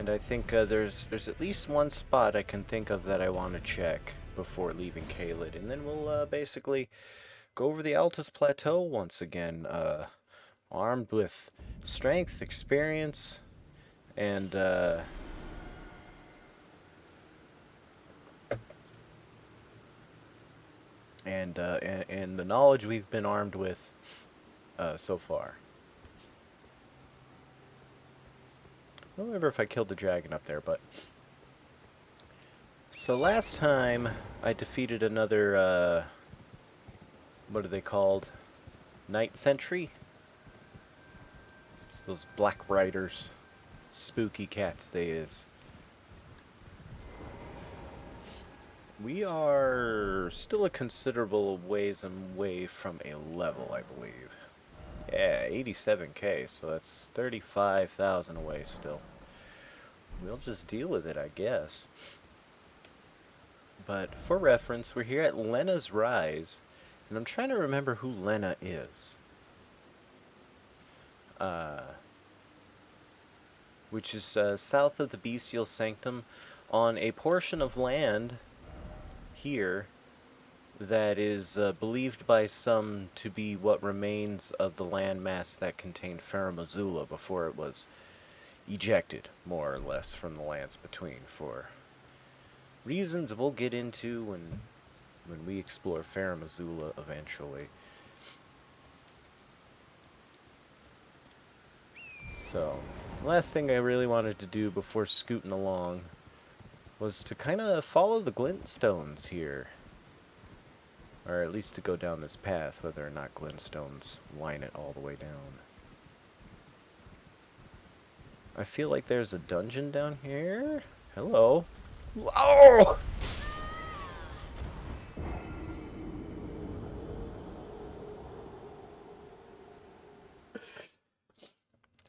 And I think there's at least one spot I can think of that I want to check before leaving Caelid, and then we'll basically go over the Altus Plateau once again, armed with strength, experience, and and the knowledge we've been armed with so far. I don't remember if I killed the dragon up there, but... So last time, I defeated another, what are they called? Night Sentry? Those black riders. Spooky cats they is. We are still a considerable ways away from a level, I believe. Yeah, 87k, so that's 35,000 away still. We'll just deal with it, I guess. But for reference, we're here at Lena's Rise, and I'm trying to remember who Lena is. Which is south of the Bestial Sanctum, on a portion of land here that is believed by some to be what remains of the landmass that contained Farum Azula before it was ejected, more or less, from the lands between, for reasons we'll get into when we explore Farum Azula eventually. So, the last thing I really wanted to do before scooting along was to kind of follow the glintstones here. Or at least to go down this path, whether or not glintstones line it all the way down. I feel like there's a dungeon down here. Hello. Oh!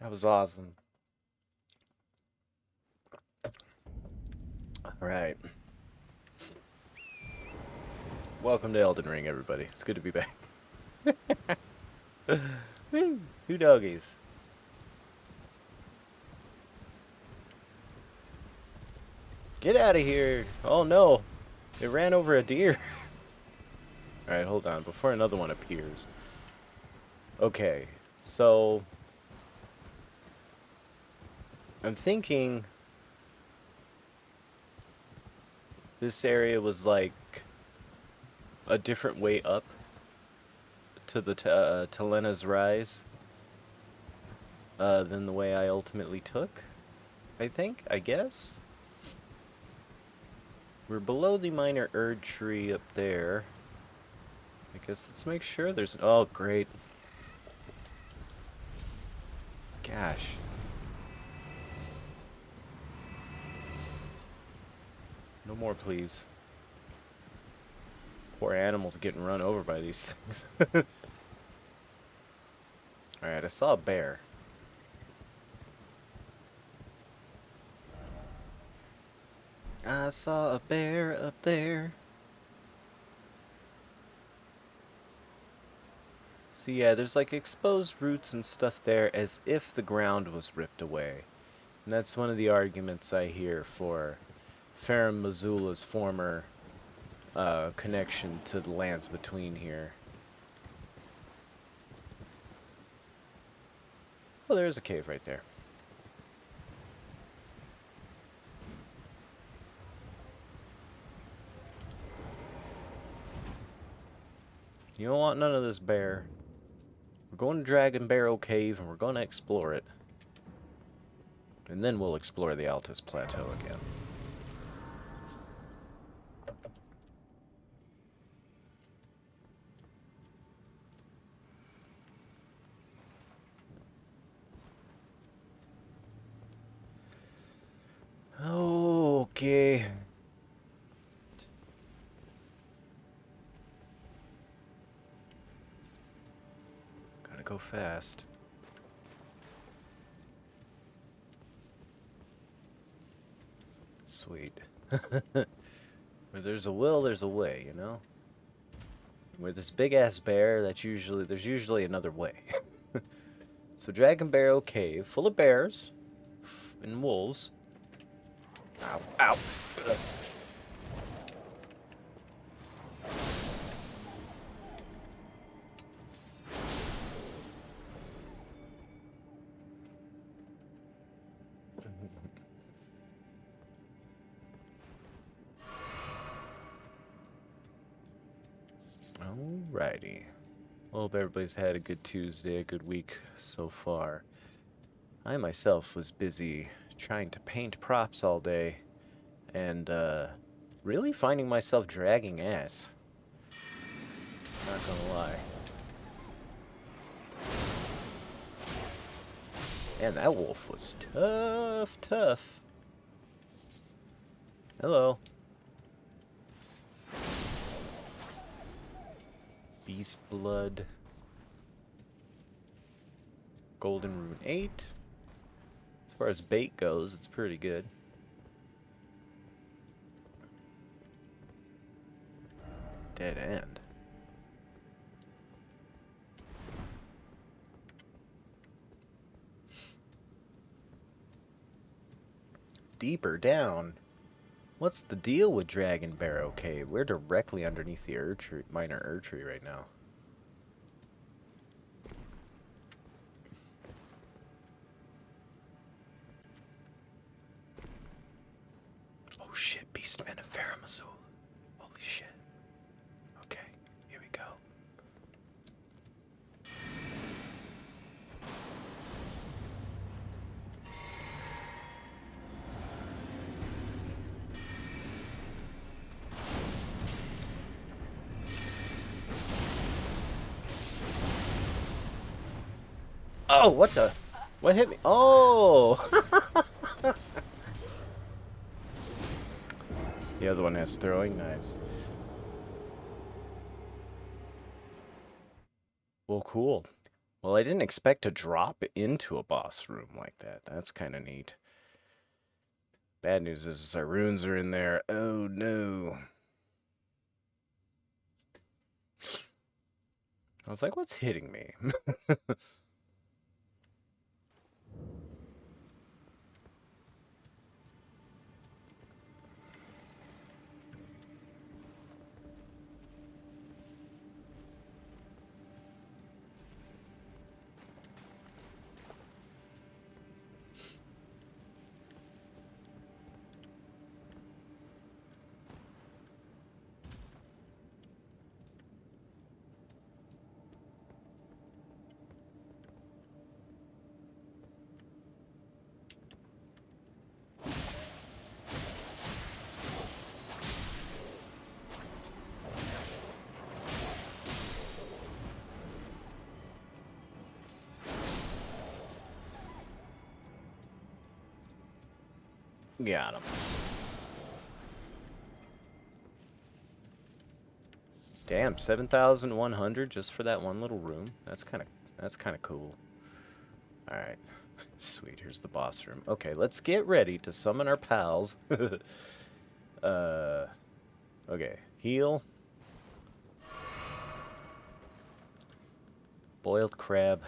That was awesome. Alright. Welcome to Elden Ring, everybody. It's good to be back. Woo! Who doggies? Get out of here! Oh no! It ran over a deer. Alright, hold on. Before another one appears. Okay, so... I'm thinking... this area was like... a different way up to the to Lena's Rise than the way I ultimately took, I think, I guess. We're below the minor Erd tree up there. I guess let's make sure there's... oh, great. Gosh. No more, please. Poor animals getting run over by these things. Alright, I saw a bear. I saw a bear up there. So yeah, there's like exposed roots and stuff there as if the ground was ripped away. And that's one of the arguments I hear for Farum Azula's former connection to the lands between here. Oh, there's a cave right there. You don't want none of this, bear. We're going to Dragon Barrow Cave and we're going to explore it. And then we'll explore the Altus Plateau again. Okay. Gotta go fast. Sweet. Where there's a will, there's a way, you know? Where this big-ass bear, there's usually another way. So Dragon Barrow Cave, full of bears and wolves. Ow, ow. Ugh. Alrighty. Well, hope everybody's had a good Tuesday, a good week so far. I myself was busy trying to paint props all day and really finding myself dragging ass. Not gonna lie. Man, that wolf was tough. Hello. Beast blood. Golden rune 8. As far as bait goes, it's pretty good. Dead end. Deeper down. What's the deal with Dragon Barrow Cave? We're directly underneath the minor Erdtree right now. Oh shit, Beastmen of Faramazul. Holy shit. Okay, here we go. Oh, what the? What hit me? Oh! The other one has throwing knives. Well, cool. Well, I didn't expect to drop into a boss room like that. That's kind of neat. Bad news is our runes are in there. Oh, no. I was like, what's hitting me? Got him. Damn, 7,100 just for that one little room. That's kind of cool. All right. Sweet, here's the boss room. Okay, let's get ready to summon our pals. Okay, heal. Boiled crab.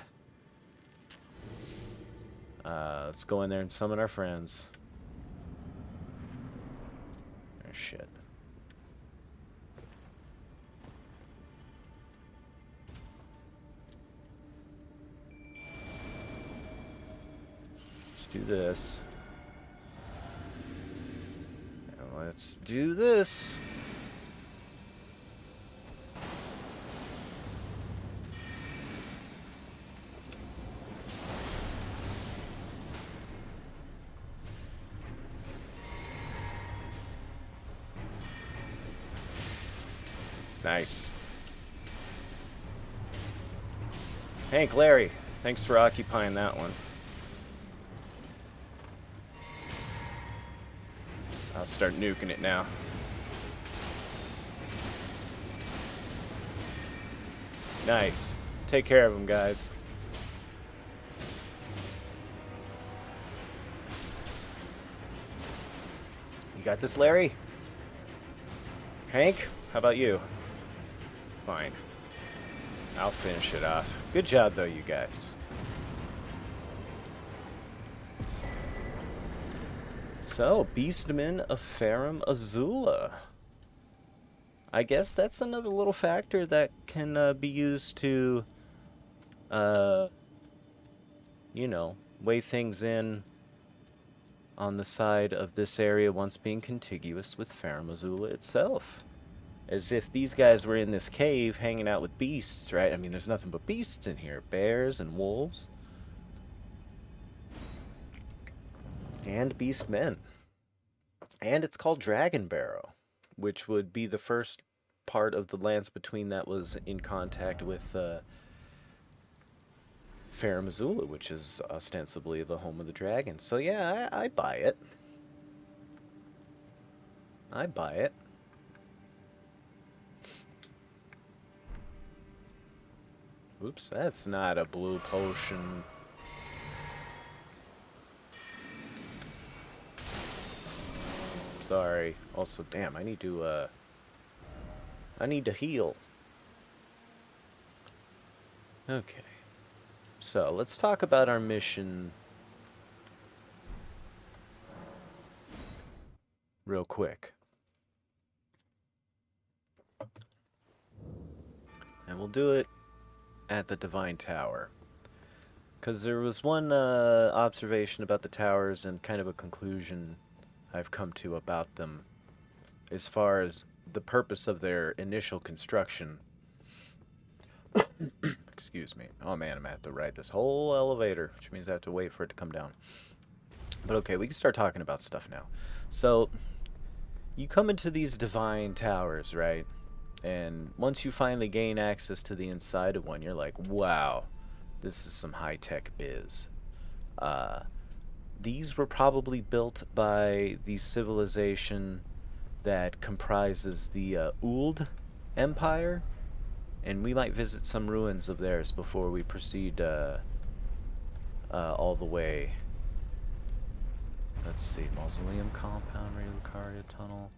Let's go in there and summon our friends. Oh, shit. Let's do this. And let's do this. Nice. Hank, Larry, thanks for occupying that one. I'll start nuking it now. Nice. Take care of them, guys. You got this, Larry? Hank, how about you? Fine. I'll finish it off. Good job, though, you guys. So, Beastmen of Farum Azula. I guess that's another little factor that can be used to, uh, you know, weigh things in on the side of this area once being contiguous with Farum Azula itself. As if these guys were in this cave hanging out with beasts, right? I mean, there's nothing but beasts in here. Bears and wolves. And beast men. And it's called Dragon Barrow, which would be the first part of the lands between that was in contact with Farum Azula, which is ostensibly the home of the dragon. So yeah, I buy it. I buy it. Oops, that's not a blue potion. Sorry. Also, damn, I need to heal. Okay. So, let's talk about our mission real quick. And we'll do it at the Divine Tower. Because there was one observation about the towers and kind of a conclusion I've come to about them as far as the purpose of their initial construction. Excuse me. Oh man, I'm going to have to ride this whole elevator, which means I have to wait for it to come down. But okay, we can start talking about stuff now. So, you come into these divine towers, right? And once you finally gain access to the inside of one, you're like, wow, this is some high-tech biz. These were probably built by the civilization that comprises the Uld Empire, and we might visit some ruins of theirs before we proceed all the way. Let's see, Mausoleum Compound, Lucaria Tunnel,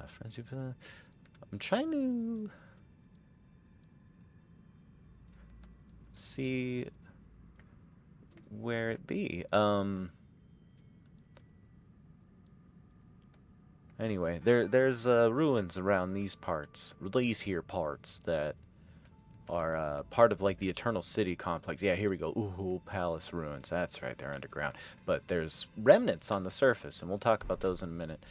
Frenzy. I'm trying to see where it be. Anyway, there's ruins around these parts, these here parts that are part of like the Eternal City complex. Yeah, here we go. Ooh, Palace ruins. That's right, they're underground. But there's remnants on the surface, and we'll talk about those in a minute.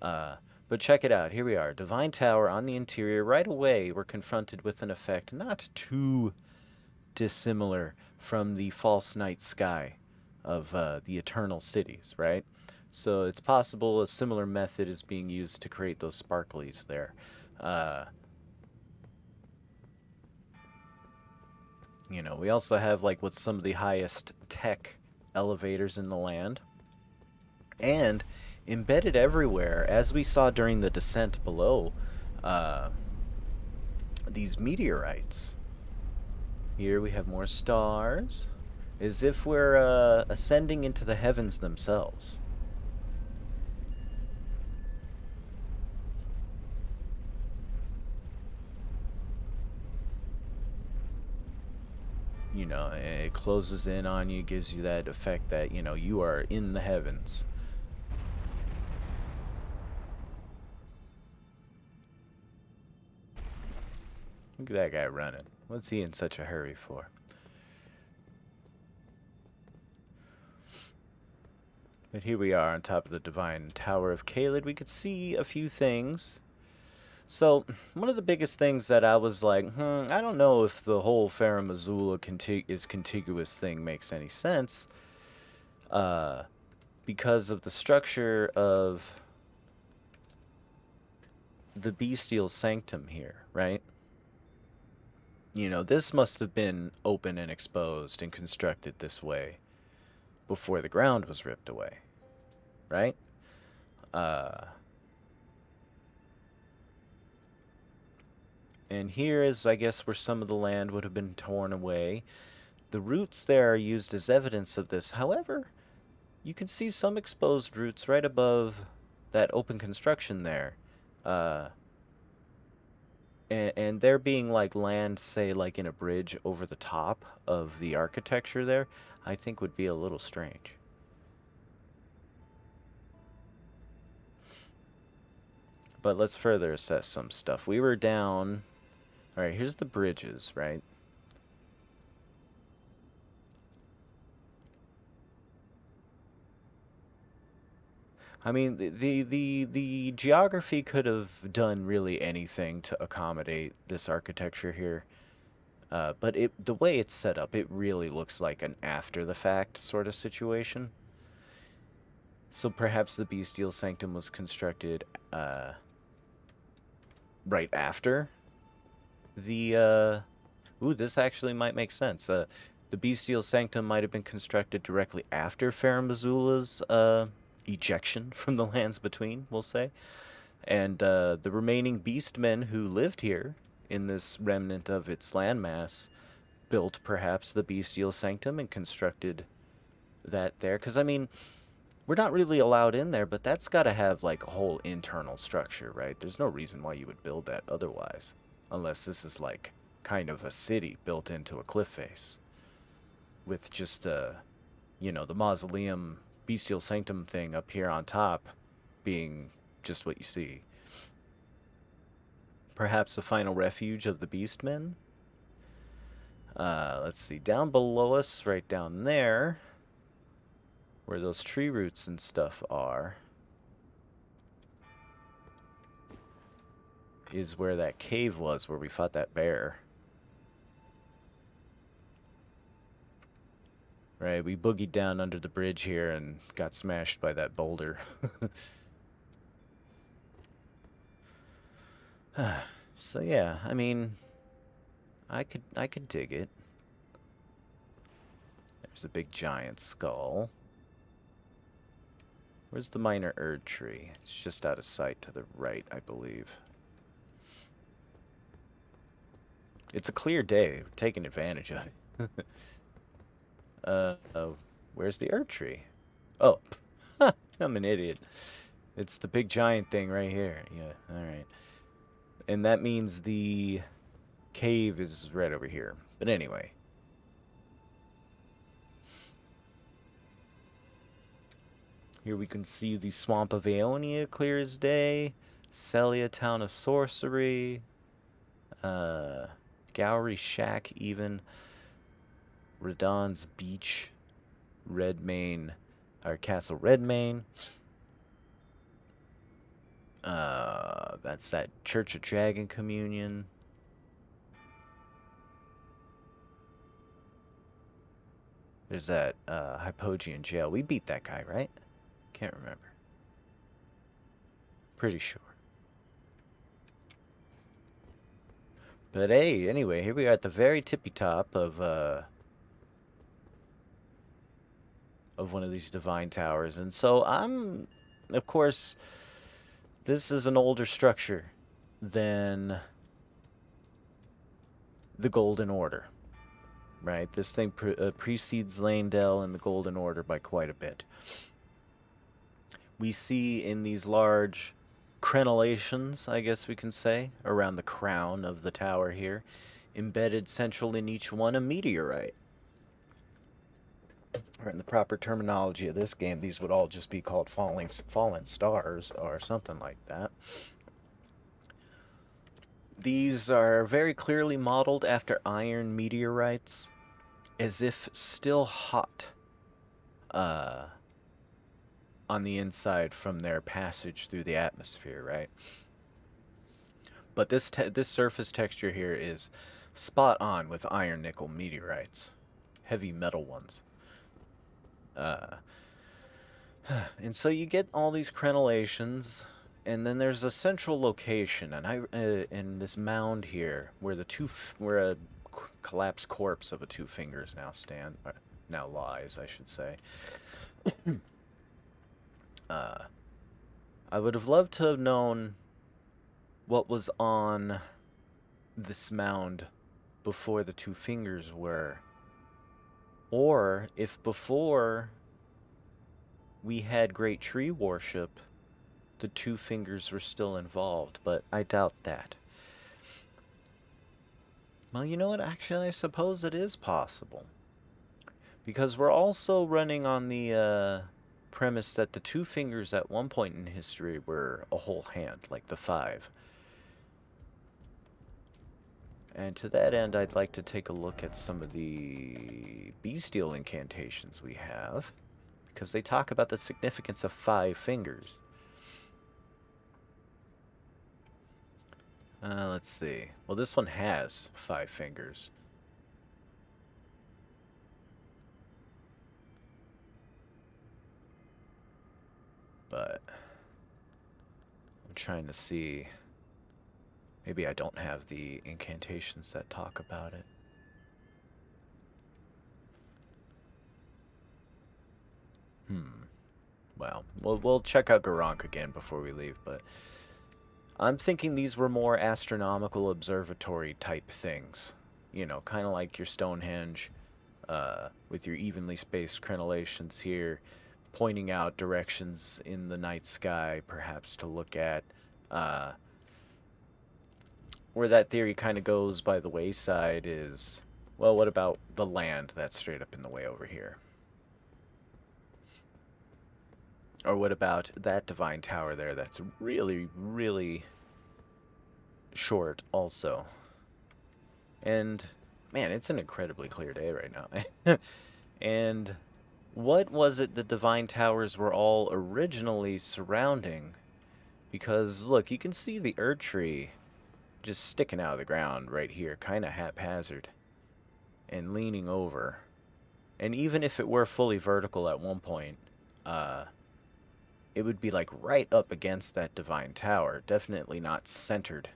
But check it out. Here we are. Divine Tower on the interior. Right away, we're confronted with an effect not too dissimilar from the false night sky of the Eternal Cities, right? So it's possible a similar method is being used to create those sparklies there. You know, we also have like what's some of the highest tech elevators in the land. And embedded everywhere, as we saw during the descent below, these meteorites. Here we have more stars, as if we're ascending into the heavens themselves. You know, it closes in on you, gives you that effect that, you know, you are in the heavens. Look at that guy running. What's he in such a hurry for? But here we are on top of the Divine Tower of Caelid. We could see a few things. So, one of the biggest things that I was like, I don't know if the whole Farum Azula is contiguous thing makes any sense. Because of the structure of the Bestial Sanctum here, right? You know, this must have been open and exposed and constructed this way before the ground was ripped away, right? And here is, I guess, where some of the land would have been torn away. The roots there are used as evidence of this. However, you can see some exposed roots right above that open construction there. And there being like land, say, like in a bridge over the top of the architecture there, I think would be a little strange. But let's further assess some stuff. We were down... Alright, here's the bridges, right? I mean, the geography could have done really anything to accommodate this architecture here. But the way it's set up, it really looks like an after-the-fact sort of situation. So perhaps the Bestial Sanctum was constructed right after the... Ooh, this actually might make sense. The Bestial Sanctum might have been constructed directly after Farum Azula's ejection from the lands between, we'll say. And the remaining beastmen who lived here in this remnant of its landmass built perhaps the Bestial Sanctum and constructed that there. Because, I mean, we're not really allowed in there, but that's got to have, like, a whole internal structure, right? There's no reason why you would build that otherwise. Unless this is, like, kind of a city built into a cliff face. With just, you know, the mausoleum Bestial Sanctum thing up here on top being just what you see. Perhaps the final refuge of the beastmen? Let's see. Down below us, right down there, where those tree roots and stuff are, is where that cave was, where we fought that bear. Right, we boogied down under the bridge here and got smashed by that boulder. So yeah, I mean, I could dig it. There's a big giant skull. Where's the minor Erd tree? It's just out of sight to the right, I believe. It's a clear day. We're taking advantage of it. Where's the Erd tree? Oh, I'm an idiot. It's the big giant thing right here. Yeah, alright. And that means the cave is right over here. But anyway. Here we can see the Swamp of Aeonia clear as day. Celia, Town of Sorcery. Gowrie Shack even. Radon's Beach. Redmane. Or Castle Redmane. That's that Church of Dragon Communion. There's that Hypogean jail. We beat that guy, right? Can't remember. Pretty sure. But hey, anyway, here we are at the very tippy top of one of these divine towers. And so I'm, of course, this is an older structure than the Golden Order, right? This thing precedes Landell and the Golden Order by quite a bit. We see in these large crenellations, I guess we can say, around the crown of the tower here, embedded central in each one a meteorite. Or in the proper terminology of this game, these would all just be called fallen stars or something like that. These are very clearly modeled after iron meteorites, as if still hot on the inside from their passage through the atmosphere, right? But this surface texture here is spot on with iron nickel meteorites, heavy metal ones. And so you get all these crenellations, and then there's a central location, and in this mound here, where where a collapsed corpse of a two fingers now lies, I should say. I would have loved to have known what was on this mound before the two fingers were. Or if before we had great tree worship, the two fingers were still involved, but I doubt that. Well, you know what? Actually, I suppose it is possible. Because we're also running on the premise that the two fingers at one point in history were a whole hand, like the five. And to that end, I'd like to take a look at some of the bestial incantations we have, because they talk about the significance of five fingers. Let's see. Well, this one has five fingers. But I'm trying to see. Maybe I don't have the incantations that talk about it. Well, we'll check out Garank again before we leave, but I'm thinking these were more astronomical observatory type things. You know, kind of like your Stonehenge, with your evenly spaced crenellations here, pointing out directions in the night sky, perhaps to look at. Where that theory kind of goes by the wayside is, well, what about the land that's straight up in the way over here? Or what about that divine tower there that's really, really short also? And, man, it's an incredibly clear day right now. And what was it the divine towers were all originally surrounding? Because, look, you can see the Erd tree just sticking out of the ground right here, kind of haphazard, and leaning over. And even if it were fully vertical at one point, it would be like right up against that divine tower, definitely not centered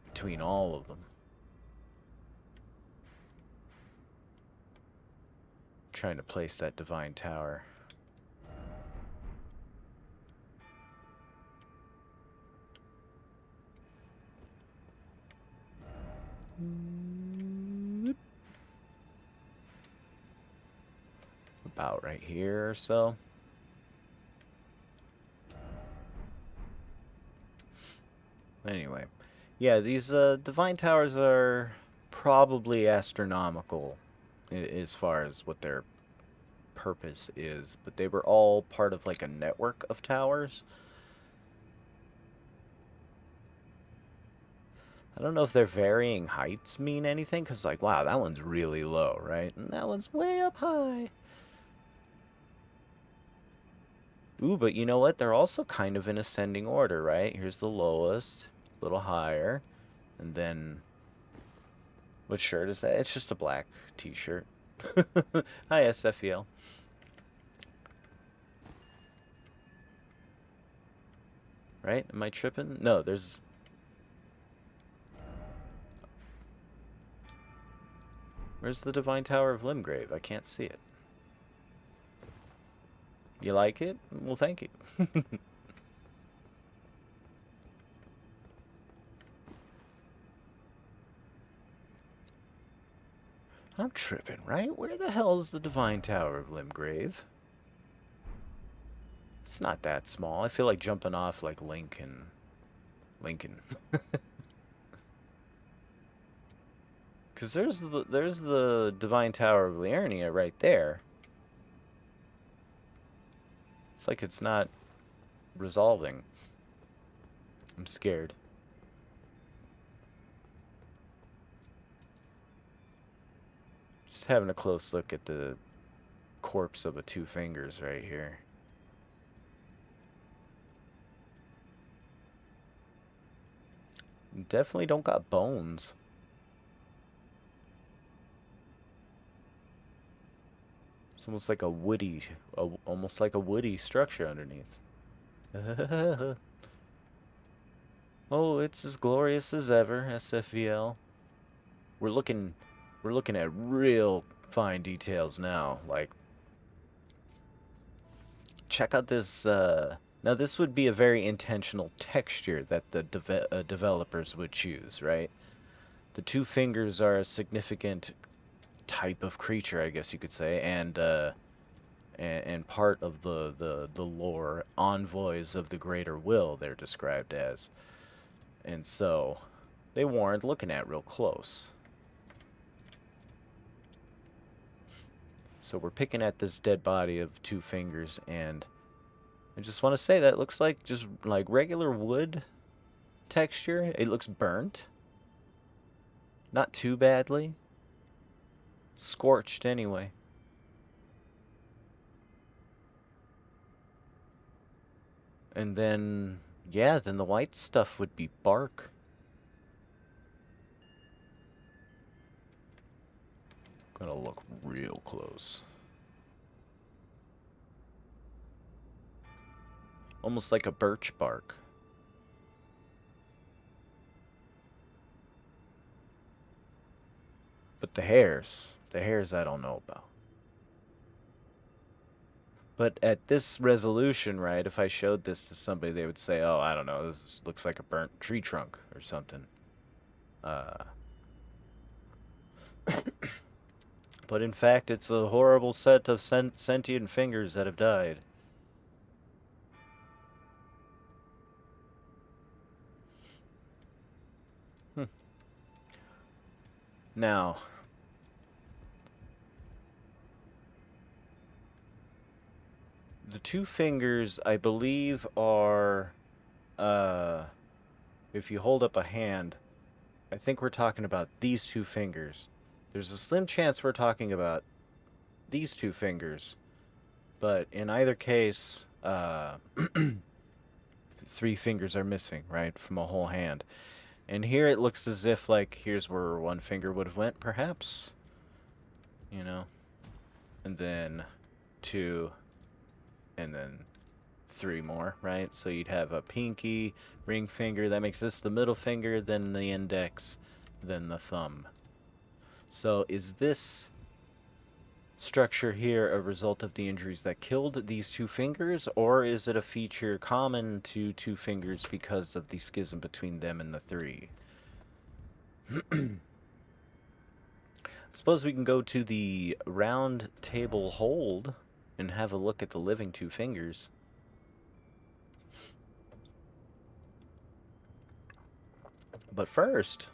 between all of them. Trying to place that divine tower. About right here or so. Anyway, yeah, these divine towers are probably astronomical as far as what their purpose is, but they were all part of like a network of towers. I don't know if their varying heights mean anything, because, like, wow, that one's really low, right? And that one's way up high. Ooh, but you know what? They're also kind of in ascending order, right? Here's the lowest, a little higher, and then... What shirt is that? It's just a black t-shirt. Hi, SFEL. Right? Am I tripping? No, there's... Where's the Divine Tower of Limgrave? I can't see it. You like it? Well, thank you. I'm tripping, right? Where the hell is the Divine Tower of Limgrave? It's not that small. I feel like jumping off like Lincoln. Because there's the Divine Tower of Liurnia right there. It's like it's not resolving. I'm scared. Just having a close look at the corpse of a two fingers right here. Definitely don't got bones. It's almost like a woody structure underneath. Oh, it's as glorious as ever, SFVL. We're looking at real fine details now. Like, check out this. Now, this would be a very intentional texture that the developers would choose, right? The two fingers are a significant type of creature, I guess you could say, and part of the lore, envoys of the greater will, they're described as. And so, they warrant looking at real close. So we're picking at this dead body of 2 fingers, and I just want to say that looks like just like regular wood texture. It looks burnt. Not too badly. Scorched anyway. And then, yeah, then the white stuff would be bark. Gonna look real close. Almost like a birch bark. But the hairs I don't know about. But at this resolution, right, if I showed this to somebody, they would say, oh, I don't know, this looks like a burnt tree trunk or something. But in fact, it's a horrible set of sentient fingers that have died. Now, the 2 fingers, I believe, are, if you hold up a hand, I think we're talking about these 2 fingers. There's a slim chance we're talking about these 2 fingers. But in either case, 3 fingers are missing, right, from a whole hand. And here it looks as if, like, here's where 1 finger would have went, perhaps. You know? And then 2, and then 3 more, right? So you'd have a pinky, ring finger, that makes this the middle finger, then the index, then the thumb. So is this structure here a result of the injuries that killed these 2 fingers, or is it a feature common to 2 fingers because of the schism between them and the 3? I suppose we can go to the round table hold and have a look at the living 2 fingers. But first,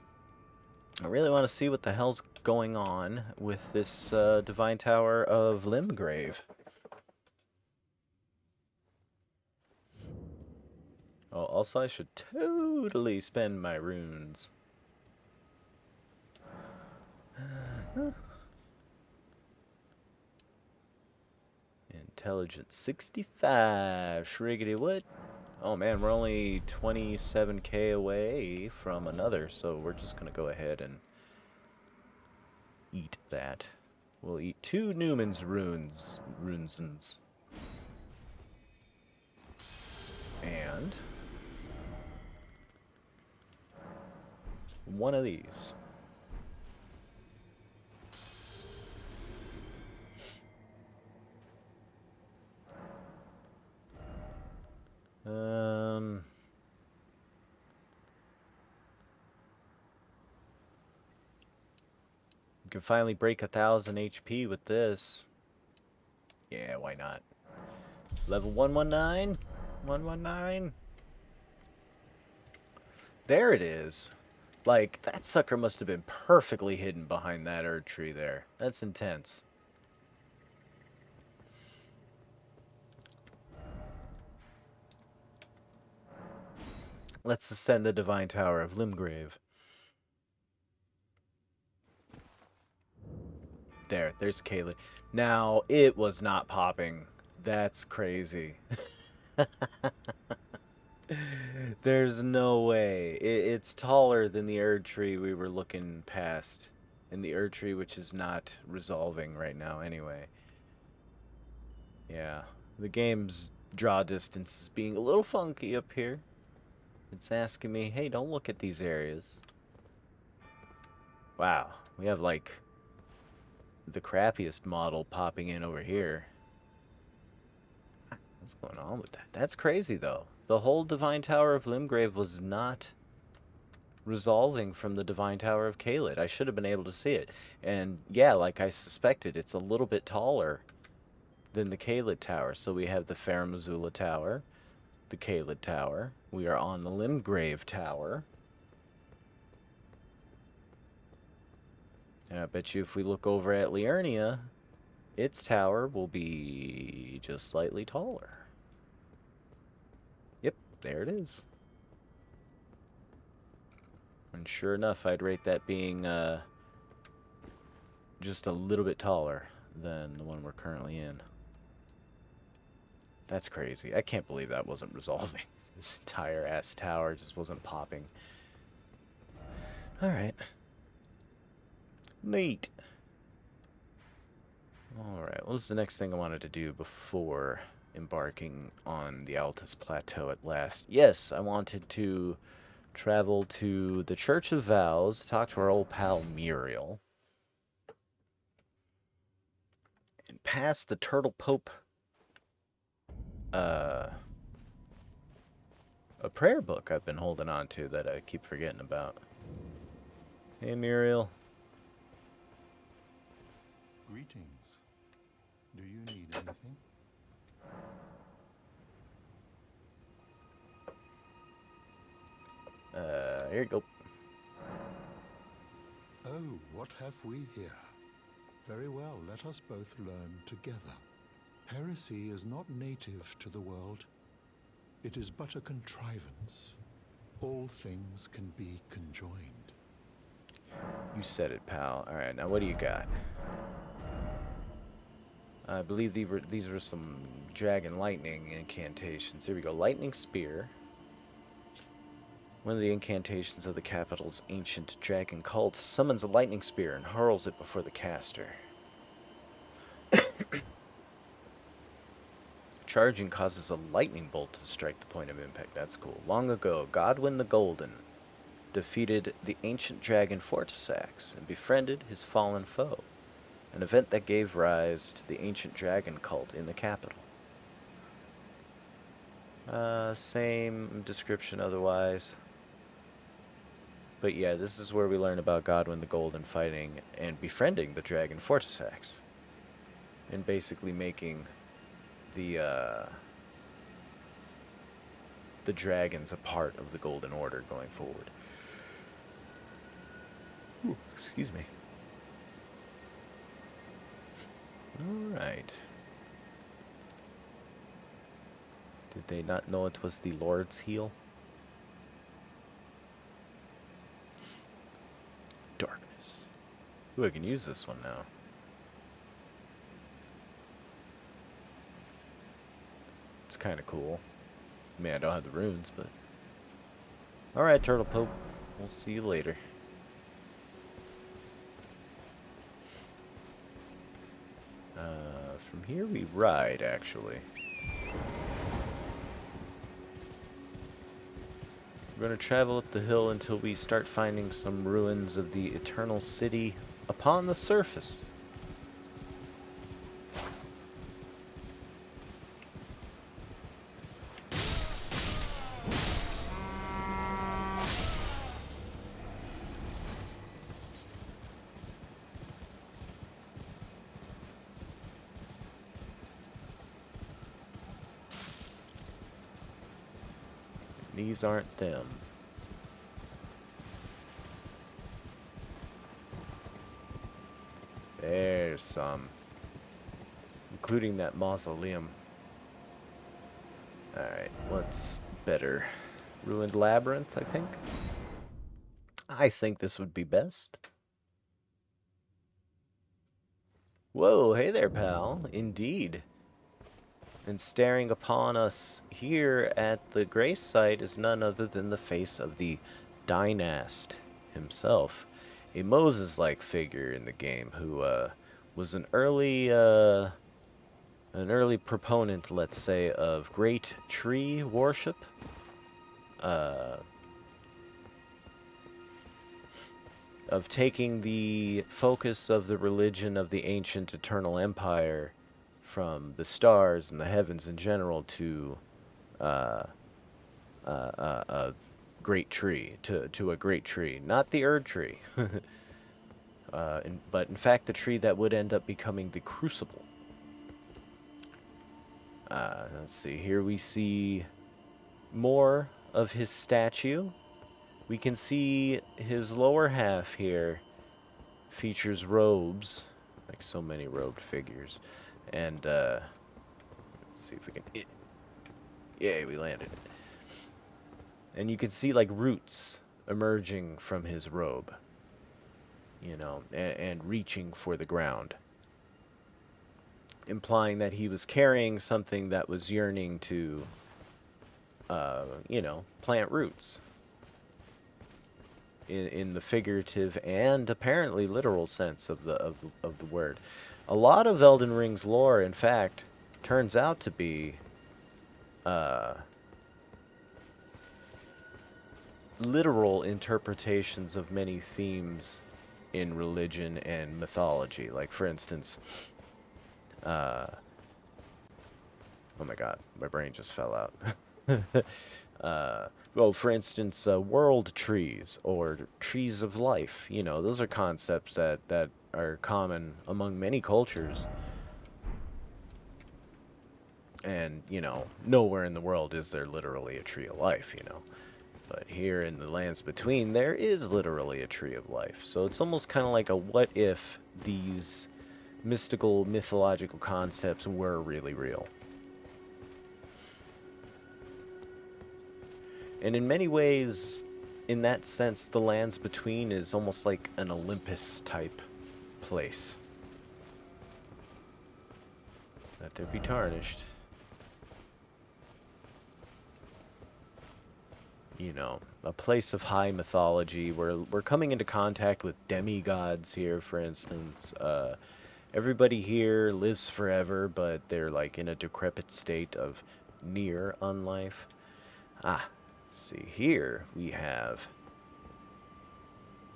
I really want to see what the hell's going on with this Divine Tower of Limgrave. Oh, also I should totally spend my runes. Intelligence 65. Shriggity what? Oh man, we're only 27k away from another, so we're just gonna go ahead and eat that. We'll eat 2 Newman's runesons. And 1 of these. We can finally break 1,000 HP with this. Yeah, why not? Level 119? 119? There it is. Like, that sucker must have been perfectly hidden behind that Erd tree there. That's intense. Let's ascend the Divine Tower of Limgrave. There's Kaylee. Now, it was not popping. That's crazy. There's no way. It's taller than the Erd tree we were looking past. And the Erd tree, which is not resolving right now anyway. Yeah. The game's draw distance is being a little funky up here. It's asking me, hey, don't look at these areas. Wow. We have, like, the crappiest model popping in over here. What's going on with that? That's crazy, though. The whole Divine Tower of Limgrave was not resolving from the Divine Tower of Caelid. I should have been able to see it. And yeah, like I suspected, it's a little bit taller than the Caelid Tower. So we have the Faramazula Tower, the Caelid Tower. We are on the Limgrave Tower. And I bet you if we look over at Liurnia, its tower will be just slightly taller. Yep, there it is. And sure enough, I'd rate that being just a little bit taller than the one we're currently in. That's crazy. I can't believe that wasn't resolving. This entire ass tower just wasn't popping. Alright. Neat. Alright, what was the next thing I wanted to do before embarking on the Altus Plateau at last? Yes, I wanted to travel to the Church of Vows, talk to our old pal Muriel, and pass the Turtle Pope a prayer book I've been holding on to that I keep forgetting about. Hey, Muriel. Greetings. Do you need anything? Here you go. Oh, what have we here? Very well, let us both learn together. Heresy is not native to the world. It is but a contrivance. All things can be conjoined. You said it, pal. Alright, now what do you got? I believe these were some dragon lightning incantations. Here we go. Lightning Spear. One of the incantations of the capital's ancient dragon cult summons a lightning spear and hurls it before the caster. Charging causes a lightning bolt to strike the point of impact. That's cool. Long ago, Godwin the Golden defeated the ancient dragon Fortisax and befriended his fallen foe, an event that gave rise to the ancient dragon cult in the capital. Same description otherwise. But yeah, this is where we learn about Godwin the Golden fighting and befriending the dragon Fortisax. And basically making the dragons a part of the Golden Order going forward. Ooh, excuse me. Alright. Did they not know it was the Lord's heel? Darkness. Ooh, I can use this one now. It's kind of cool. I mean, I don't have the runes, but... Alright, Turtle Pope. We'll see you later. From here we ride, actually. We're going to travel up the hill until we start finding some ruins of the Eternal City upon the surface. These aren't them. There's some. Including that mausoleum. Alright, what's better? Ruined Labyrinth, I think? I think this would be best. Whoa, hey there, pal. Indeed. And staring upon us here at the grace site is none other than the face of the Dynast himself. A Moses-like figure in the game who was an early proponent, let's say, of great tree worship. Of taking the focus of the religion of the ancient eternal empire from the stars and the heavens in general to a great tree, to a great tree. Not the Erd tree, but in fact the tree that would end up becoming the Crucible. Let's see, here we see more of his statue. We can see his lower half here features robes Like so many robed figures. And, let's see if we can... Yeah, we landed it. And you can see, like, roots emerging from his robe. You know, and reaching for the ground. Implying that he was carrying something that was yearning to, you know, plant roots. In the figurative and apparently literal sense of the word. A lot of Elden Ring's lore, in fact, turns out to be literal interpretations of many themes in religion and mythology. Like, for instance, oh my god, my brain just fell out. Well, for instance, world trees or trees of life. You know, those are concepts that are common among many cultures. And, you know, nowhere in the world is there literally a tree of life, you know. But here in the lands between, there is literally a tree of life. So it's almost kind of like a what if these mystical, mythological concepts were really real. And in many ways, in that sense, the lands between is almost like an Olympus type place. Let there be tarnished. You know, a place of high mythology where we're coming into contact with demigods here, for instance. Everybody here lives forever, but they're like in a decrepit state of near unlife. Ah, see here we have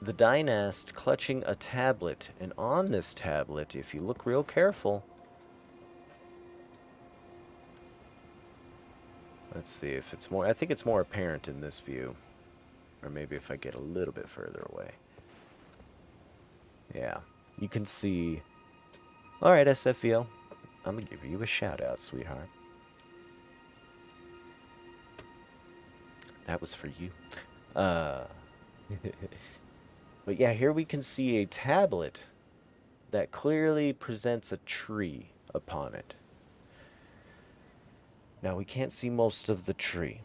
the dynast clutching a tablet, and on this tablet, if you look real careful, let's see if it's more, I think it's more apparent in this view, or maybe if I get a little bit further away. Yeah, you can see, alright SFVO, I'm gonna give you a shout out, sweetheart. That was for you. But yeah, here we can see a tablet that clearly presents a tree upon it. Now we can't see most of the tree.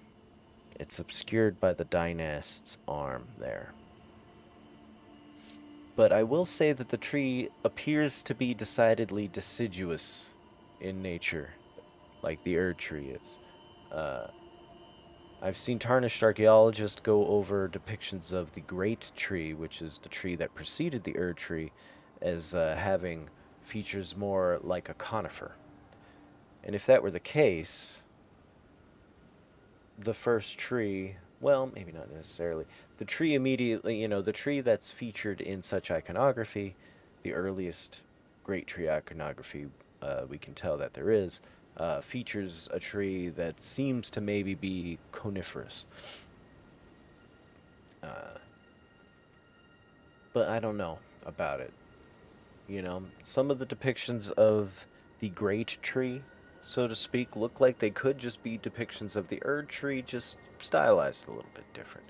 It's obscured by the dynast's arm there. But I will say that the tree appears to be decidedly deciduous in nature, like the Erd tree is. I've seen tarnished archaeologists go over depictions of the Great Tree, which is the tree that preceded the Erd tree, as having features more like a conifer. And if that were the case, the first tree, well, maybe not necessarily. The tree immediately, you know, the tree that's featured in such iconography, the earliest great tree iconography we can tell that there is, features a tree that seems to maybe be coniferous. But I don't know about it. You know, some of the depictions of the great tree, so to speak, look like they could just be depictions of the Erd tree, just stylized a little bit different.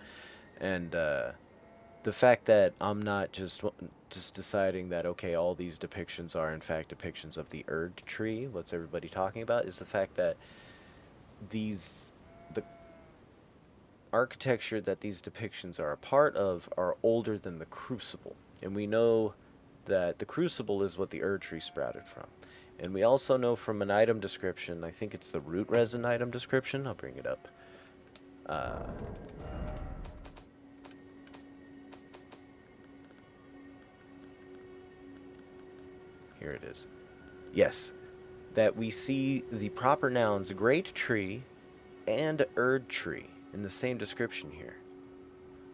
And the fact that I'm not just deciding that okay, all these depictions are in fact depictions of the Erd tree. What's everybody talking about? Is the fact that the architecture that these depictions are a part of are older than the Crucible, and we know that the Crucible is what the Erd tree sprouted from. And we also know from an item description, I think it's the root resin item description, I'll bring it up. Here it is. Yes, that we see the proper nouns great tree and Erd tree in the same description here.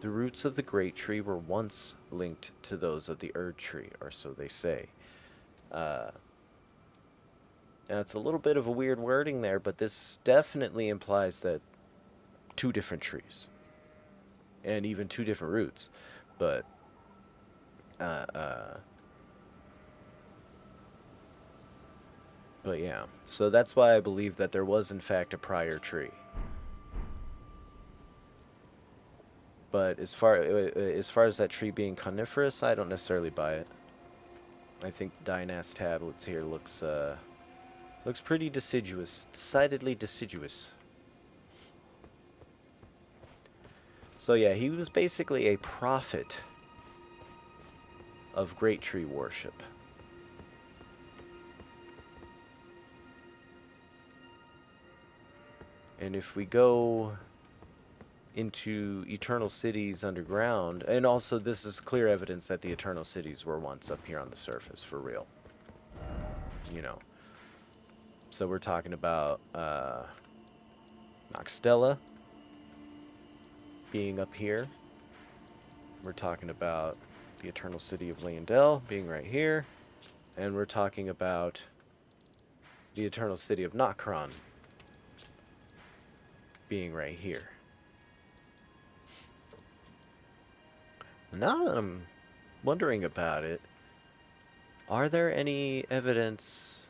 The roots of the great tree were once linked to those of the Erd tree, or so they say. Now, it's a little bit of a weird wording there, but this definitely implies that two different trees. And even two different roots. But, but yeah. So that's why I believe that there was, in fact, a prior tree. But as far as that tree being coniferous, I don't necessarily buy it. I think the Dynast tablets here looks pretty deciduous, decidedly deciduous. So yeah, he was basically a prophet of great tree worship. And if we go into Eternal Cities underground, and also this is clear evidence that the Eternal Cities were once up here on the surface, for real. You know. So we're talking about Noxtella being up here. We're talking about the Eternal City of Leyndell being right here. And we're talking about the Eternal City of Nokron being right here. Now that I'm wondering about it, are there any evidence...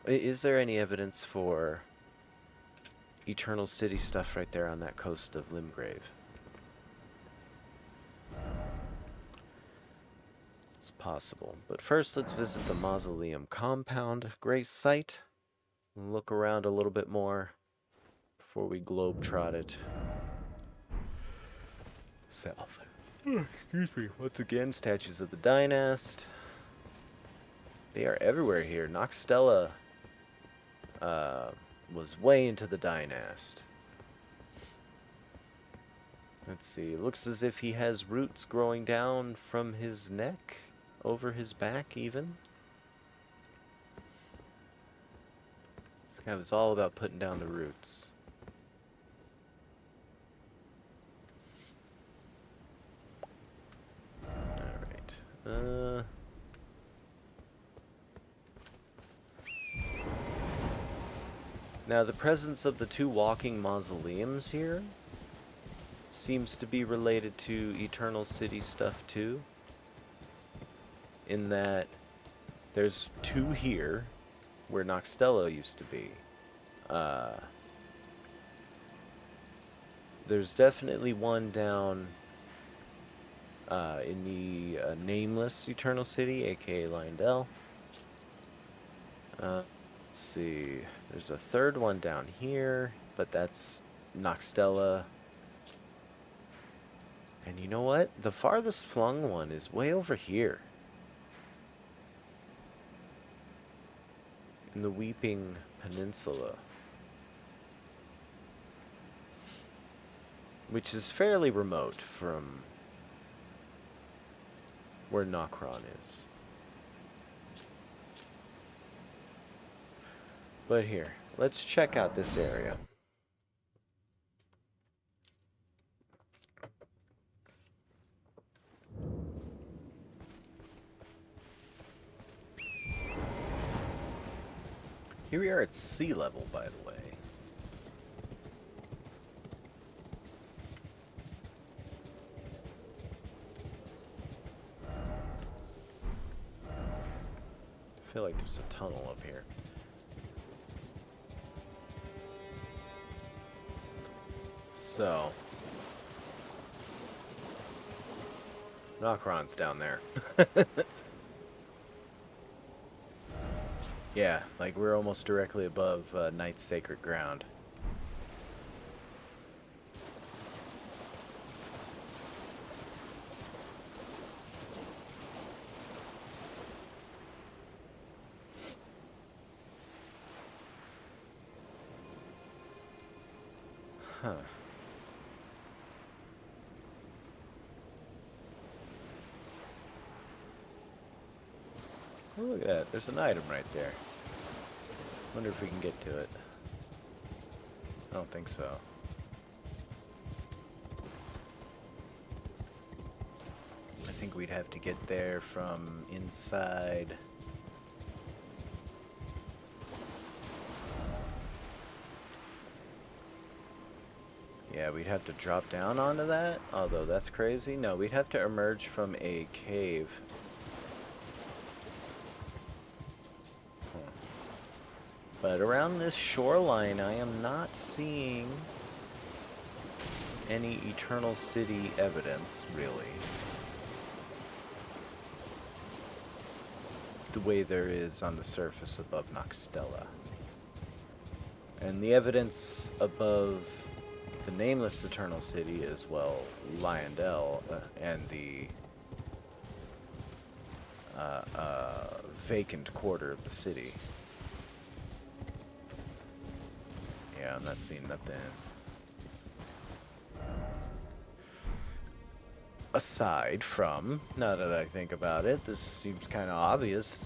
Is there any evidence for Eternal City stuff right there on that coast of Limgrave? It's possible. But first, let's visit the Mausoleum Compound grave site. And look around a little bit more before we globetrot it south. Excuse me. Once again, statues of the Dynast. They are everywhere here. Noxtella was way into the Dynast. Let's see. It looks as if he has roots growing down from his neck, over his back even. This guy was all about putting down the roots. Alright. Now, the presence of the two walking mausoleums here seems to be related to Eternal City stuff too. In that there's two here where Noxtella used to be. There's definitely one down in the nameless Eternal City, aka Leyndell. Let's see. There's a third one down here, but that's Noxtella. And you know what? The farthest flung one is way over here. In the Weeping Peninsula. Which is fairly remote from where Nokron is. But here, let's check out this area. Here we are at sea level, by the way. I feel like there's a tunnel up here. So, Nokron's down there. Yeah, like we're almost directly above Night's Sacred Ground. Huh. Oh, look at that. There's an item right there. Wonder if we can get to it. I don't think so. I think we'd have to get there from inside. Yeah, we'd have to drop down onto that, although that's crazy. No, we'd have to emerge from a cave. But around this shoreline, I am not seeing any Eternal City evidence, really. the way there is on the surface above Noxtella. And the evidence above the nameless Eternal City is, well, Lyondell and the vacant quarter of the city. Yeah, I'm not seeing nothing. Aside from, now that I think about it, this seems kind of obvious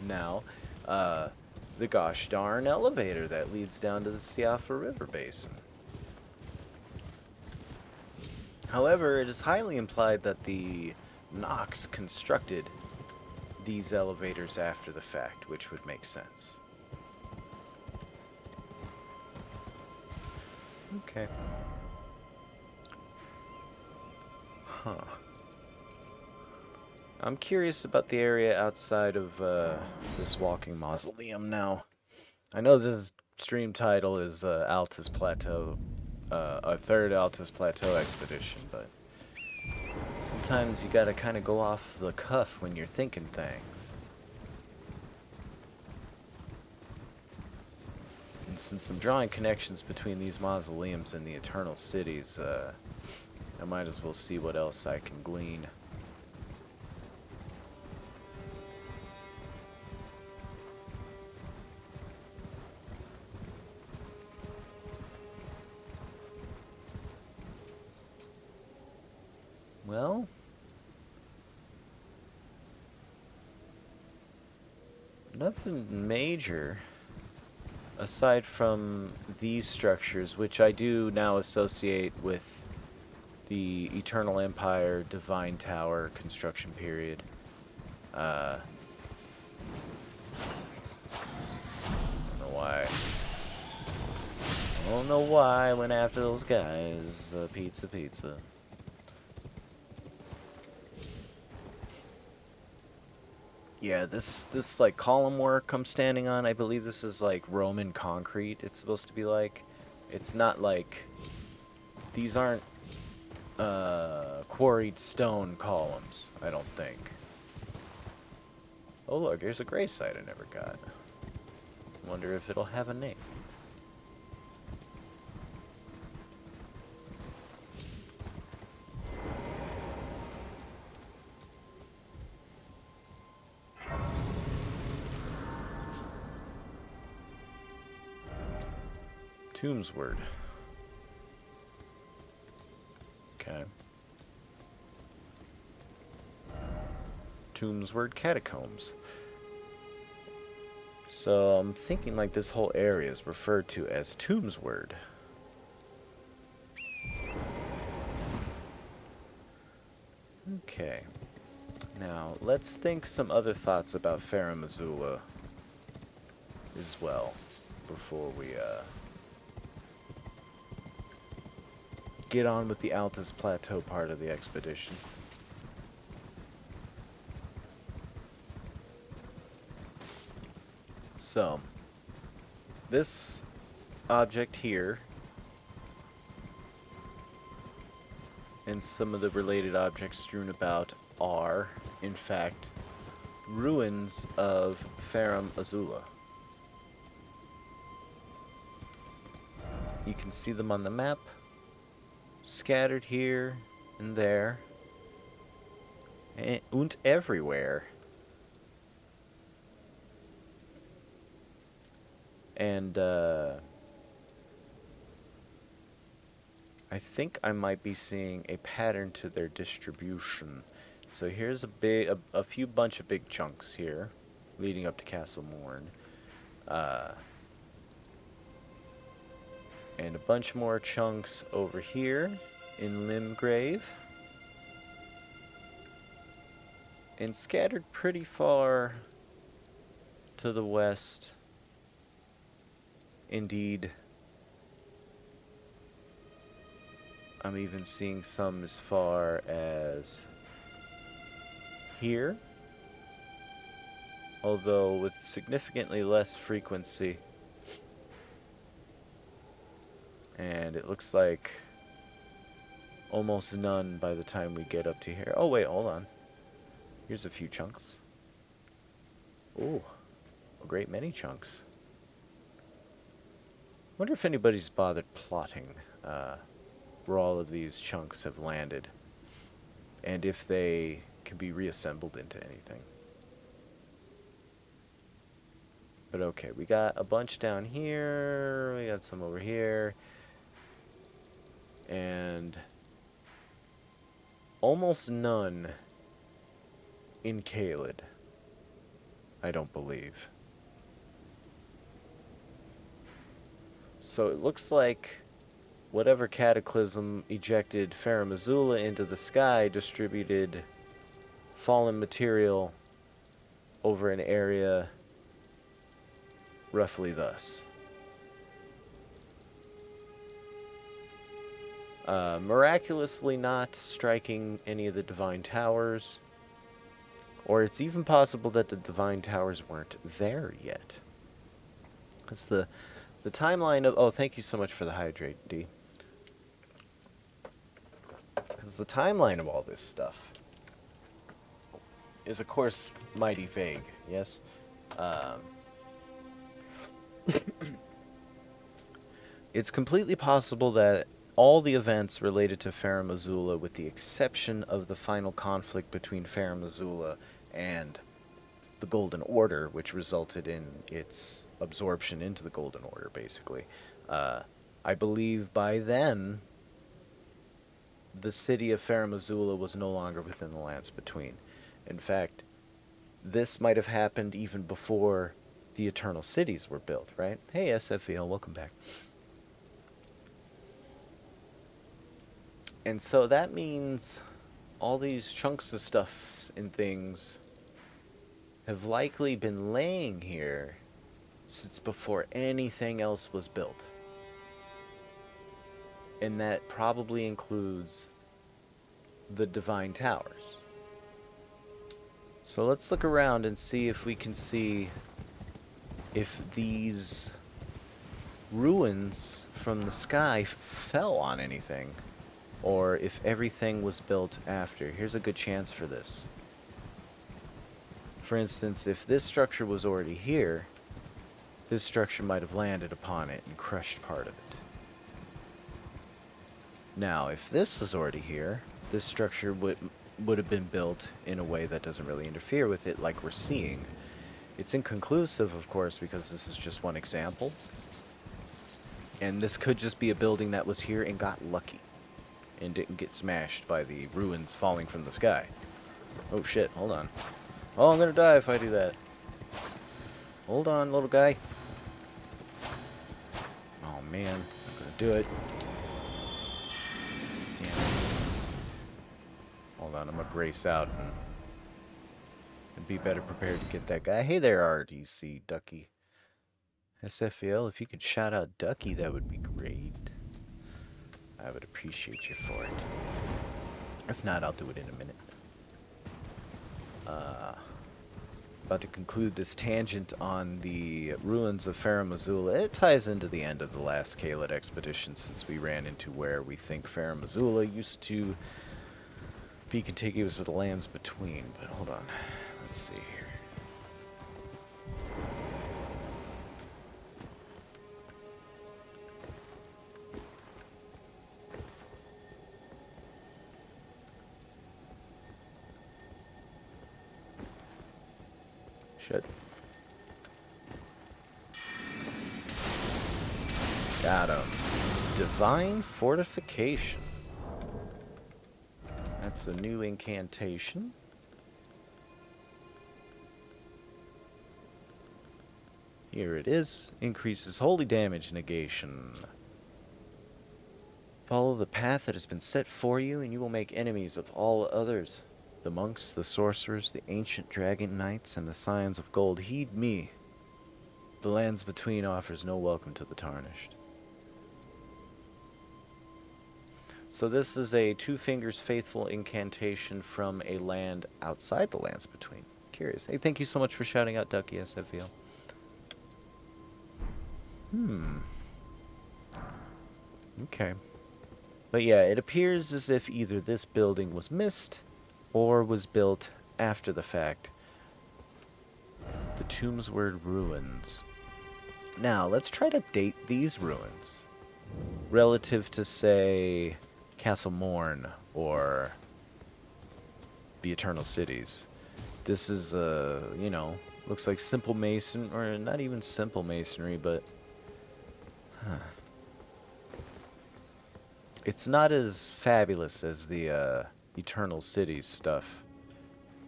now, the gosh darn elevator that leads down to the Siafa River Basin. However, it is highly implied that the Nox constructed these elevators after the fact, which would make sense. Okay. Huh. I'm curious about the area outside of this walking mausoleum now. I know this stream title is Altus Plateau, a third Altus Plateau expedition, but sometimes you gotta kind of go off the cuff when you're thinking things. And since I'm drawing connections between these mausoleums and the Eternal Cities, I might as well see what else I can glean. Well, nothing major aside from these structures, which I do now associate with the Eternal Empire Divine Tower construction period. I don't know why. I don't know why I went after those guys. Pizza. Yeah, this like column work I'm standing on, I believe this is like Roman concrete. It's supposed to be like, it's not like, these aren't quarried stone columns, I don't think. Oh look, here's a gray site I never got. Wonder if it'll have a name. Tombsword. Okay. Tombsword Catacombs. So I'm thinking like this whole area is referred to as Tombsword. Okay. Now, let's think some other thoughts about Farum Azula as well before we get on with the Altus Plateau part of the expedition. So, this object here and some of the related objects strewn about are, in fact, ruins of Farum Azula. You can see them on the map, scattered here and there, and everywhere. And I think I might be seeing a pattern to their distribution. So here's a few bunch of big chunks here, leading up to Castle Morn. And a bunch more chunks over here in Limgrave. And scattered pretty far to the west. Indeed, I'm even seeing some as far as here, although with significantly less frequency. And it looks like almost none by the time we get up to here. Oh wait, hold on. Here's a few chunks. Ooh, a great many chunks. Wonder if anybody's bothered plotting where all of these chunks have landed, and if they can be reassembled into anything. But okay, we got a bunch down here, we got some over here, and almost none in Caelid, I don't believe. So it looks like whatever cataclysm ejected Farum Azula into the sky distributed fallen material over an area roughly thus. Miraculously not striking any of the Divine Towers, or it's even possible that the Divine Towers weren't there yet. Because the timeline of... Oh, thank you so much for the hydrate, D. Because the timeline of all this stuff is, of course, mighty vague, yes? It's completely possible that all the events related to Farum Azula, with the exception of the final conflict between Farum Azula and the Golden Order, which resulted in its absorption into the Golden Order, basically. I believe by then, the city of Farum Azula was no longer within the Lands Between. In fact, this might have happened even before the Eternal Cities were built, right? Hey, SFVL, welcome back. And so that means all these chunks of stuff and things have likely been laying here since before anything else was built. And that probably includes the Divine Towers. So let's look around and see if we can see if these ruins from the sky fell on anything, or if everything was built after. Here's a good chance for this. For instance, if this structure was already here, this structure might have landed upon it and crushed part of it. Now, if this was already here, this structure would have been built in a way that doesn't really interfere with it, like we're seeing. It's inconclusive, of course, because this is just one example. And this could just be a building that was here and got lucky and didn't get smashed by the ruins falling from the sky. Oh shit, hold on. Oh, I'm gonna die if I do that. Hold on, little guy. Oh man, I'm gonna do it. Damn it. Hold on, I'm gonna grace out and be better prepared to get that guy. Hey there, RDC Ducky. SFL, if you could shout out Ducky, that would be great. I would appreciate you for it. If not, I'll do it in a minute. About to conclude this tangent on the ruins of Farum Azula. It ties into the end of the last Caelid expedition, since we ran into where we think Farum Azula used to be contiguous with the Lands Between. But hold on, let's see here. Shit. Got him. Divine Fortification. That's a new incantation. Here it is. Increases holy damage negation. Follow the path that has been set for you, and you will make enemies of all others. The monks, the sorcerers, the ancient dragon knights, and the scions of gold heed me. The Lands Between offers no welcome to the tarnished. So this is a Two Fingers Faithful incantation from a land outside the Lands Between. Curious. Hey, thank you so much for shouting out Ducky SFL. Okay. But yeah, it appears as if either this building was missed or was built after the fact. The Tombsward Ruins. Now, let's try to date these ruins relative to, say, Castle Morn or the Eternal Cities. This is, you know, looks like simple mason, or not even simple masonry, but it's not as fabulous as the Eternal Cities stuff.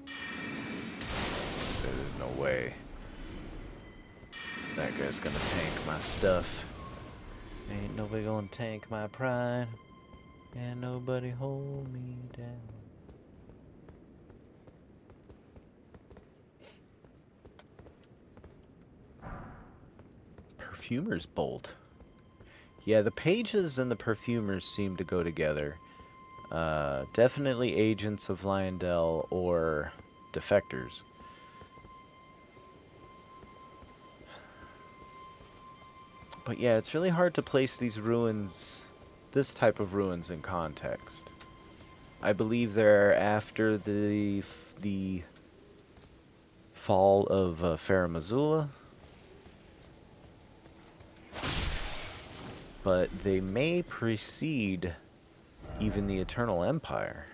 So there's no way that guy's gonna tank my stuff. Ain't nobody gonna tank my pride. And nobody hold me down. Perfumer's Bolt. Yeah, the pages and the perfumers seem to go together. Definitely agents of Lyondell or defectors. But yeah, it's really hard to place these ruins, this type of ruins, in context. I believe they're after the fall of Farum Azula. But they may precede even the Eternal Empire.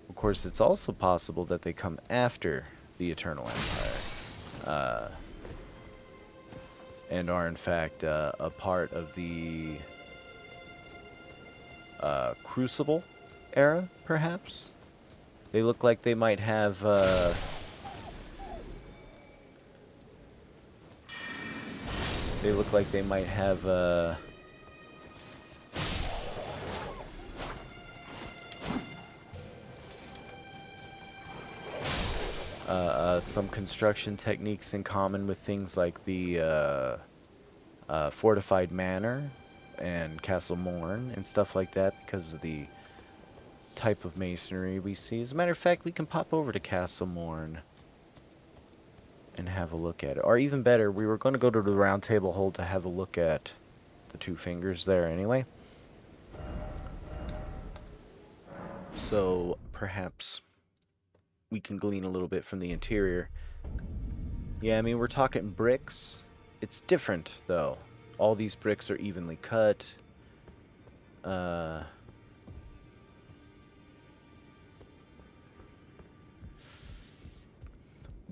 Of course, it's also possible that they come after the Eternal Empire. And are in fact a part of the Crucible era, perhaps? They look like they might have some construction techniques in common with things like the Fortified Manor and Castle Morn and stuff like that, because of the type of masonry we see. As a matter of fact, we can pop over to Castle Morn and have a look at it. Or even better, we were going to go to the Round Table Hold to have a look at the two fingers there anyway. So perhaps we can glean a little bit from the interior. Yeah, I mean, we're talking bricks. It's different, though. All these bricks are evenly cut.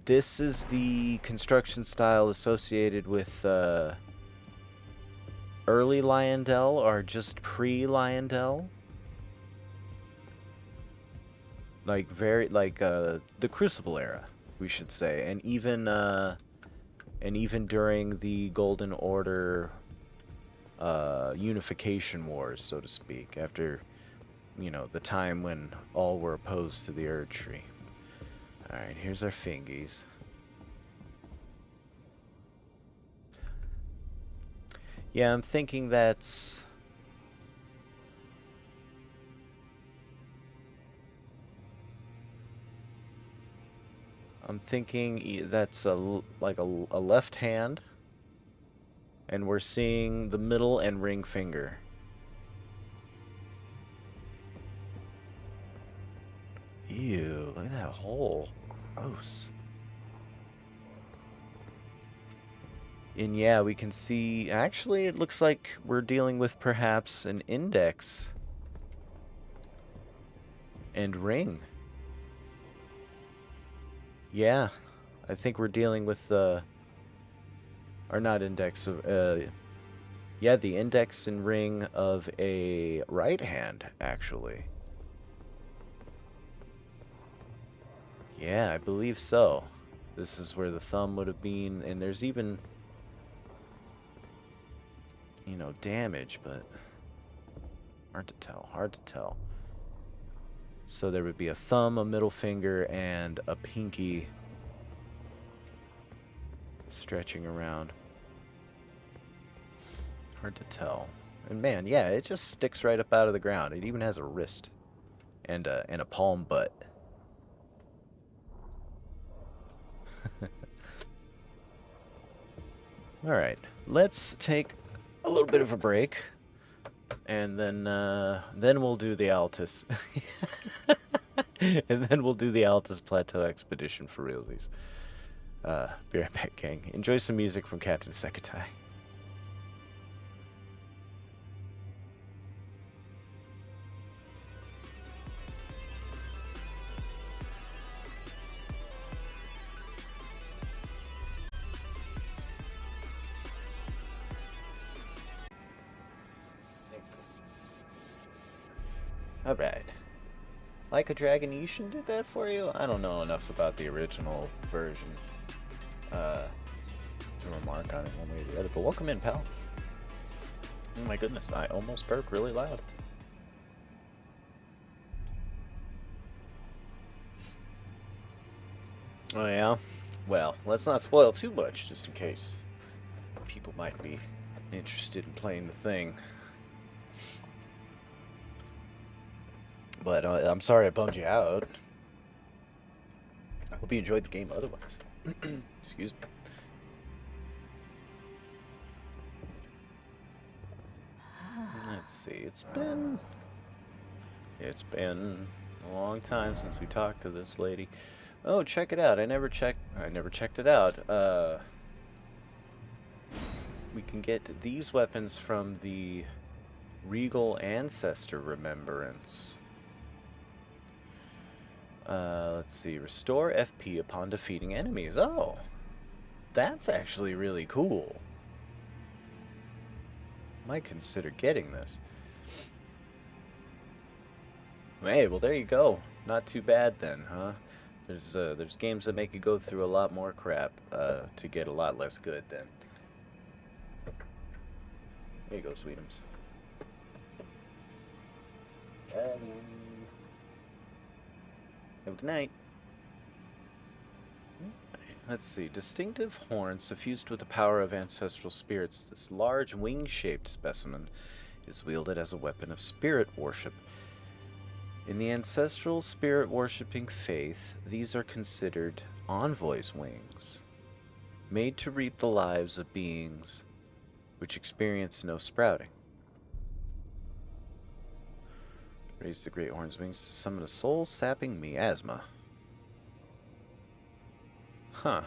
This is the construction style associated with early Lyondell, or just pre-Lyondell. Like the Crucible era, we should say, and even during the Golden Order unification wars, so to speak, after, you know, the time when all were opposed to the Erd Tree. Alright, here's our fingies. Yeah, I'm thinking that's... that's like a left hand, and we're seeing the middle and ring finger. Ew, look at that hole. Gross. And yeah, we can see, actually it looks like we're dealing with perhaps an index and ring. Yeah, I think we're dealing with or not index of, yeah, the index and ring of a right hand, actually. Yeah, I believe so. This is where the thumb would have been, and there's even, you know, damage, but hard to tell, hard to tell. So there would be a thumb, a middle finger, and a pinky stretching around. Hard to tell. And man, yeah, it just sticks right up out of the ground. It even has a wrist and a palm butt. All right, let's take a little bit of a break, and then we'll do the Altus. And then we'll do the Altus Plateau expedition for realsies. Be right back, gang. Enjoy some music from Captain Sekatai. Alright. Like a Dragon Ishin did that for you? I don't know enough about the original version to remark on it one way or the other, but welcome in, pal. Oh my goodness, I almost burped really loud. Oh yeah? Well, let's not spoil too much, just in case people might be interested in playing the thing. But I'm sorry I bummed you out. I hope you enjoyed the game otherwise. Excuse me. Let's see, it's been a long time since we talked to this lady. Oh, check it out. I never checked it out. We can get these weapons from the Regal Ancestor Remembrance. Let's see. Restore FP upon defeating enemies. Oh, that's actually really cool. Might consider getting this. Hey, well there you go. Not too bad then, huh? There's games that make you go through a lot more crap to get a lot less good then. There you go, Sweetums. Have a good night. Let's see. Distinctive horns suffused with the power of ancestral spirits. This large wing-shaped specimen is wielded as a weapon of spirit worship. In the ancestral spirit-worshipping faith, these are considered envoys' wings, made to reap the lives of beings which experience no sprouting. Raise the great horn's wings to summon a soul-sapping miasma. Huh.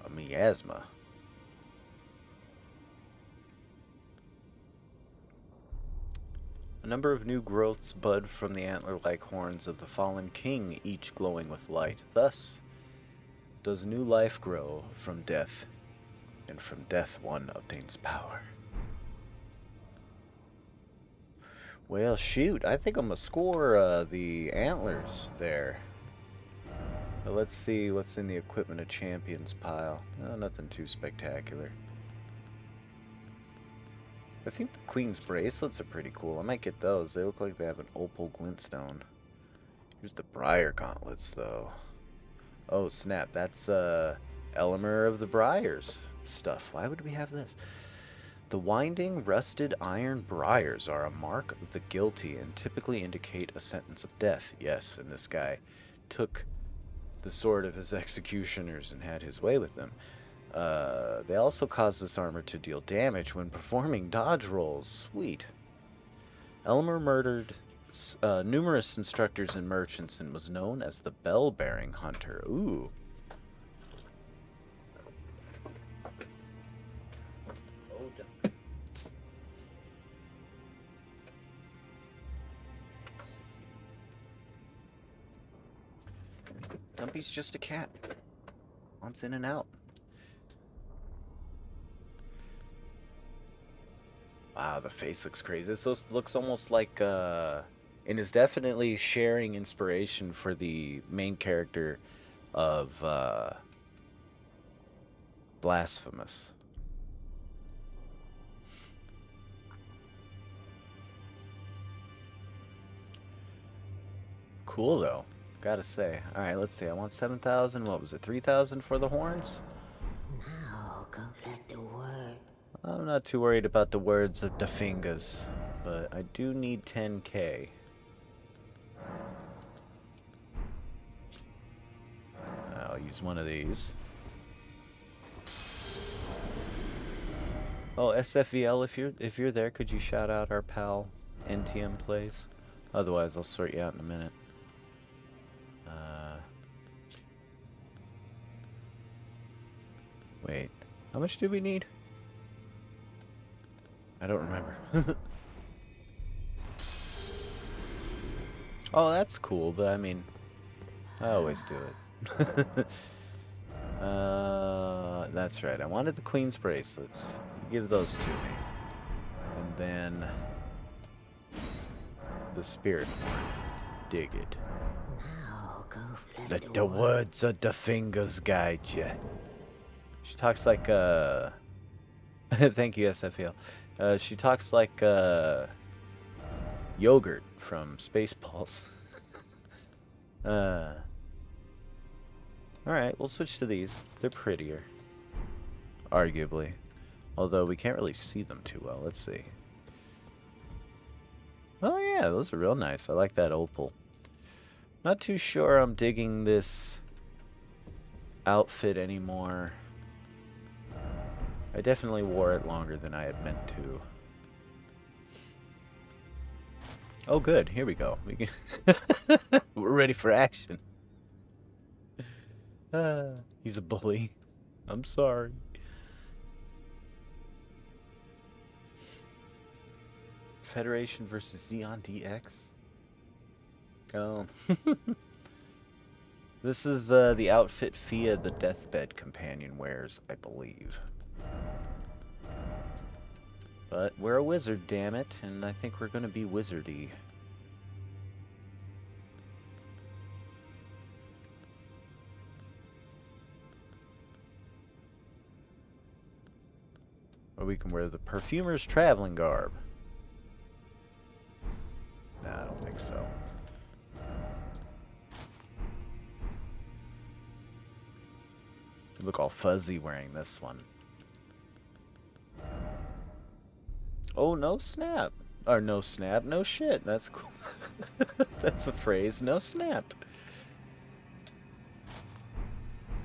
A miasma. A number of new growths bud from the antler-like horns of the fallen king, each glowing with light. Thus does new life grow from death, and from death one obtains power. Well, shoot, I think I'm gonna score the antlers there. But let's see what's in the equipment of champions pile. Oh, nothing too spectacular. I think the queen's bracelets are pretty cool. I might get those. They look like they have an opal glintstone. Here's the briar gauntlets, though. Oh, snap. That's Elmer of the Briars stuff. Why would we have this? The winding, rusted iron briars are a mark of the guilty and typically indicate a sentence of death. Yes, and this guy took the sword of his executioners and had his way with them. They also cause this armor to deal damage when performing dodge rolls. Sweet. Elmer murdered numerous instructors and merchants and was known as the bell-bearing hunter. Ooh. Dumpy's just a cat. Wants in and out. Wow, the face looks crazy. This looks almost like, and is definitely sharing inspiration for the main character of Blasphemous. Cool, though. Gotta say. Alright, let's see. I want 7,000. What was it? 3,000 for the horns? Now go let the word. I'm not too worried about the words of the fingers, but I do need 10k. I'll use one of these. Oh, SFVL, if you're there, could you shout out our pal NTM Plays? Otherwise, I'll sort you out in a minute. Wait. How much do we need? I don't remember. Oh, that's cool, but I mean, I always do it. That's right. I wanted the Queen's bracelets. Give those to me. And then the spirit horn. Dig it. Now go Let the words of the fingers guide you. She talks like thank you, SFL. She talks like yogurt from Spaceballs. Alright, we'll switch to these. They're prettier. Arguably. Although we can't really see them too well. Let's see. Oh yeah, those are real nice. I like that opal. Not too sure I'm digging this outfit anymore. I definitely wore it longer than I had meant to. Oh good, here we go. We can we're ready for action. He's a bully. I'm sorry. Federation versus Xeon DX. Oh. This is the outfit Fia the Deathbed Companion wears, I believe. But we're a wizard, damn it, and I think we're gonna be wizardy. Or we can wear the perfumer's traveling garb. Nah, I don't think so. You look all fuzzy wearing this one. Oh, no snap. Or no snap, no shit. That's cool. That's a phrase, no snap.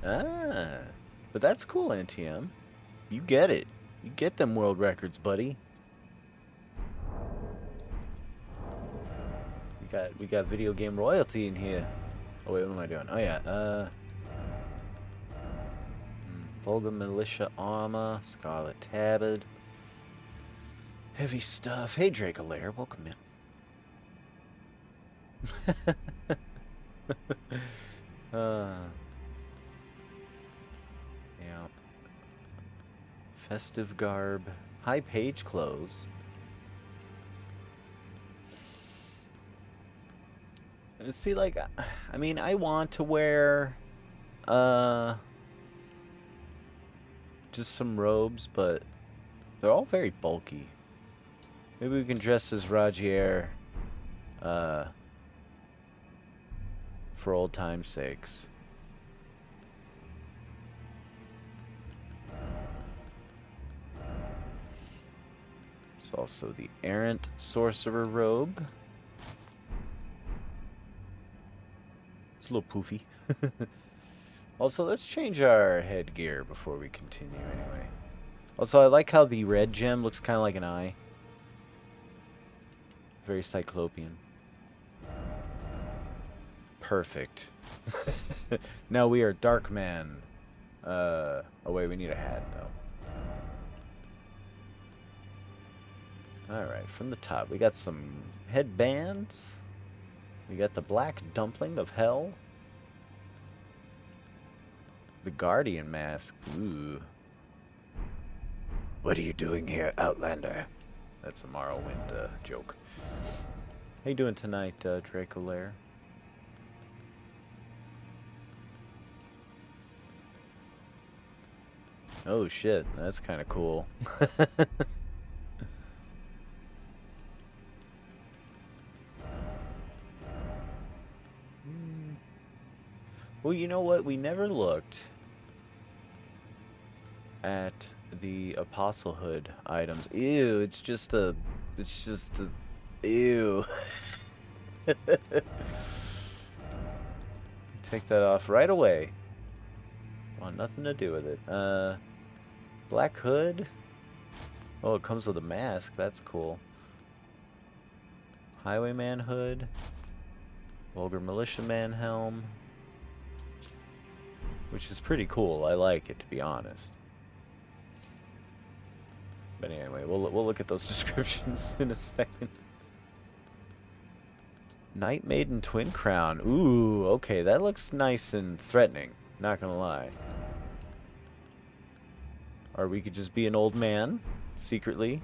Ah. But that's cool, NTM. You get it. You get them world records, buddy. We got video game royalty in here. Oh wait, what am I doing? Oh yeah, Vulgar Militia Armor, Scarlet Tabard. Heavy stuff. Hey Dracolair, welcome in. Yeah. Festive garb. High page clothes. See, like, I mean, I want to wear, just some robes, but they're all very bulky. Maybe we can dress as Rajier, for old time's sakes. There's also the Errant Sorcerer robe. It's a little poofy. Also, let's change our headgear before we continue anyway. Also, I like how the red gem looks kind of like an eye. Very cyclopean. Perfect. Now we are Darkman. Oh wait, we need a hat though. Alright, from the top, we got some headbands. We got the Black Dumpling of Hell. The Guardian Mask. Ooh. What are you doing here, Outlander? That's a Morrowind joke. How you doing tonight, Dracolair? Oh shit, that's kind of cool. Well, you know what? We never looked at the apostlehood items. Ew, it's just a... Ew. Take that off right away. Want nothing to do with it. Black hood? Oh, it comes with a mask. That's cool. Highwayman hood. Vulgar Militiaman helm. Which is pretty cool. I like it, to be honest. But anyway, we'll look at those descriptions in a second. Night Maiden Twin Crown. Ooh, okay, that looks nice and threatening. Not gonna lie. Or we could just be an old man, secretly.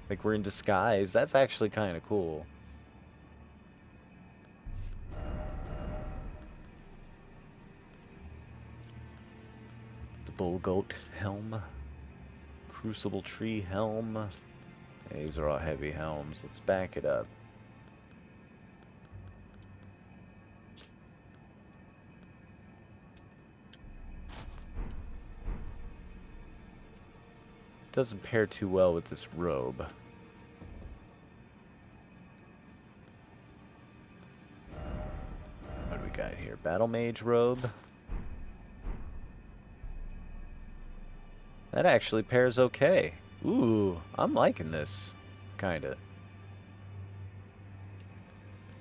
Like we're in disguise. That's actually kind of cool. The Bull Goat helm. Crucible Tree helm. Yeah, these are all heavy helms. Let's back it up. Doesn't pair too well with this robe. What do we got here? Battle Mage robe. That actually pairs okay. Ooh, I'm liking this. Kinda.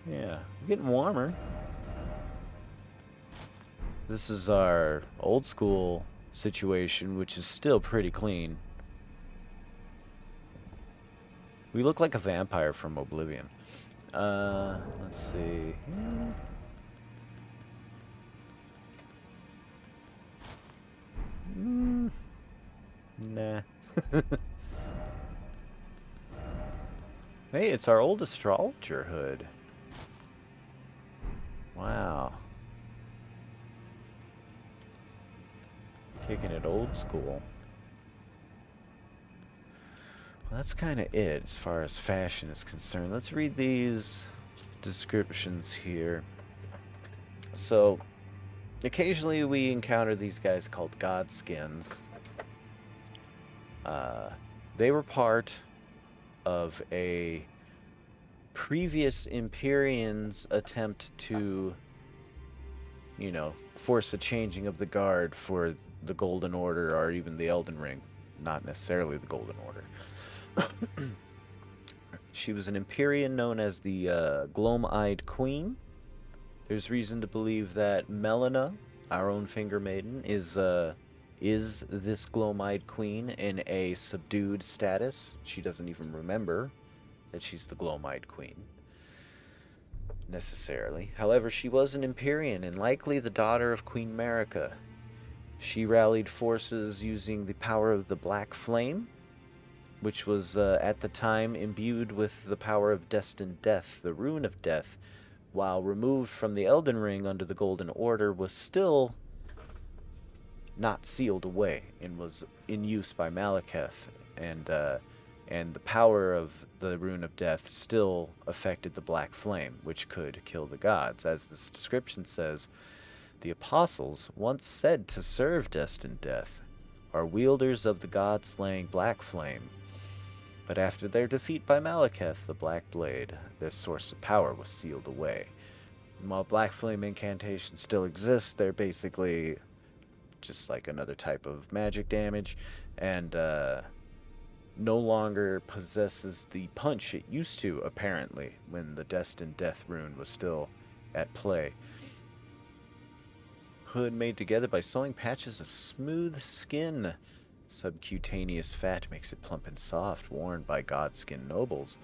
Yeah, getting warmer. This is our old school situation, which is still pretty clean. We look like a vampire from Oblivion. Let's see. Nah. Hey, it's our old astrologer hood. Wow. Kicking it old school. Well, that's kind of it as far as fashion is concerned. Let's read these descriptions here. So, occasionally we encounter these guys called Godskins. They were part of a previous Empyrean's attempt to, you know, force a changing of the guard for the Golden Order or even the Elden Ring. Not necessarily the Golden Order. She was an Empyrean known as the Gloam-Eyed Queen. There's reason to believe that Melina, our own Finger Maiden, is this Gloam-Eyed Queen in a subdued status. She doesn't even remember that she's the Gloam-Eyed Queen, necessarily. However, she was an Empyrean and likely the daughter of Queen Marika. She rallied forces using the power of the Black Flame, which was at the time imbued with the power of Destined Death, the Rune of Death, while removed from the Elden Ring under the Golden Order, was still not sealed away and was in use by Malekith, and the power of the Rune of Death still affected the Black Flame, which could kill the gods. As this description says, the Apostles, once said to serve Destined Death, are wielders of the god-slaying Black Flame. But after their defeat by Malekith, the Black Blade, their source of power, was sealed away. And while Black Flame incantations still exist, they're basically just like another type of magic damage, and no longer possesses the punch it used to, apparently, when the Destined Death rune was still at play. Hood made together by sewing patches of smooth skin. Subcutaneous fat makes it plump and soft, worn by Godskin nobles.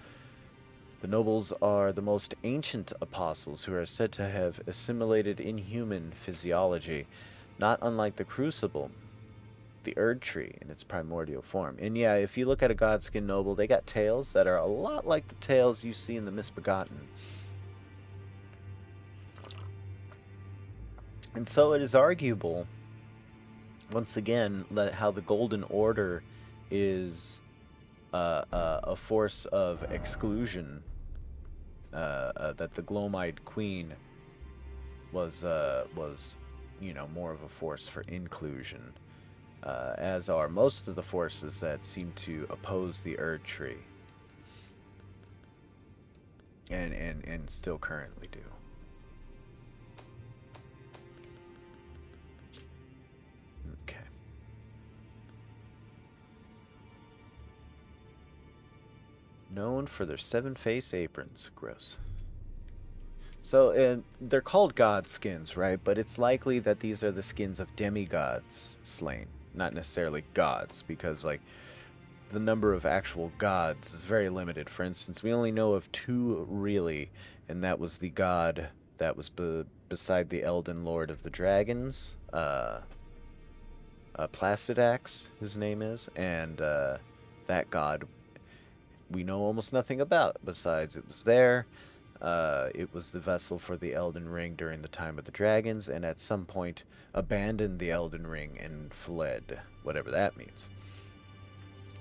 The nobles are the most ancient apostles who are said to have assimilated inhuman physiology, not unlike the Crucible, the Erd Tree in its primordial form. And yeah, if you look at a Godskin noble, they got tails that are a lot like the tails you see in the Misbegotten. And so it is arguable, once again, how the Golden Order is a force of exclusion, that the Gloam-Eyed Queen was you know, more of a force for inclusion, as are most of the forces that seem to oppose the Erd Tree, and still currently do. Okay. Known for their seven-face aprons. Gross. So, they're called god skins, right? But it's likely that these are the skins of demigods slain, not necessarily gods, because, like, the number of actual gods is very limited. For instance, we only know of two, really, and that was the god that was beside the Elden Lord of the Dragons, Placidax, his name is, and that god we know almost nothing about, besides it was there. It was the vessel for the Elden Ring during the time of the dragons, and at some point abandoned the Elden Ring and fled, whatever that means.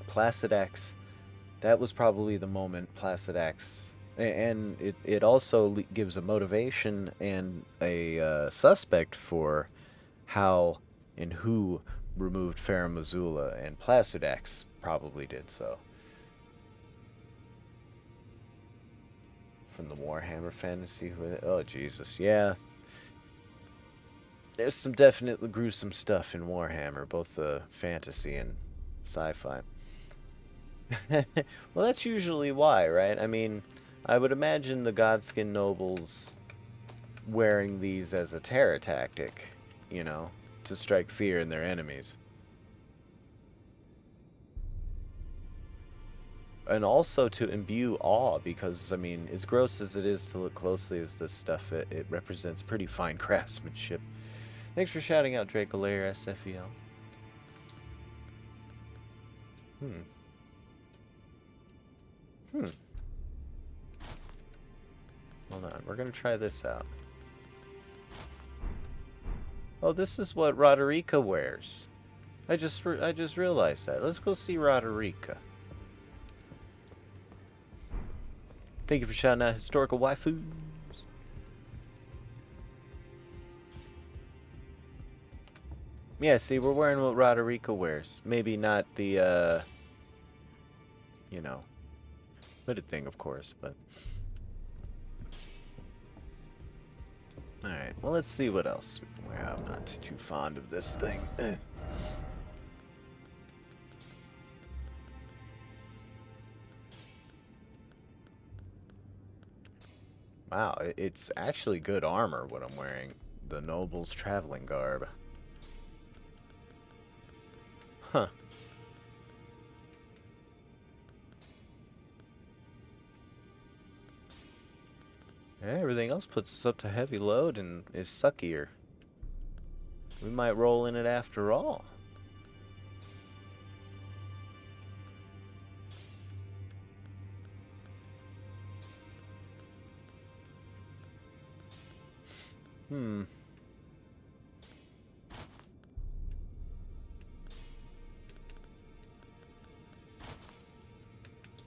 Placidax, that was probably the moment Placidax, and it also gives a motivation and a suspect for how and who removed Farum Azula, and Placidax probably did so. From the Warhammer Fantasy. Oh, Jesus. Yeah. There's some definitely gruesome stuff in Warhammer, both fantasy and sci-fi. Well, that's usually why, right? I mean, I would imagine the Godskin nobles wearing these as a terror tactic, you know, to strike fear in their enemies. And also to imbue awe, because, I mean, as gross as it is to look closely as this stuff, it represents pretty fine craftsmanship. Thanks for shouting out Dracolair SFEL. Hold on, we're gonna try this out. Oh, this is what Roderica wears. I just realized that. Let's go see Roderica. Thank you for shouting out historical waifus. Yeah, see, we're wearing what Roderica wears. Maybe not the, you know, hooded thing, of course, but... Alright, well, let's see what else we can wear. I'm not too fond of this thing. Wow, it's actually good armor, what I'm wearing. The Noble's traveling garb. Huh. Yeah, everything else puts us up to heavy load and is suckier. We might roll in it after all.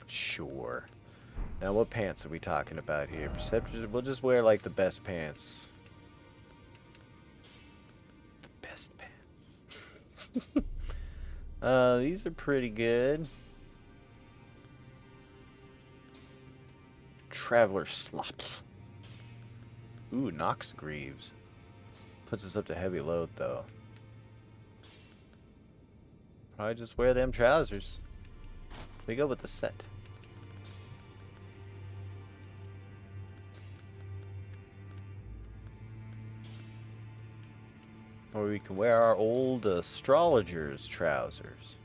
Sure. Now, what pants are we talking about here? Perceptors, we'll just wear, like, the best pants. The best pants. These are pretty good. Traveler slops. Ooh, Nox Greaves. Puts us up to heavy load, though. Probably just wear them trousers. They go with the set. Or we can wear our old astrologer's trousers.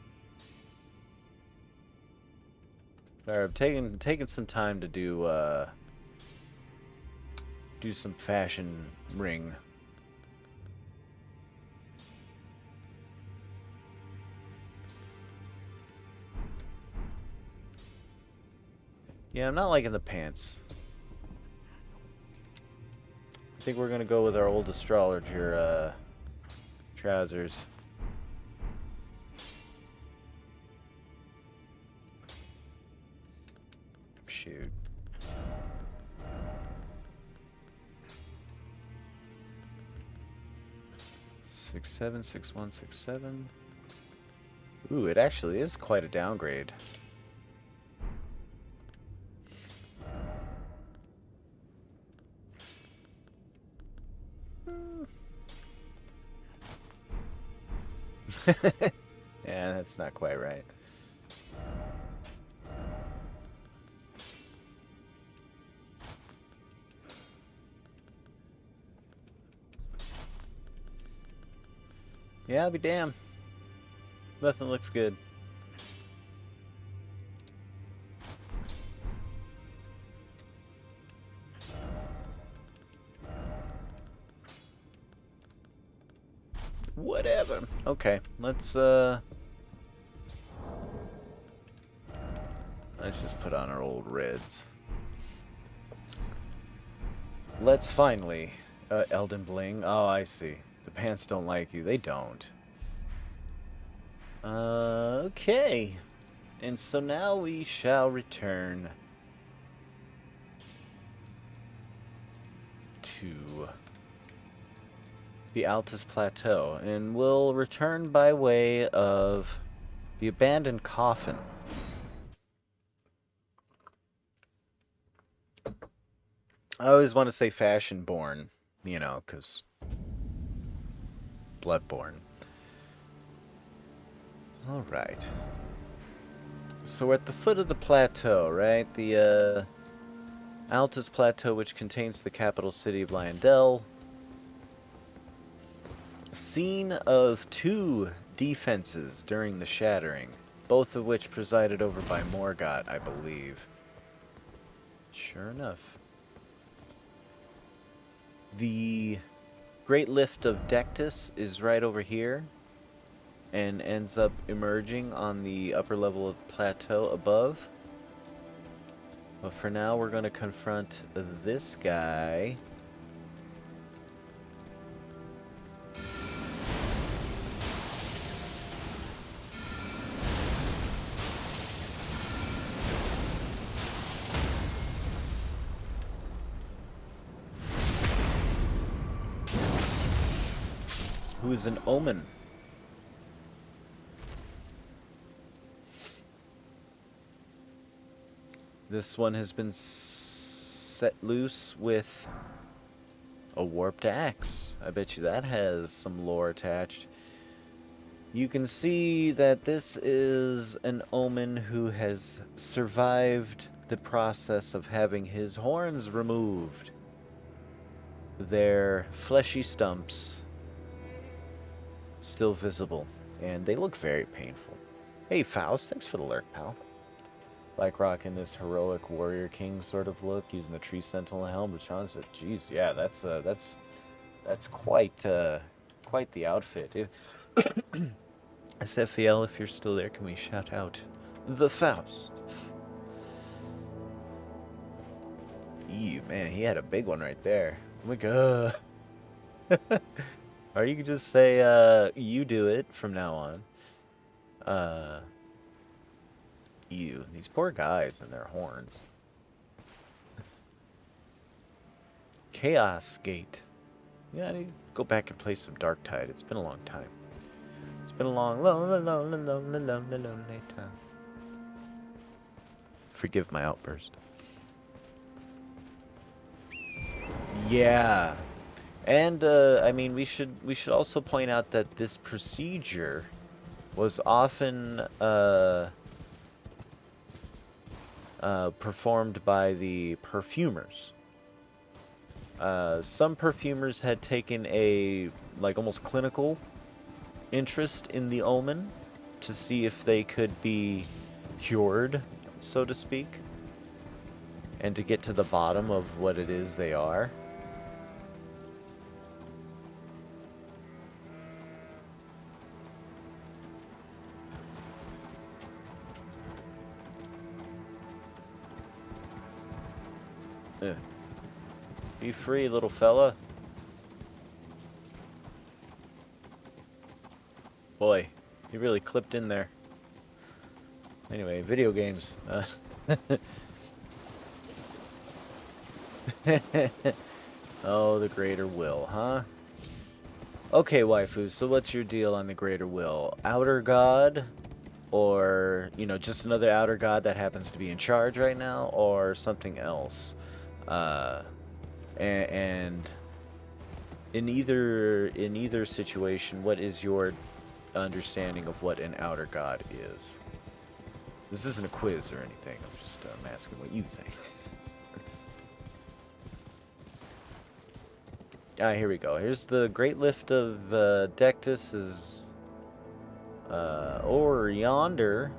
I'm taking some time to do some fashion ring. Yeah, I'm not liking the pants. I think we're gonna go with our old astrologer trousers. Shoot. Six seven 6167. Ooh, it actually is quite a downgrade. Yeah, that's not quite right. Yeah, I'll be damned. Nothing looks good. Whatever. Okay, let's just put on our old reds. Let's finally... Elden Bling. Oh, I see. The pants don't like you. They don't. Okay. And so now we shall return to the Altus Plateau. And we'll return by way of the abandoned coffin. I always want to say fashion-born, you know, because Bloodborne. Alright. So we're at the foot of the plateau, right? The Altus Plateau, which contains the capital city of Lyondell. Scene of 2 defenses during the Shattering, both of which presided over by Morgott, I believe. Sure enough. The Great Lift of Dectus is right over here and ends up emerging on the upper level of the plateau above. But for now, we're going to confront this guy. Who is an omen. This one has been set loose with a warped axe. I bet you that has some lore attached. You can see that this is an omen who has survived the process of having his horns removed. Their fleshy stumps still visible, and they look very painful. Hey, Faust, thanks for the lurk, pal. Like rocking this heroic warrior king sort of look, using the tree sentinel helm. Rashawn said, "Geez, yeah, that's quite the outfit." SFEL, if you're still there, can we shout out the Faust? Ew, man, he had a big one right there. Oh my god. Or you could just say, you do it from now on. Ew, these poor guys and their horns. Chaos Gate. Yeah, I need to go back and play some Dark Tide. It's been a long time. It's been a long, lonely time. Forgive my outburst. Yeah. And, I mean, we should also point out that this procedure was often, performed by the perfumers. Some perfumers had taken a, like, almost clinical interest in the omen to see if they could be cured, so to speak, and to get to the bottom of what it is they are. Be free, little fella. Boy, he really clipped in there. Anyway, video games. Oh, the greater will, huh? Okay, waifu, so what's your deal on the greater will? Outer god? Or, you know, just another outer god that happens to be in charge right now? Or something else? And in either situation, what is your understanding of what an outer god is? This isn't a quiz or anything. I'm just asking what you think. Here we go. Here's the Great Lift of Dectus is over yonder,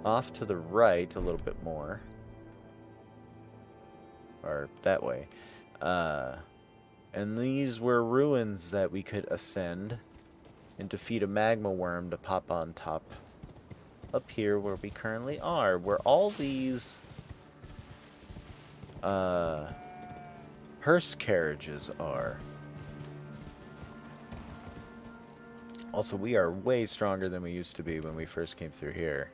off to the right a little bit more, or that way. And these were ruins that we could ascend and defeat a magma worm to pop on top up here where we currently are, where all these hearse carriages are. Also, we are way stronger than we used to be when we first came through here.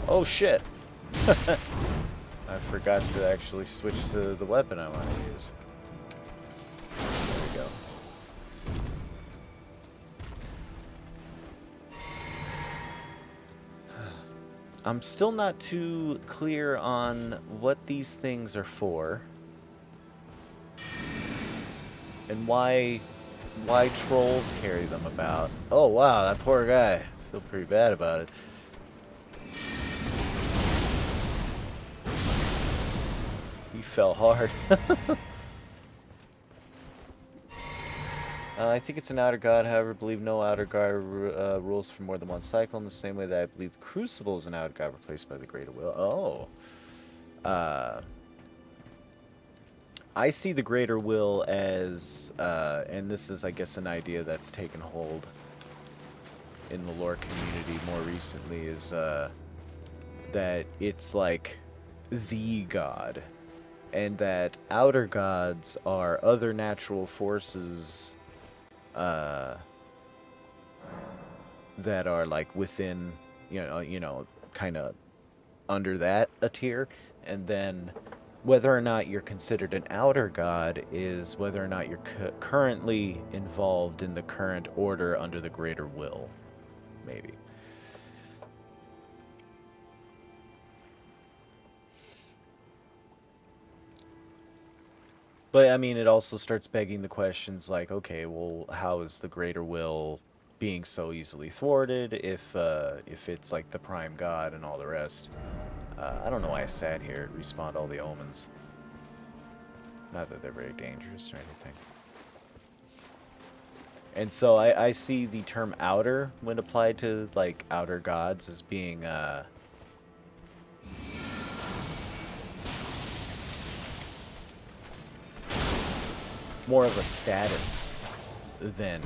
Oh shit! I forgot to actually switch to the weapon I want to use. There we go. I'm still not too clear on what these things are for. And why trolls carry them about. Oh wow, that poor guy. I feel pretty bad about it. He fell hard. I think it's an outer god, however, believe no outer god rules for more than one cycle, in the same way that I believe the Crucible is an outer god replaced by the Greater Will. Oh. I see the Greater Will as, and this is, I guess, an idea that's taken hold in the lore community more recently, is that it's like the god, and that outer gods are other natural forces that are like within, you know, kind of under that a tier, and then whether or not you're considered an outer god is whether or not you're currently involved in the current order under the Greater Will, maybe. But, I mean, it also starts begging the questions like, okay, well, how is the Greater Will being so easily thwarted if it's like the prime god and all the rest? I don't know why I sat here and respawned all the omens. Not that they're very dangerous or anything. And so I see the term outer when applied to, like, outer gods as being, more of a status than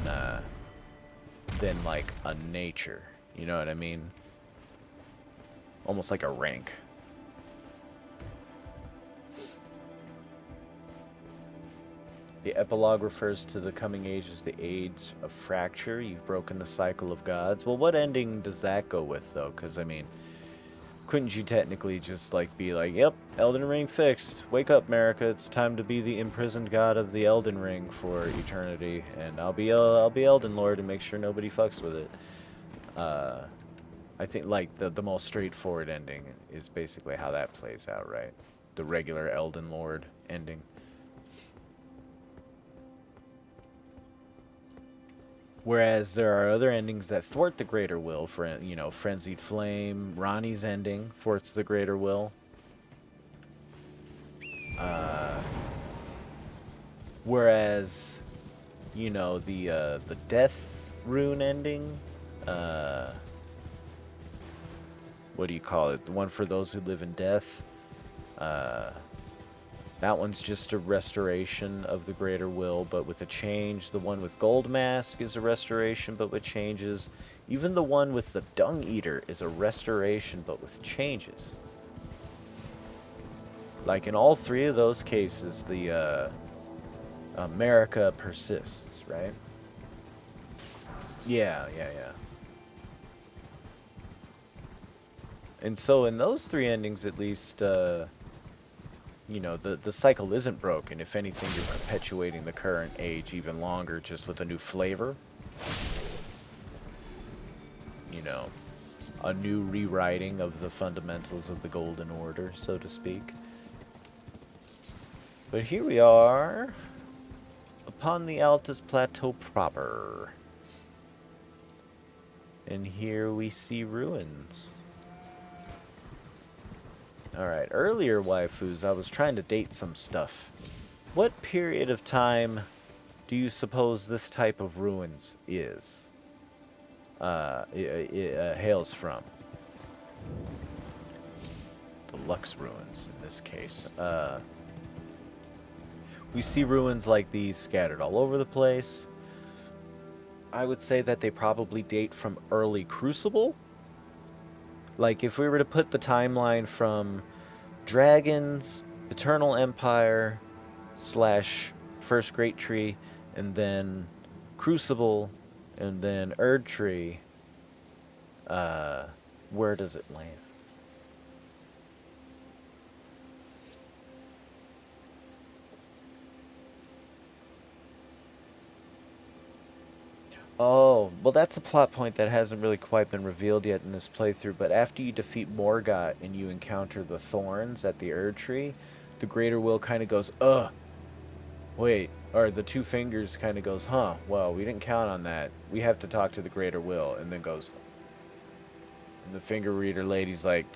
like a nature. You know what I mean? Almost like a rank. The epilogue refers to the coming age as the age of fracture. You've broken the cycle of gods. Well, what ending does that go with, though? Because, I mean, couldn't you technically just, like, be like, yep, Elden Ring fixed. Wake up, America. It's time to be the imprisoned god of the Elden Ring for eternity. And I'll be Elden Lord and make sure nobody fucks with it. I think, like, the most straightforward ending is basically how that plays out, right? The regular Elden Lord ending. Whereas there are other endings that thwart the Greater Will. For, you know, Frenzied Flame, Ronnie's ending thwarts the Greater Will. Whereas, you know, the Death Rune ending, what do you call it? The one for those who live in death. That one's just a restoration of the Greater Will, but with a change. The one with Gold Mask is a restoration, but with changes. Even the one with the Dung Eater is a restoration, but with changes. Like, in all three of those cases, the America persists, right? Yeah. And so in those three endings, at least, you know, the cycle isn't broken. If anything, you're perpetuating the current age even longer, just with a new flavor. You know, a new rewriting of the fundamentals of the Golden Order, so to speak. But here we are, upon the Altus Plateau proper. And here we see ruins. Alright, earlier, waifus, I was trying to date some stuff. What period of time do you suppose this type of ruins is? Hails from? The Lux ruins, in this case. We see ruins like these scattered all over the place. I would say that they probably date from early Crucible. Like, if we were to put the timeline from Dragons, Eternal Empire, / First Great Tree, and then Crucible, and then Erd Tree, where does it land? Oh, well, that's a plot point that hasn't really quite been revealed yet in this playthrough, but after you defeat Morgoth and you encounter the thorns at the Erd Tree, the Greater Will kind of goes, ugh, wait, or the Two Fingers kind of goes, huh, well, we didn't count on that. We have to talk to the Greater Will, and then goes, and the Finger Reader lady's like,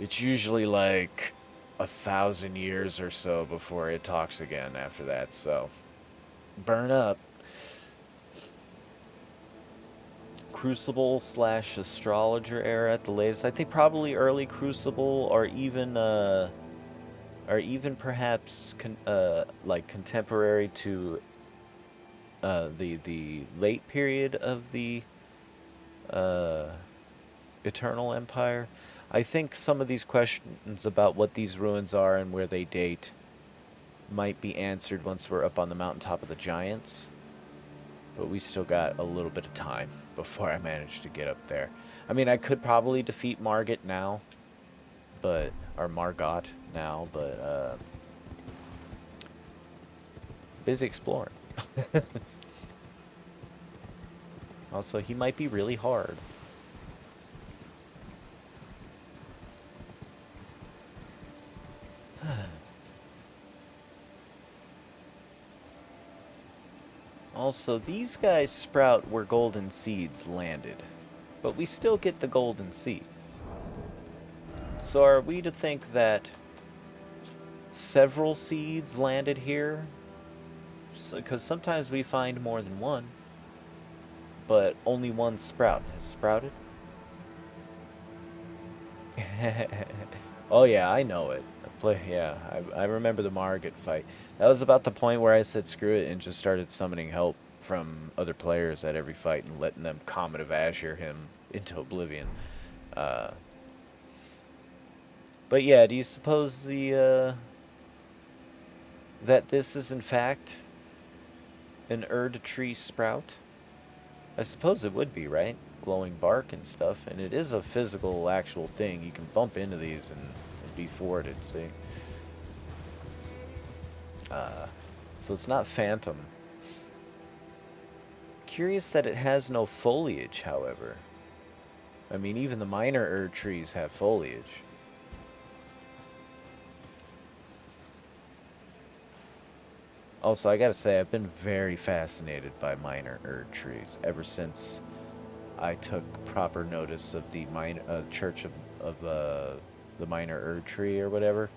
it's usually like 1,000 years or so before it talks again after that, so burn up. Crucible / astrologer era at the latest. I think probably early Crucible, or even perhaps like contemporary to the late period of the Eternal Empire. I think some of these questions about what these ruins are and where they date might be answered once we're up on the mountaintop of the Giants. But we still got a little bit of time before I manage to get up there. I mean, I could probably defeat Margot now, or Margot now, but busy exploring. Also, he might be really hard. Also, these guys sprout where golden seeds landed, but we still get the golden seeds. So are we to think that several seeds landed here? Because sometimes we find more than one, but only one sprout has sprouted. Oh yeah, I know it. I remember the Margot fight. That was about the point where I said screw it and just started summoning help from other players at every fight and letting them Comet of Azure him into oblivion. But yeah, do you suppose that this is in fact an Erd tree sprout? I suppose it would be, right? Glowing bark and stuff, and it is a physical, actual thing. You can bump into these and be thwarted, see? So it's not phantom. Curious that it has no foliage, however. I mean, even the minor Erd trees have foliage. Also, I gotta say, I've been very fascinated by minor Erd trees ever since I took proper notice of the Church of the minor Erd tree or whatever,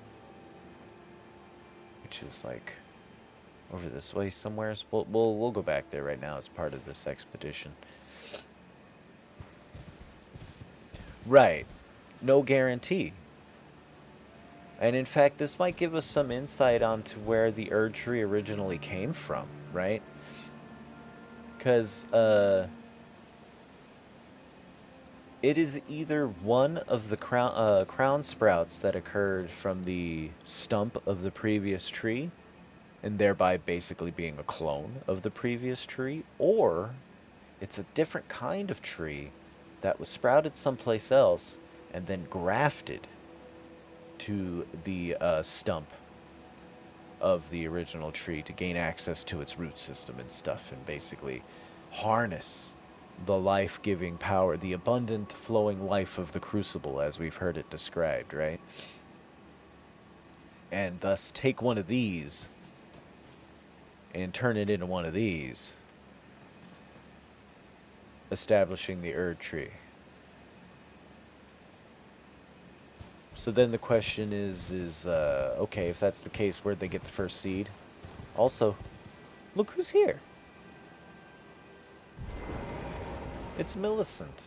which is like over this way somewhere. So we'll go back there right now as part of this expedition. Right, no guarantee. And in fact, this might give us some insight onto where the Erd tree originally came from, right? Because it is either one of the crown sprouts that occurred from the stump of the previous tree, and thereby basically being a clone of the previous tree, or it's a different kind of tree that was sprouted someplace else and then grafted to the stump of the original tree to gain access to its root system and stuff, and basically harness the life-giving power, the abundant flowing life of the Crucible as we've heard it described, right? and thus take one of these and turn it into one of these, establishing the Erd tree. So then the question is okay, if that's the case, where'd they get the first seed? Also, look who's here. It's Millicent.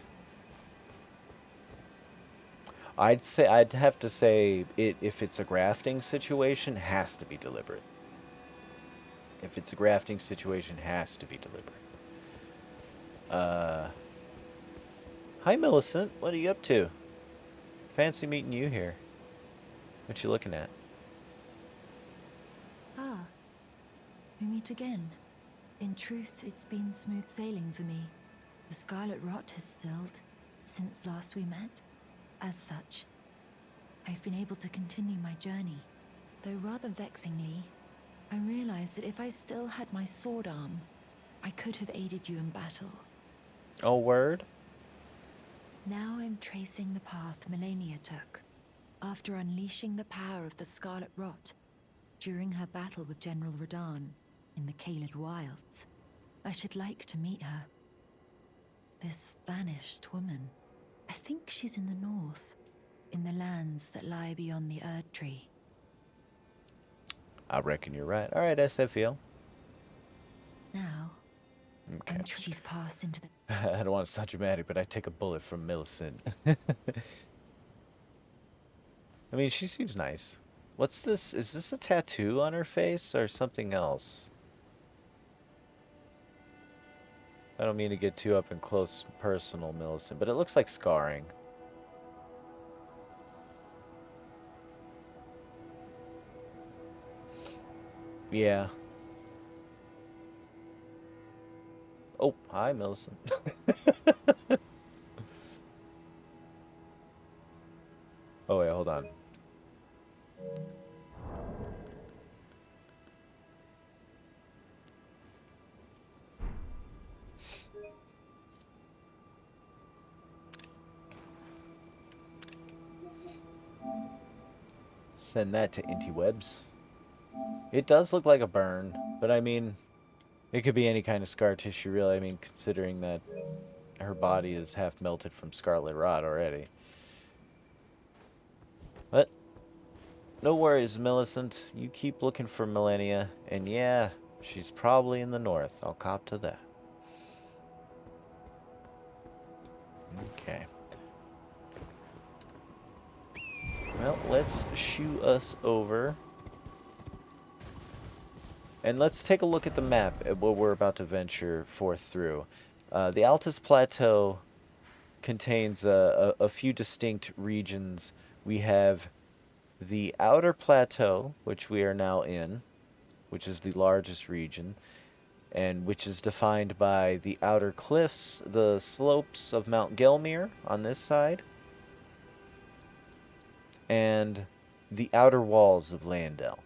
I'd have to say if it's a grafting situation, has to be deliberate. If it's a grafting situation, has to be deliberate. Hi Millicent, what are you up to? Fancy meeting you here. What you looking at? Ah, we meet again. In truth, it's been smooth sailing for me. The scarlet rot has stilled since last we met. As such, I've been able to continue my journey. Though rather vexingly, I realized that if I still had my sword arm, I could have aided you in battle. Oh, word? Now I'm tracing the path Melania took, after unleashing the power of the Scarlet Rot during her battle with General Radahn in the Caelid Wilds. I should like to meet her. This vanished woman. I think she's in the north, in the lands that lie beyond the Erd Tree. I reckon you're right. All right, SFL. Now, Okay. she's passed into the... I don't want to sound dramatic, but I take a bullet from Millicent. I mean, she seems nice. What's this? Is this a tattoo on her face or something else? I don't mean to get too up and close personal, Millicent, but it looks like scarring. Yeah. Oh, hi, Millicent. Oh, wait, hold on. Send that to interwebs. It does look like a burn, but I mean, it could be any kind of scar tissue, really. I mean, considering that her body is half melted from scarlet rot already. But no worries, Millicent. You keep looking for Millennia, and yeah, she's probably in the north. I'll cop to that. Okay. Well, let's shoo us over. And let's take a look at the map at what we're about to venture forth through. The Altus Plateau contains a few distinct regions. We have the Outer Plateau, which we are now in, which is the largest region, and which is defined by the outer cliffs, the slopes of Mount Gelmir on this side, and the outer walls of Landel.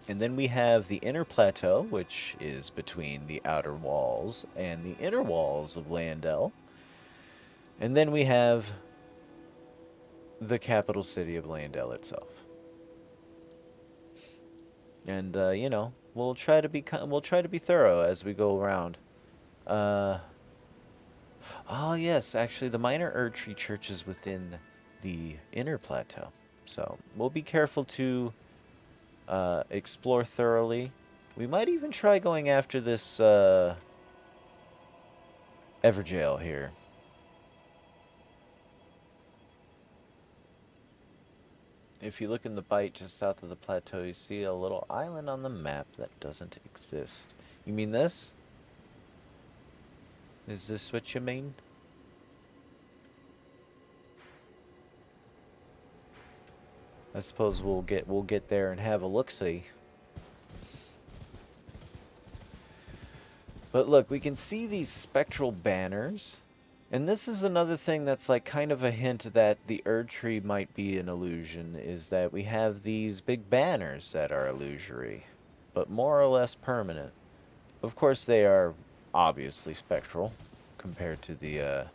And then we have the Inner Plateau, which is between the outer walls and the inner walls of Landel. And then we have the capital city of Landel itself. And you know, we'll try to be thorough as we go around. Oh yes, actually, the minor Erdtree church is within the Inner Plateau, so we'll be careful to explore thoroughly. We might even try going after this Everjail here. If you look in the bight just south of the plateau, you see a little island on the map that doesn't exist. You mean this? Is this what you mean? I suppose we'll get there and have a look-see. But look, we can see these spectral banners. And this is another thing that's like kind of a hint that the Erd Tree might be an illusion, is that we have these big banners that are illusory, but more or less permanent. Of course, they are obviously spectral compared to the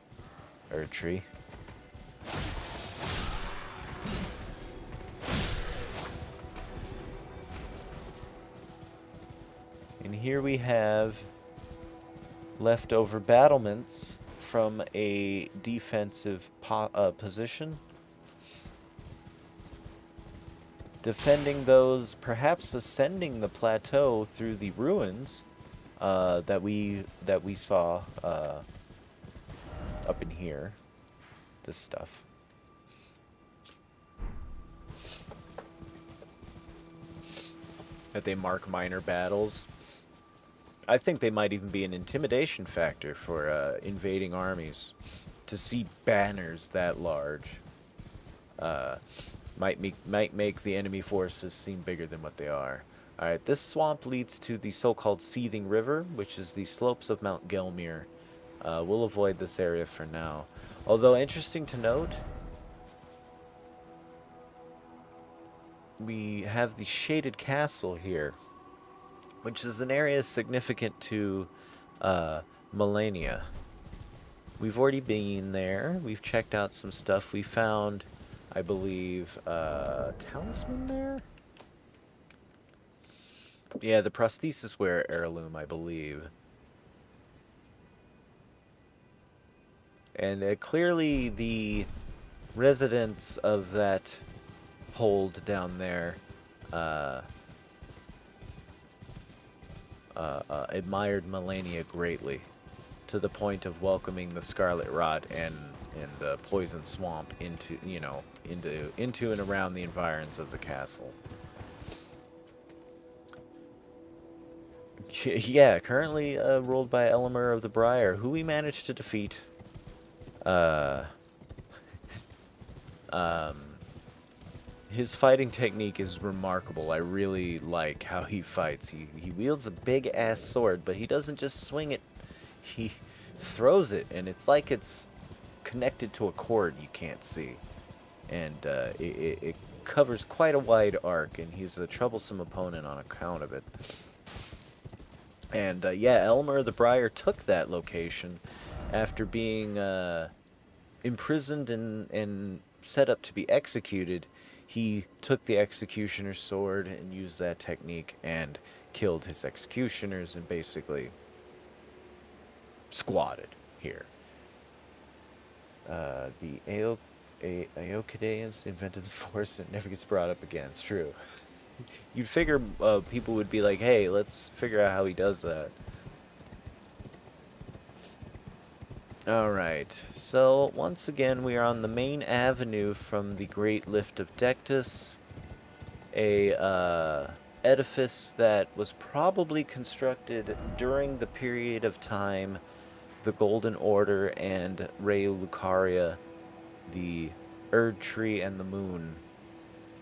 Erd Tree. And here we have leftover battlements from a defensive position. Defending those, perhaps ascending the plateau through the ruins that we saw up in here. This stuff. That they mark minor battles. I think they might even be an intimidation factor for invading armies. To see banners that large might make the enemy forces seem bigger than what they are. Alright, this swamp leads to the so-called Seething River, which is the slopes of Mount Gelmir. We'll avoid this area for now. Although, interesting to note, we have the Shaded Castle here, which is an area significant to Melania. We've already been there. We've checked out some stuff. We found, I believe, talisman there? Yeah, the prosthesis wear heirloom, I believe. And clearly the residents of that hold down there admired Melania greatly, to the point of welcoming the Scarlet Rot and the Poison Swamp into and around the environs of the castle. Yeah, currently ruled by Elimer of the Briar, who we managed to defeat. His fighting technique is remarkable. I really like how he fights. He wields a big-ass sword, but he doesn't just swing it. He throws it, and it's like it's connected to a cord you can't see. And it covers quite a wide arc, and he's a troublesome opponent on account of it. And yeah, Elmer the Briar took that location after being imprisoned and set up to be executed. He took the executioner's sword and used that technique and killed his executioners and basically squatted here. The Aeokidaeans invented the force that never gets brought up again. It's true. You'd figure people would be like, hey, let's figure out how he does that. Alright, so once again we are on the main avenue from the Great Lift of Dectus, a edifice that was probably constructed during the period of time the Golden Order and Rei Lucaria, the Erd Tree and the Moon,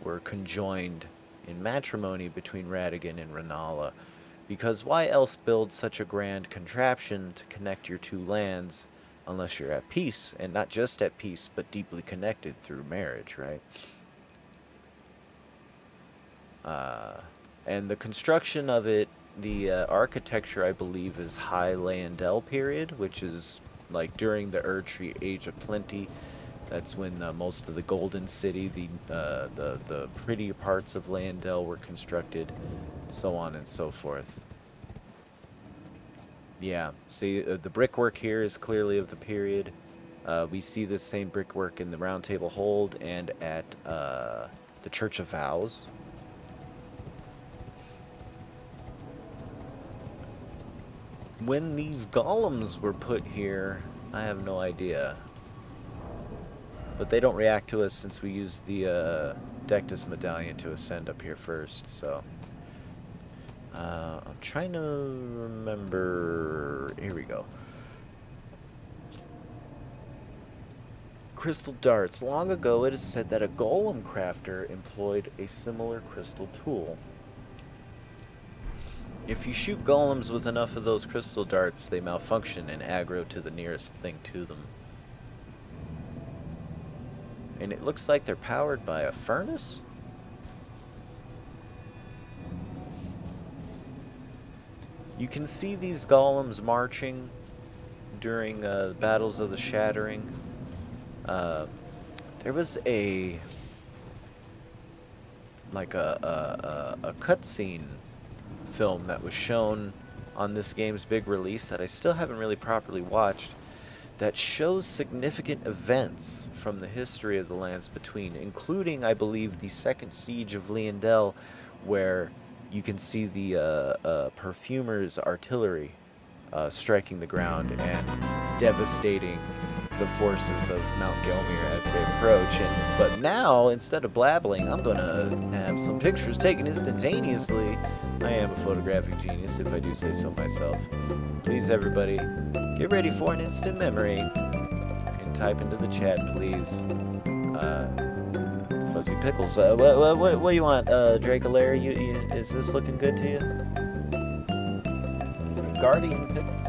were conjoined in matrimony between Radigan and Renala. Because why else build such a grand contraption to connect your two lands unless you're at peace, and not just at peace, but deeply connected through marriage, right? And the construction of it, the architecture, I believe, is High Landel period, which is like during the Erd Tree Age of Plenty. That's when most of the Golden City, the pretty parts of Landel were constructed, so on and so forth. Yeah, see, the brickwork here is clearly of the period. We see this same brickwork in the Round Table Hold and at the Church of Vows. When these golems were put here, I have no idea. But they don't react to us since we used the Dectus Medallion to ascend up here first, so... I'm trying to remember... Here we go. Crystal darts. Long ago it is said that a golem crafter employed a similar crystal tool. If you shoot golems with enough of those crystal darts, they malfunction and aggro to the nearest thing to them. And it looks like they're powered by a furnace? You can see these golems marching during battles of the Shattering. There was a cutscene film that was shown on this game's big release that I still haven't really properly watched, that shows significant events from the history of the Lands Between, including, I believe, the second siege of Leondell, where you can see the perfumer's artillery striking the ground and devastating the forces of Mount Gelmir as they approach. But now, instead of blabbling, I'm gonna have some pictures taken instantaneously. I am a photographic genius, if I do say so myself. Please, everybody, get ready for an instant memory. And type into the chat, please. Fuzzy Pickles. What do you want, Dracolara? Is this looking good to you? Guardian Pickles.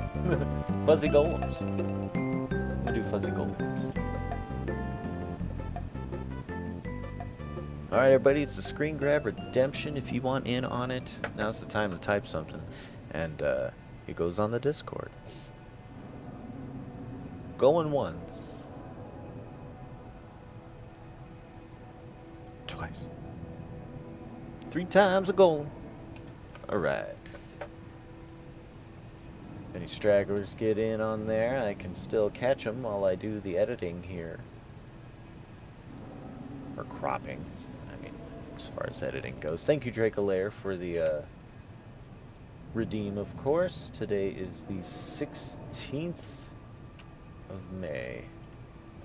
Fuzzy Golems. I'm gonna do Fuzzy Golems. Alright, everybody, it's the Screen Grab Redemption. If you want in on it, now's the time to type something. And it goes on the Discord. Going once. Twice. 3 times a goal. Alright. Any stragglers get in on there, I can still catch them while I do the editing here. Or cropping, I mean, as far as editing goes. Thank you, Dracolara, for the redeem, of course. Today is the 16th of May,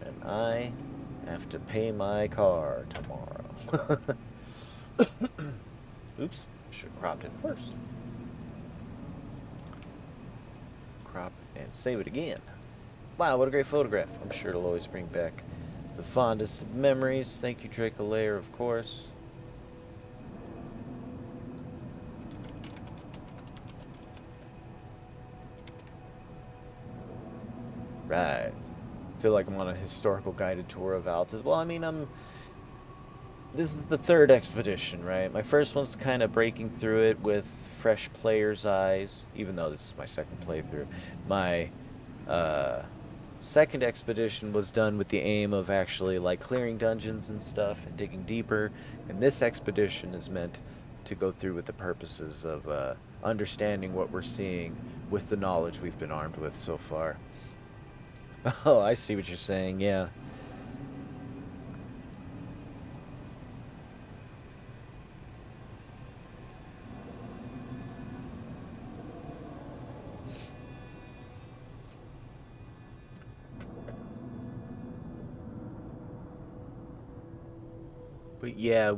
and I have to pay my car tomorrow. Oops, should have cropped it first. Crop and save it again. Wow, what a great photograph. I'm sure it'll always bring back the fondest of memories. Thank you, Dracolara, of course. Right. I feel like I'm on a historical guided tour of Altus. Well, I mean, this is the 3rd expedition, right? My first one's kind of breaking through it with fresh player's eyes, even though this is my 2nd playthrough. My 2nd expedition was done with the aim of actually like clearing dungeons and stuff and digging deeper, and this expedition is meant to go through with the purposes of understanding what we're seeing with the knowledge we've been armed with so far. Oh, I see what you're saying, yeah. But yeah,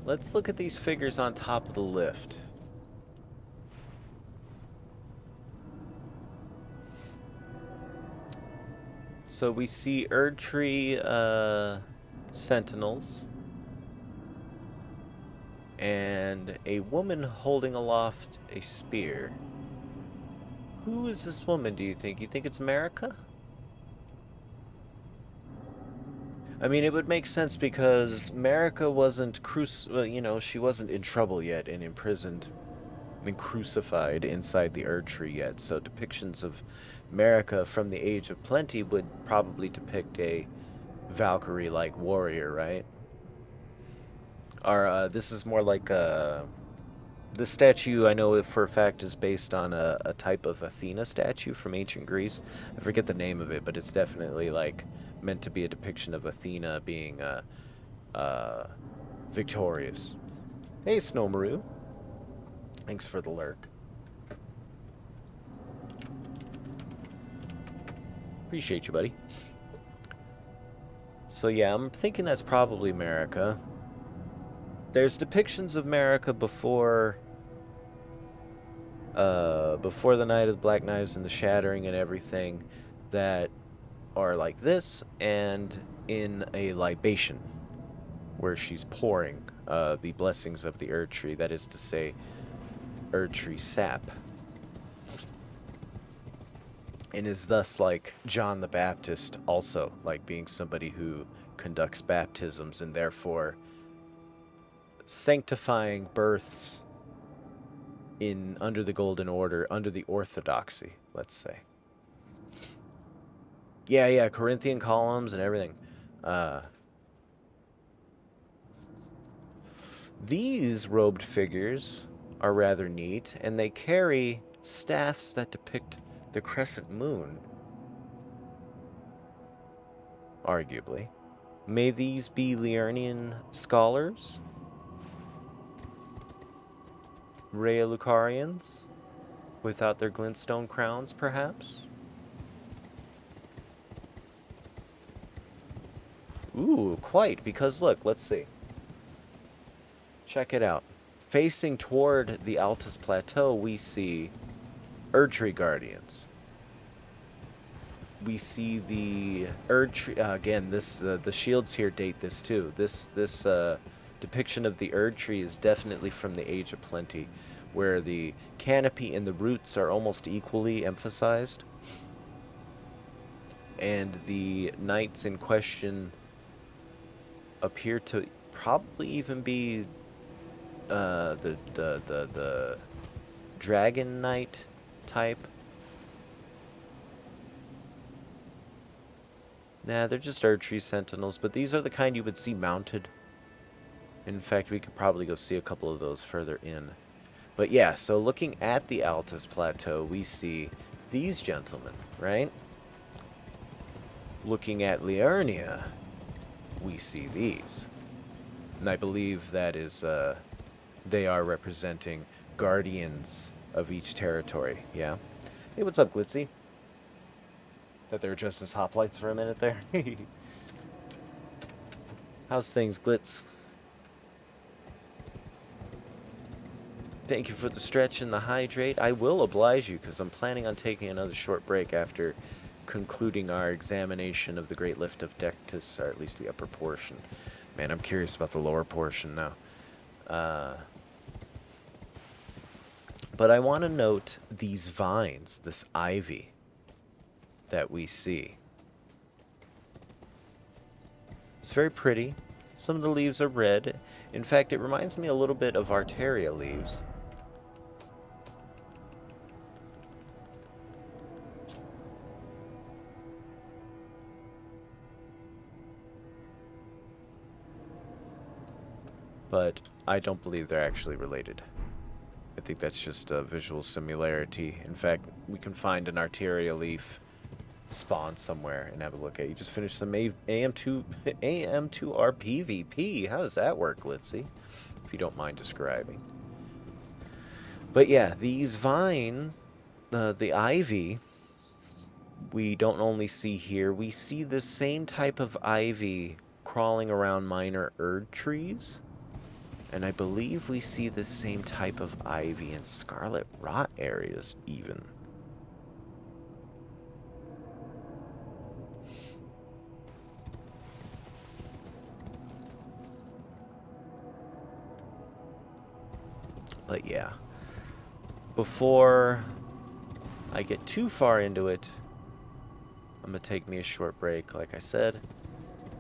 let's look at these figures on top of the lift. So we see Erdtree sentinels and a woman holding aloft a spear. Who is this woman, do you think? You think it's America? I mean, it would make sense because America wasn't she wasn't in trouble yet and imprisoned and crucified inside the Erdtree yet. So depictions of America from the Age of Plenty would probably depict a Valkyrie-like warrior, right? Or this is more like this statue, I know for a fact, is based on a type of Athena statue from ancient Greece. I forget the name of it, but it's definitely like meant to be a depiction of Athena being victorious. Hey, Snowmaru. Thanks for the lurk. Appreciate you, buddy. So yeah, I'm thinking that's probably America. There's depictions of America before the Night of the Black Knives and the Shattering and everything that are like this, and in a libation where she's pouring the blessings of the Erdtree, that is to say, Erdtree sap, and is thus like John the Baptist, also like being somebody who conducts baptisms and therefore sanctifying births in under the Golden Order, under the Orthodoxy, let's say. Yeah, Corinthian columns and everything. These robed figures are rather neat, and they carry staffs that depict the crescent moon, arguably. May these be Liurnian scholars? Rhealucarians? Without their glintstone crowns, perhaps? Ooh, quite, because look, let's see. Check it out. Facing toward the Altus Plateau, we see Erdtree Guardians. We see the Erdtree, again, this, the shields here date this too. This depiction of the Erdtree is definitely from the Age of Plenty, where the canopy and the roots are almost equally emphasized. And the knights in question appear to probably even be the dragon knight type. Nah, they're just Erdtree sentinels, but these are the kind you would see mounted. In fact, we could probably go see a couple of those further in. But yeah, so looking at the Altus Plateau, we see these gentlemen, right? Looking at Liurnia, we see these. And I believe that is, they are representing guardians of each territory, yeah? Hey, what's up, Glitzy? That they were just as hoplites for a minute there. How's things, Glitz? Thank you for the stretch and the hydrate. I will oblige you, because I'm planning on taking another short break after concluding our examination of the Great Lift of Dectus, or at least the upper portion. Man, I'm curious about the lower portion now. But I want to note these vines, this ivy that we see. It's very pretty. Some of the leaves are red. In fact, it reminds me a little bit of Arteria leaves. But I don't believe they're actually related. I think that's just a visual similarity. In fact, we can find an Arteria leaf spawn somewhere and have a look at. You just finished some AM2 PvP. How does that work, Glitzy? If you don't mind describing. But yeah, these vine, the ivy, we don't only see here. We see the same type of ivy crawling around minor Erd trees. And I believe we see the same type of ivy in Scarlet Rot areas, even. But yeah, before I get too far into it, I'm going to take me a short break, like I said.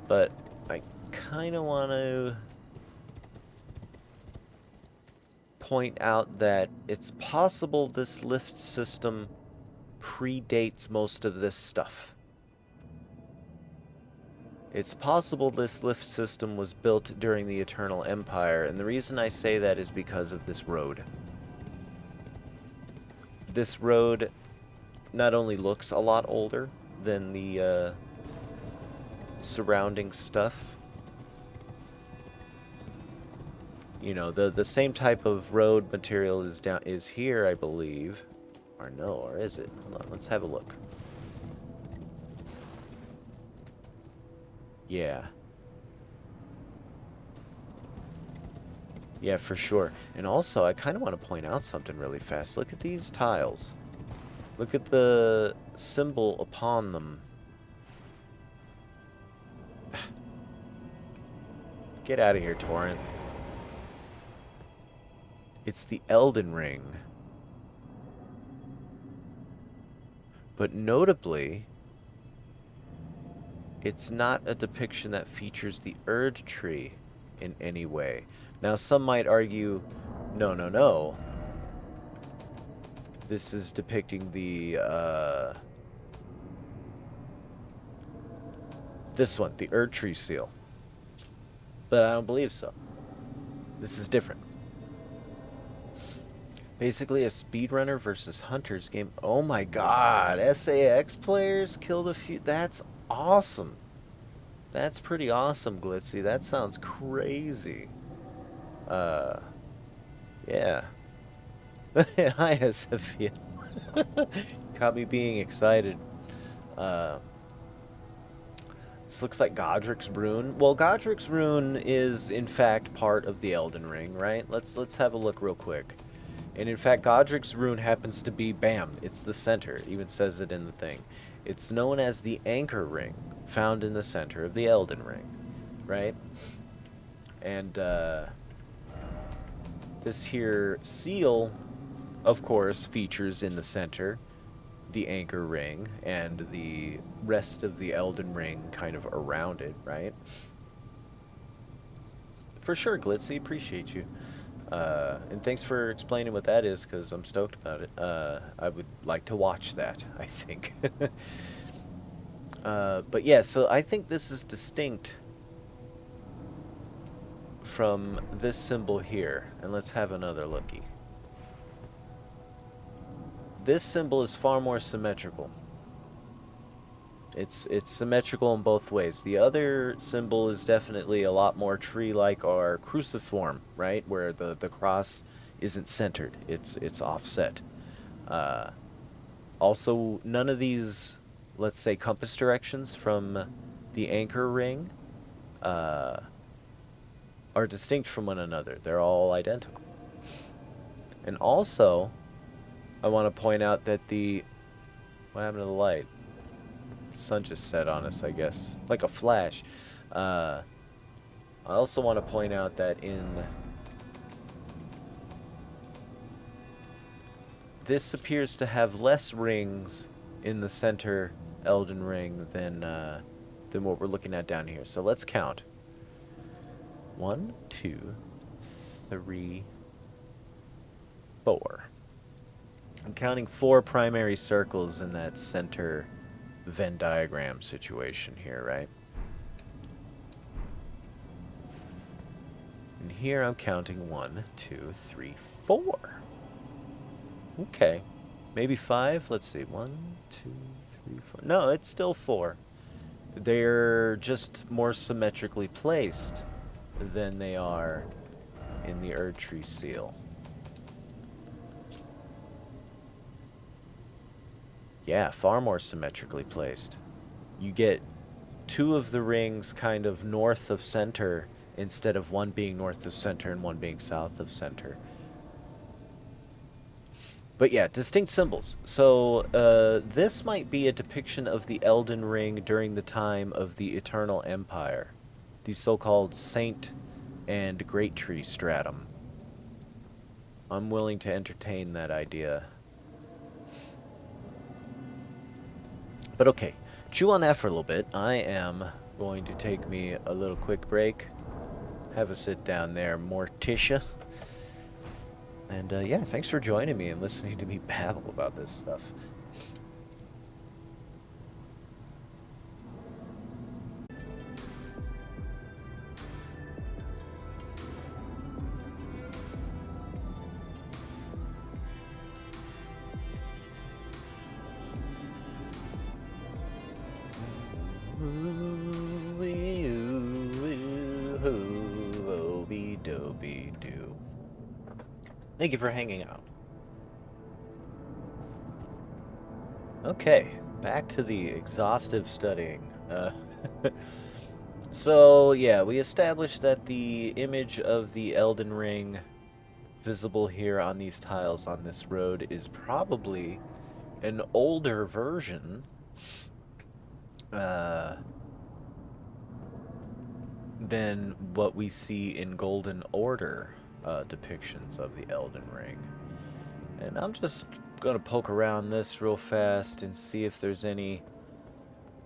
But I kind of want to point out that it's possible this lift system predates most of this stuff. It's possible this lift system was built during the Eternal Empire, and the reason I say that is because of this road. This road not only looks a lot older than the surrounding stuff. You know, the same type of road material is here, I believe. Or no, or is it? Hold on, let's have a look. Yeah. Yeah, for sure. And also, I kind of want to point out something really fast. Look at these tiles. Look at the symbol upon them. Get out of here, Torrent. It's the Elden ring. But notably, it's not a depiction that features the Erd tree in any way. Now, some might argue, no, no, no. This is depicting the, this one, the Erd tree seal. But I don't believe so. This is different. Basically a speedrunner versus hunters game. Oh my god, SAX players killed a few. That's awesome. That's pretty awesome, Glitzy. That sounds crazy. Yeah. Hi, Sophia. Caught me being excited. This looks like Godric's Rune. Well, Godric's Rune is in fact part of the Elden Ring, right? Let's have a look real quick. And in fact, Godric's Rune happens to be, bam, it's the center. It even says it in the thing. It's known as the Anchor Ring, found in the center of the Elden Ring, right? And this here seal, of course, features in the center the Anchor Ring and the rest of the Elden Ring kind of around it, right? For sure, Glitzy, appreciate you. And thanks for explaining what that is, because I'm stoked about it. I would like to watch that, I think. But yeah, so I think this is distinct from this symbol here. And let's have another looky. This symbol is far more symmetrical. It's symmetrical in both ways. The other symbol is definitely a lot more tree-like or cruciform, right? Where the cross isn't centered. It's offset. Also, none of these, let's say, compass directions from the anchor ring are distinct from one another. They're all identical. And also, I want to point out that what happened to the light? Sun just set on us, I guess, like a flash. I also want to point out that this appears to have less rings in the center Elden Ring than what we're looking at down here. So let's count. 1, 2, 3, 4. I'm counting 4 primary circles in that center Venn diagram situation here, right? And here I'm counting 1, 2, 3, 4. Okay. Maybe 5? Let's see. 1, 2, 3, 4. No, it's still 4. They're just more symmetrically placed than they are in the Erdtree seal. Yeah, far more symmetrically placed. You get 2 of the rings kind of north of center instead of one being north of center and one being south of center. But yeah, distinct symbols. So this might be a depiction of the Elden Ring during the time of the Eternal Empire. The so-called Saint and Great Tree stratum. I'm willing to entertain that idea. But okay, chew on that for a little bit. I am going to take me a little quick break. Have a sit down there, Morticia. And yeah, thanks for joining me and listening to me babble about this stuff. Thank you for hanging out. Okay, back to the exhaustive studying. So, yeah, we established that the image of the Elden Ring visible here on these tiles on this road is probably an older version than what we see in Golden Order depictions of the Elden Ring. And I'm just gonna poke around this real fast and see if there's any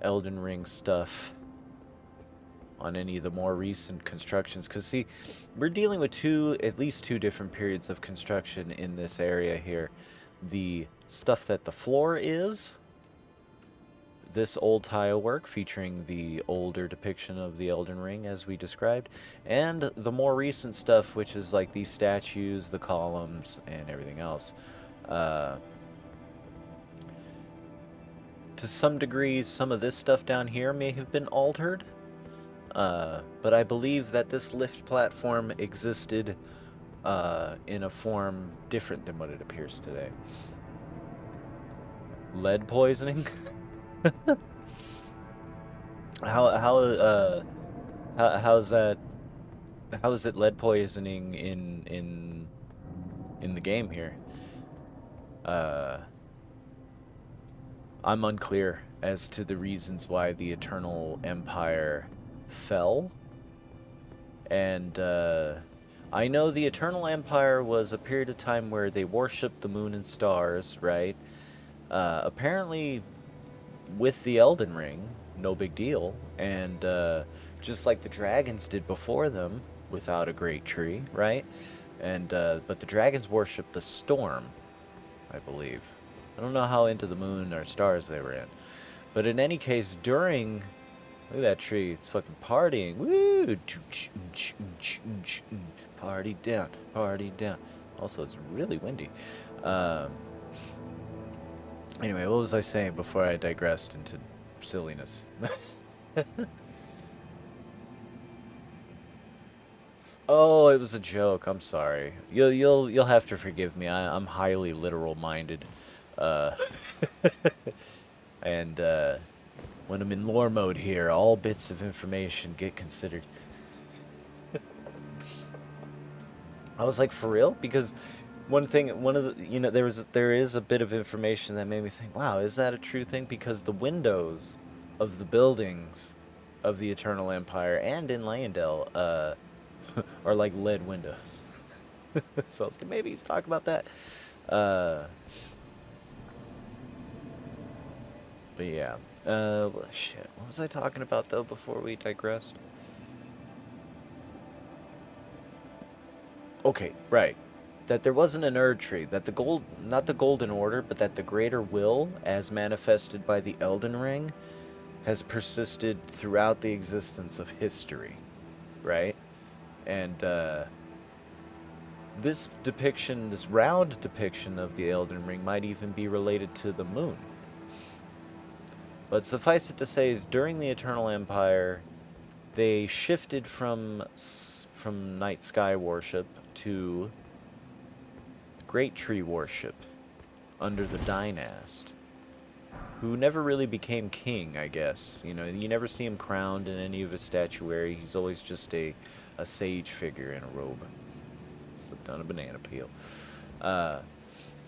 Elden Ring stuff on any of the more recent constructions. Because, see, we're dealing with at least two different periods of construction in this area here. The stuff that the floor is, this old tile work featuring the older depiction of the Elden Ring as we described, and the more recent stuff, which is like these statues, the columns, and everything else. To some degree, some of this stuff down here may have been altered, but I believe that this lift platform existed in a form different than what it appears today. Lead poisoning? How's that? How is it lead poisoning in the game here? I'm unclear as to the reasons why the Eternal Empire fell. And I know the Eternal Empire was a period of time where they worshipped the moon and stars, right? Apparently, with the Elden Ring, no big deal. And just like the dragons did before them, without a great tree, right? And but the dragons worshipped the storm, I believe. I don't know how into the moon or stars they were in. But in any case, during... Look at that tree. It's fucking partying. Woo! Party down. Party down. Also, it's really windy. Anyway, what was I saying before I digressed into silliness? Oh, it was a joke. I'm sorry. You'll have to forgive me. I'm highly literal minded. Uh, and when I'm in lore mode here, all bits of information get considered. I was like, for real? Because one of the, there is a bit of information that made me think, wow, is that a true thing? Because the windows of the buildings of the Eternal Empire and in Leyendell are like lead windows. So I was like, maybe he's talking about that. But yeah. Shit. What was I talking about, though, before we digressed? Okay, right. That there wasn't an Erd tree. That not the Golden Order, but that the Greater Will, as manifested by the Elden Ring, has persisted throughout the existence of history. Right? And, this depiction, this round depiction of the Elden Ring might even be related to the moon. But suffice it to say, is during the Eternal Empire, they shifted from night sky worship to great tree worship under the dynast, who never really became king, I guess. You know, you never see him crowned in any of his statuary. He's always just a sage figure in a robe. Slipped on a banana peel.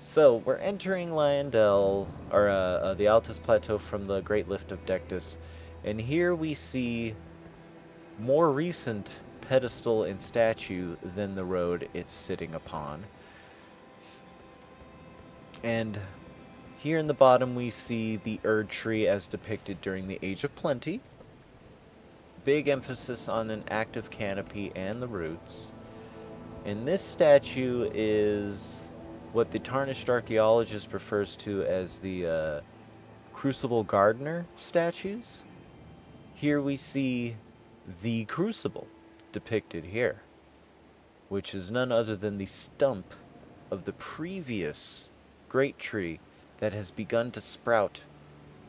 So, we're entering Leyendell, or the Altus Plateau from the Great Lift of Dectus, and here we see more recent pedestal and statue than the road it's sitting upon. And here in the bottom we see the Erd tree as depicted during the Age of Plenty. Big emphasis on an active canopy and the roots. And this statue is what the Tarnished Archaeologist refers to as the Crucible Gardener statues. Here we see the Crucible depicted here, which is none other than the stump of the previous great tree that has begun to sprout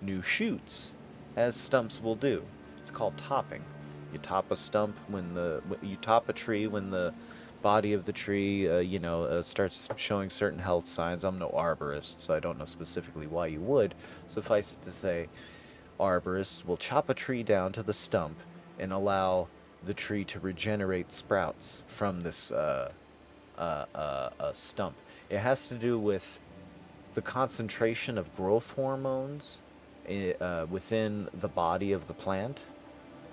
new shoots, as stumps will do. It's called topping. You top a stump you top a tree when the body of the tree, starts showing certain health signs. I'm no arborist, so I don't know specifically why you would. Suffice it to say, arborists will chop a tree down to the stump and allow the tree to regenerate sprouts from this stump. It has to do with the concentration of growth hormones within the body of the plant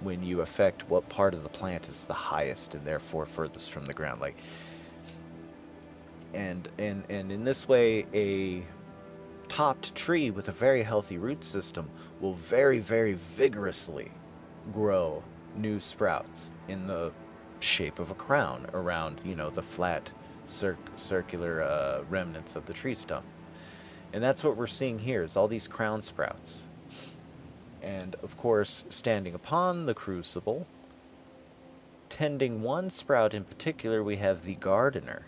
when you affect what part of the plant is the highest and therefore furthest from the ground. Like, and in this way, a topped tree with a very healthy root system will very, very vigorously grow new sprouts in the shape of a crown around, the flat circular remnants of the tree stump. And that's what we're seeing here, is all these crown sprouts. And, of course, standing upon the crucible, tending one sprout in particular, we have the gardener.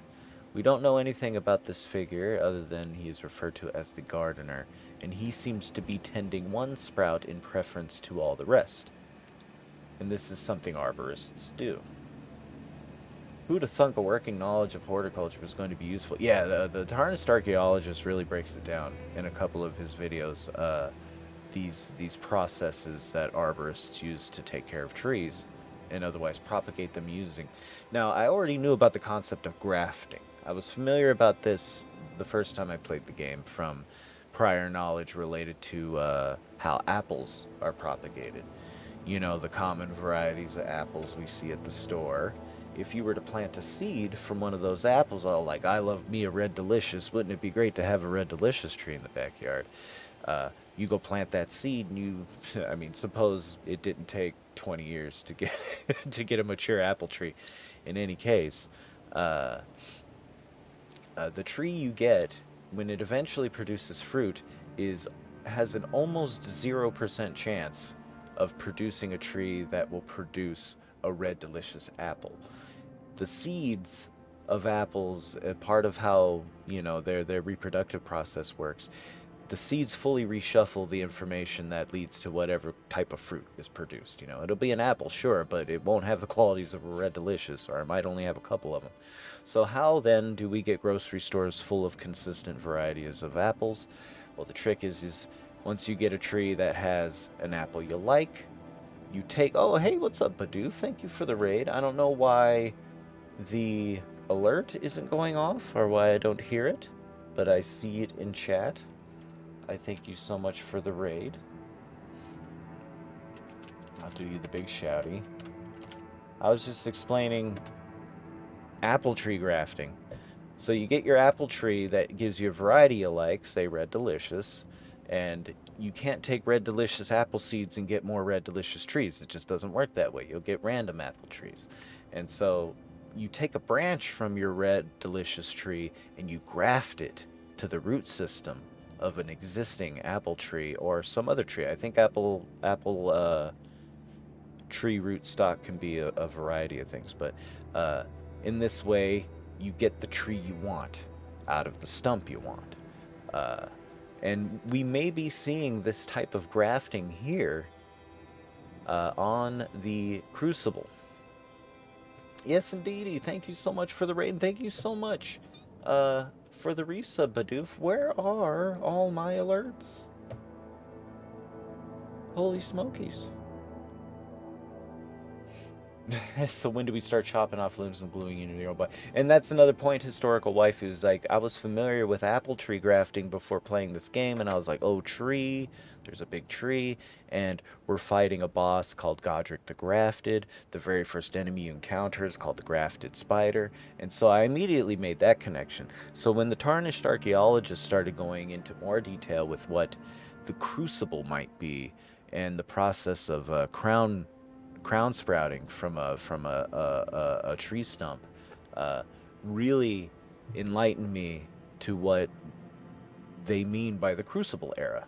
We don't know anything about this figure other than he is referred to as the gardener, and he seems to be tending one sprout in preference to all the rest. And this is something arborists do. Who'd have thunk a working knowledge of horticulture was going to be useful? Yeah, the Tarnished Archaeologist really breaks it down in a couple of his videos. These processes that arborists use to take care of trees and otherwise propagate them using. Now, I already knew about the concept of grafting. I was familiar about this the first time I played the game from prior knowledge related to how apples are propagated. You know, the common varieties of apples we see at the store. If you were to plant a seed from one of those apples, I love me a Red Delicious. Wouldn't it be great to have a Red Delicious tree in the backyard? You go plant that seed, and I mean, suppose it didn't take 20 years to get to get a mature apple tree. In any case, the tree you get when it eventually produces fruit has an almost 0% chance of producing a tree that will produce a Red Delicious apple. The seeds of apples, part of how their reproductive process works, the seeds fully reshuffle the information that leads to whatever type of fruit is produced. It'll be an apple, sure, but it won't have the qualities of a Red Delicious, or it might only have a couple of them. So how then do we get grocery stores full of consistent varieties of apples? Well, the trick is once you get a tree that has an apple you like, you take... Oh, hey, what's up, Badu? Thank you for the raid. I don't know why the alert isn't going off or why I don't hear it, but I see it in chat. I thank you so much for the raid. I'll do you the big shouty. I was just explaining apple tree grafting. So you get your apple tree that gives you a variety you like, say Red Delicious, and you can't take Red Delicious apple seeds and get more Red Delicious trees. It just doesn't work that way. You'll get random apple trees. And so you take a branch from your Red Delicious tree and you graft it to the root system of an existing apple tree or some other tree. I think apple tree root stock can be a variety of things, but in this way you get the tree you want out of the stump you want. And we may be seeing this type of grafting here on the Crucible. Yes, indeedy. Thank you so much for the raid, and thank you so much for the resub, Bidoof. Where are all my alerts? Holy smokies. So when do we start chopping off limbs and gluing into your own body? And that's another point, historical waifus. Like, I was familiar with apple tree grafting before playing this game, and I was like, oh, tree, there's a big tree, and we're fighting a boss called Godric the Grafted. The very first enemy you encounter is called the Grafted Spider, and so I immediately made that connection. So when the Tarnished Archaeologist started going into more detail with what the Crucible might be, and the process of crown sprouting from a tree stump really enlightened me to what they mean by the Crucible era.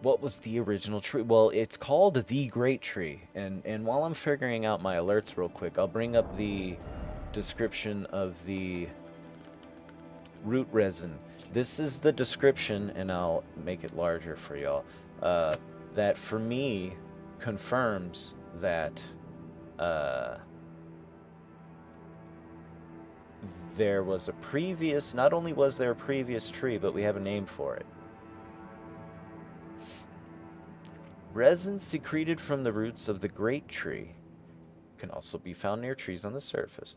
What was the original tree? Well, it's called the Great Tree, and while I'm figuring out my alerts real quick, I'll bring up the description of the root resin. This is the description, and I'll make it larger for y'all, that for me confirms that there was a previous, not only was there a previous tree, but we have a name for it. Resin secreted from the roots of the great tree can also be found near trees on the surface.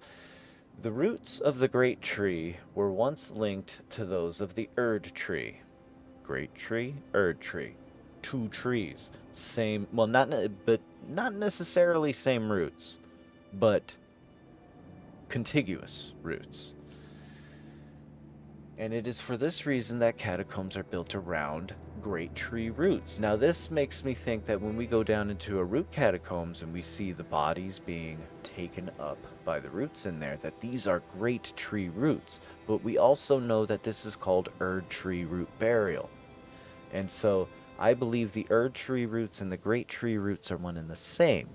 The roots of the great tree were once linked to those of the Erd tree. Great tree, Erd tree. Two trees. Same, well, not necessarily same roots, but contiguous roots. And it is for this reason that catacombs are built around great tree roots. Now, this makes me think that when we go down into a root catacombs and we see the bodies being taken up by the roots in there, that these are great tree roots. But we also know that this is called Erd tree root burial. And so I believe the Erd tree roots and the great tree roots are one and the same.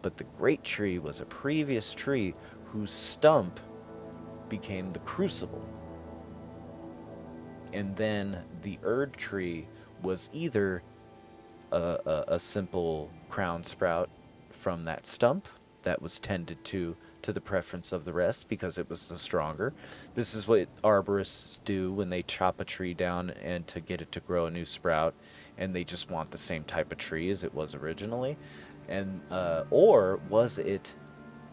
But the great tree was a previous tree whose stump became the crucible. And then the Erd tree was either a simple crown sprout from that stump that was tended to the preference of the rest because it was the stronger. This is what arborists do when they chop a tree down and to get it to grow a new sprout, and they just want the same type of tree as it was originally. And or was it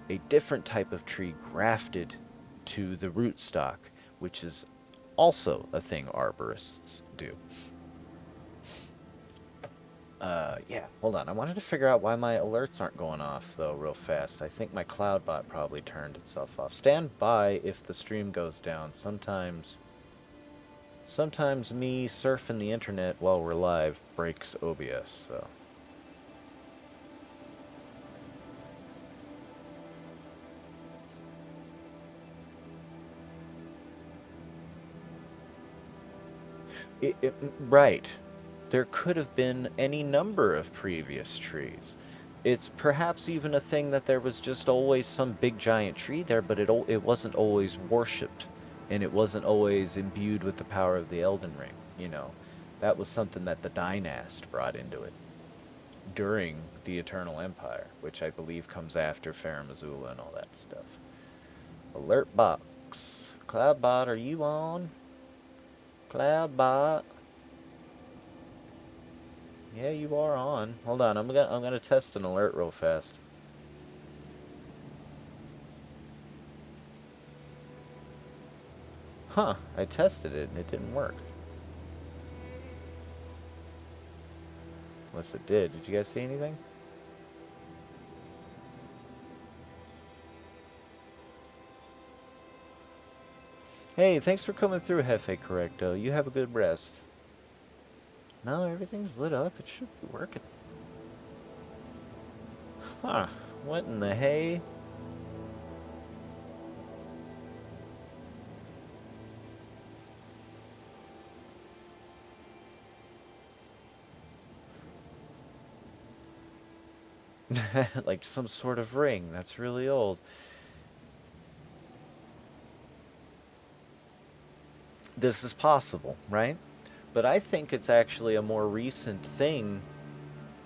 a different type of tree grafted to the rootstock, which is also a thing arborists do. Yeah, hold on. I wanted to figure out why my alerts aren't going off, though, real fast. I think my cloud bot probably turned itself off. Stand by if the stream goes down. Sometimes me surfing the internet while we're live breaks OBS, so... Right. There could have been any number of previous trees. It's perhaps even a thing that there was just always some big giant tree there, but it wasn't always worshipped, and it wasn't always imbued with the power of the Elden Ring, you know. That was something that the Dynast brought into it during the Eternal Empire, which I believe comes after Farum Azula and all that stuff. Alert box. Cloudbot, are you on? Cloudbot. Yeah, you are on. Hold on, I'm gonna test an alert real fast. Huh, I tested it and it didn't work. Unless it did. Did you guys see anything? Hey, thanks for coming through, Hefe Correcto. You have a good rest. No, everything's lit up. It should be working. Huh. What in the hay? Like some sort of ring. That's really old. This is possible, right? But I think it's actually a more recent thing,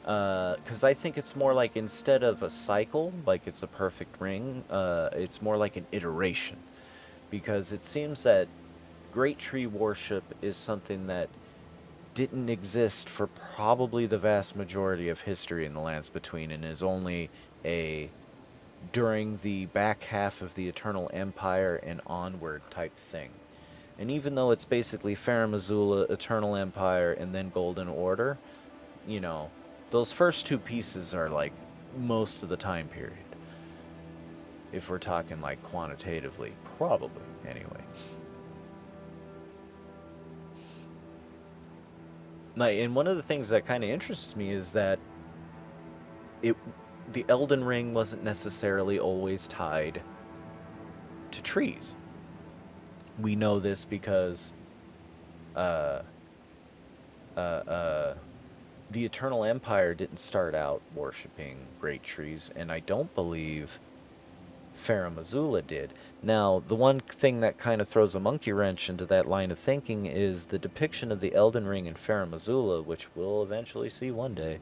because I think it's more like instead of a cycle, like it's a perfect ring, it's more like an iteration. Because it seems that great tree worship is something that didn't exist for probably the vast majority of history in the lands between, and is only a during the back half of the Eternal Empire and onward type thing. And even though it's basically Farum Azula, Eternal Empire, and then Golden Order, you know, those first two pieces are like most of the time period. If we're talking like quantitatively, probably, anyway. Like, and one of the things that kind of interests me is that the Elden Ring wasn't necessarily always tied to trees. We know this because the Eternal Empire didn't start out worshipping great trees, and I don't believe Farum Azula did. Now, the one thing that kind of throws a monkey wrench into that line of thinking is the depiction of the Elden Ring in Farum Azula, which we'll eventually see one day,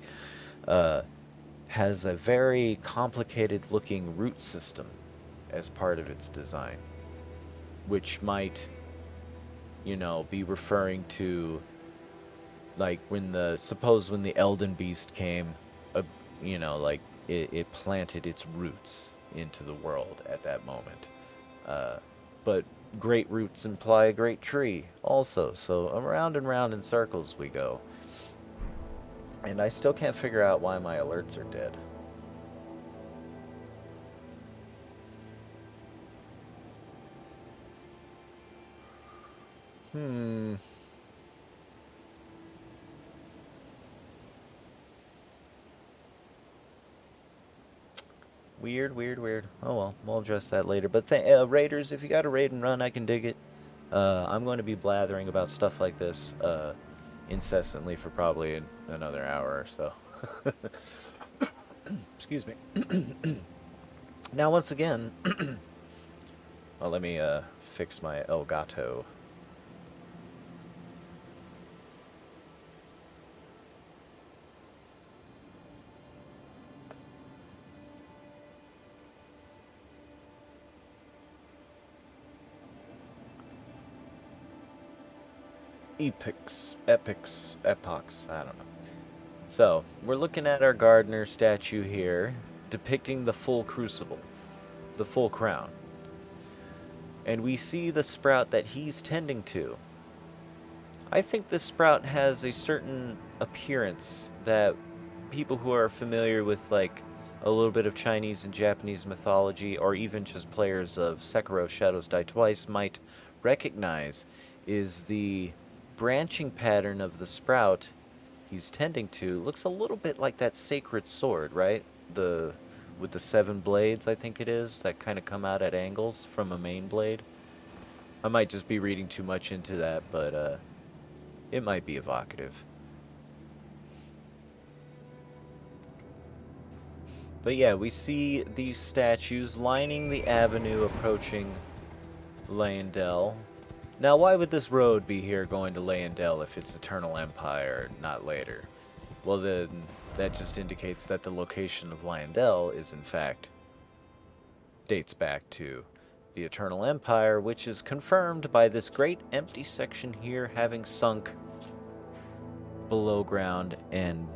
has a very complicated looking root system as part of its design, which might, you know, be referring to, like, when the Elden Beast came, you know, like, it planted its roots into the world at that moment. But great roots imply a great tree also, so around and round in circles we go. And I still can't figure out why my alerts are dead. Weird, weird, weird. Oh well, we'll address that later. But Raiders, if you got a raid and run, I can dig it. I'm going to be blathering about stuff like this incessantly for probably another hour or so. Excuse me. Now, once again, well, let me fix my El Gato. Epochs, I don't know. So, we're looking at our gardener statue here, depicting the full crucible, the full crown. And we see the sprout that he's tending to. I think this sprout has a certain appearance that people who are familiar with, like, a little bit of Chinese and Japanese mythology, or even just players of Sekiro Shadows Die Twice, might recognize, is the branching pattern of the sprout he's tending to. Looks a little bit like that sacred sword, right? With the 7 blades, I think it is, that kind of come out at angles from a main blade. I might just be reading too much into that, but it might be evocative. But yeah, we see these statues lining the avenue approaching Leyendell. Now, why would this road be here going to Leyendell if it's Eternal Empire, not later? Well, then that just indicates that the location of Leyendell is, in fact, dates back to the Eternal Empire, which is confirmed by this great empty section here having sunk below ground and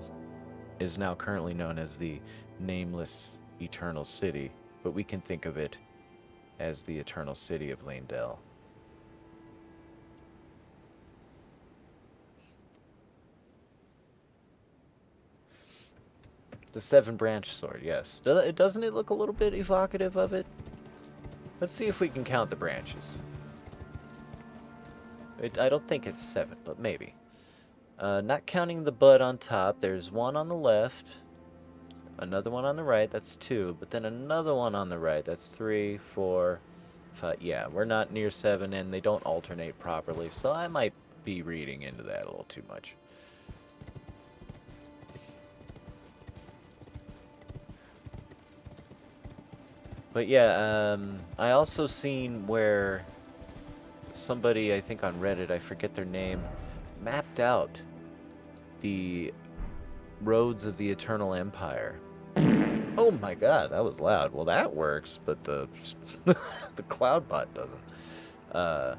is now currently known as the Nameless Eternal City, but we can think of it as the Eternal City of Leyendell. The 7-branch sword, yes. Doesn't it look a little bit evocative of it? Let's see if we can count the branches. I don't think it's 7, but maybe. Not counting the bud on top, there's one on the left, another one on the right, that's 2, but then another one on the right, that's 3, 4, 5. Yeah, we're not near 7, and they don't alternate properly, so I might be reading into that a little too much. But yeah, I also seen where somebody, I think on Reddit, I forget their name, mapped out the roads of the Eternal Empire. Oh my god, that was loud. Well, that works, but the the Cloudbot doesn't.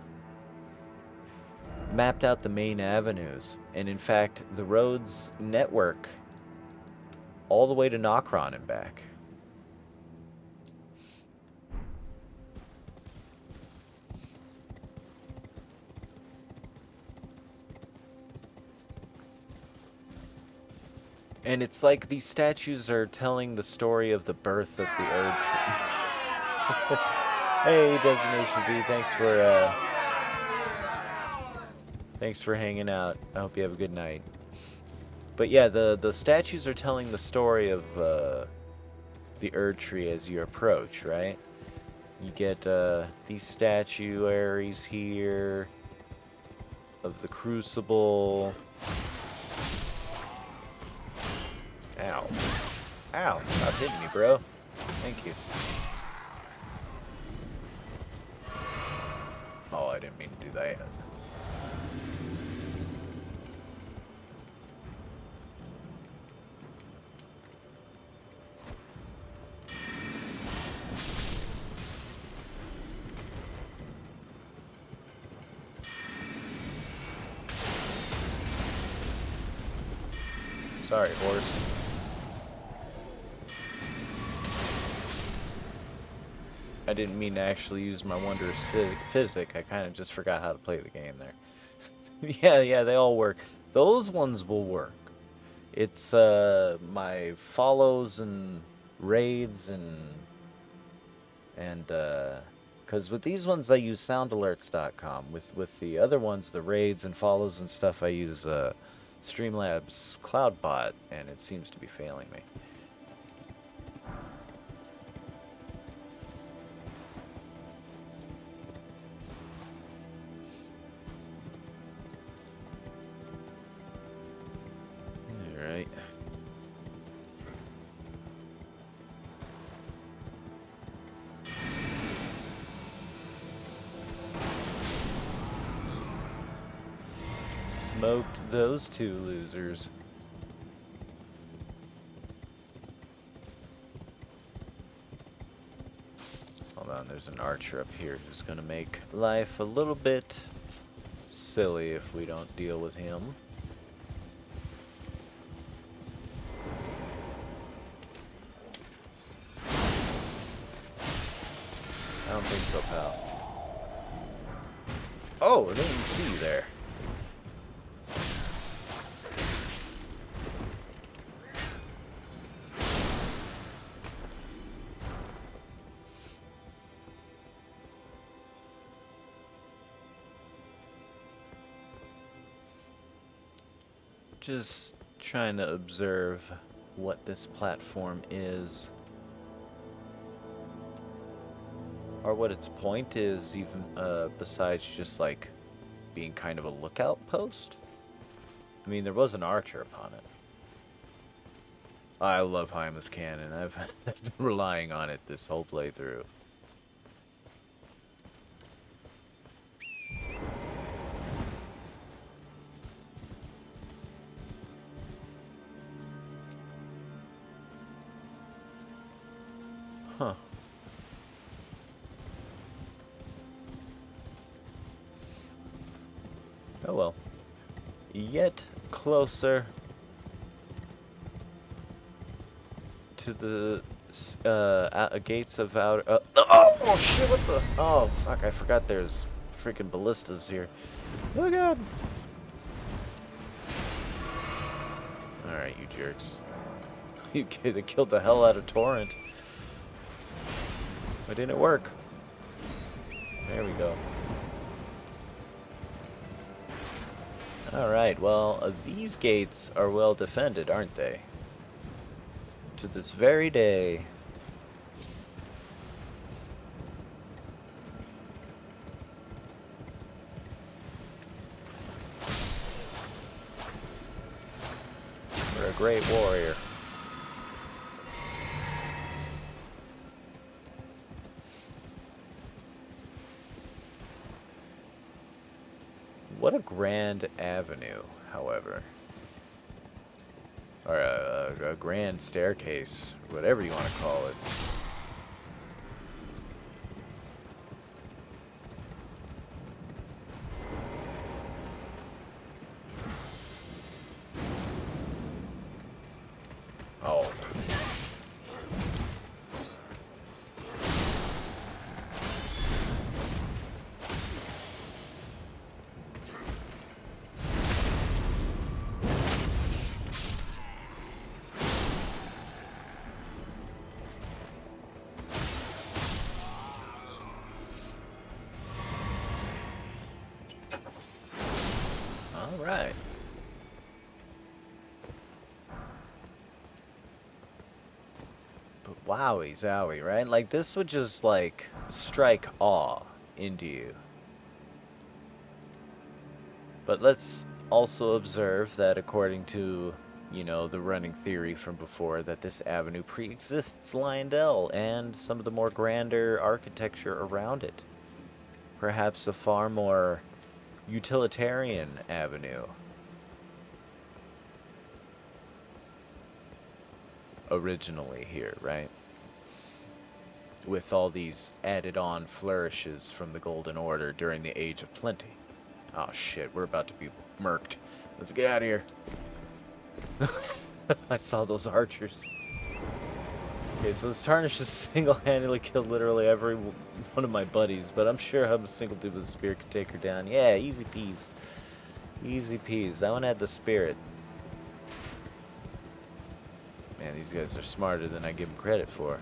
Mapped out the main avenues, and in fact, the roads network all the way to Nokron and back. And it's like these statues are telling the story of the birth of the Urge. Hey, Designation B, thanks for hanging out. I hope you have a good night. But yeah, the statues are telling the story of the Erd Tree as you approach, right? You get these statuaries here of the Crucible. Ow. Ow. Stop hitting me, bro. Thank you. Oh, I didn't mean to do that. Sorry, horse. I didn't mean to actually use my wondrous physic. I kind of just forgot how to play the game there. yeah, they all work. Those ones will work. It's my follows and raids and because with these ones I use soundalerts.com. With the other ones, the raids and follows and stuff, I use Streamlabs Cloudbot, and it seems to be failing me. Alright. Smoked those two losers. Hold on, there's an archer up here who's gonna make life a little bit silly if we don't deal with him. I don't think so, pal. Oh, I didn't even see you there. Just trying to observe what this platform is. Or what its point is, even besides just like being kind of a lookout post. I mean, there was an archer upon it. I love Hyma's cannon. I've been relying on it this whole playthrough. Huh. Oh well. Yet closer to the gates of outer. Oh shit! What the? Oh fuck! I forgot there's freaking ballistas here. Oh god! All right, you jerks. They killed the hell out of Torrent. Why didn't it work? There we go. Alright, well, these gates are well defended, aren't they? To this very day. You're a great warrior. What a grand avenue, however. Or a grand staircase, whatever you want to call it. Oh. Alright. But wowie zowie, right? Like, this would just, like, strike awe into you. But let's also observe that according to, you know, the running theory from before, that this avenue pre-exists Lyondell and some of the more grander architecture around it. Perhaps a far more utilitarian avenue. Originally here, right? With all these added on flourishes from the Golden Order during the Age of Plenty. Oh shit, we're about to be murked. Let's get out of here. I saw those archers. Okay, so this Tarnish just single-handedly killed literally every one of my buddies, but I'm sure a single dude with a spear could take her down. Yeah, easy peas. Easy peas. That one had the spirit. Man, these guys are smarter than I give them credit for.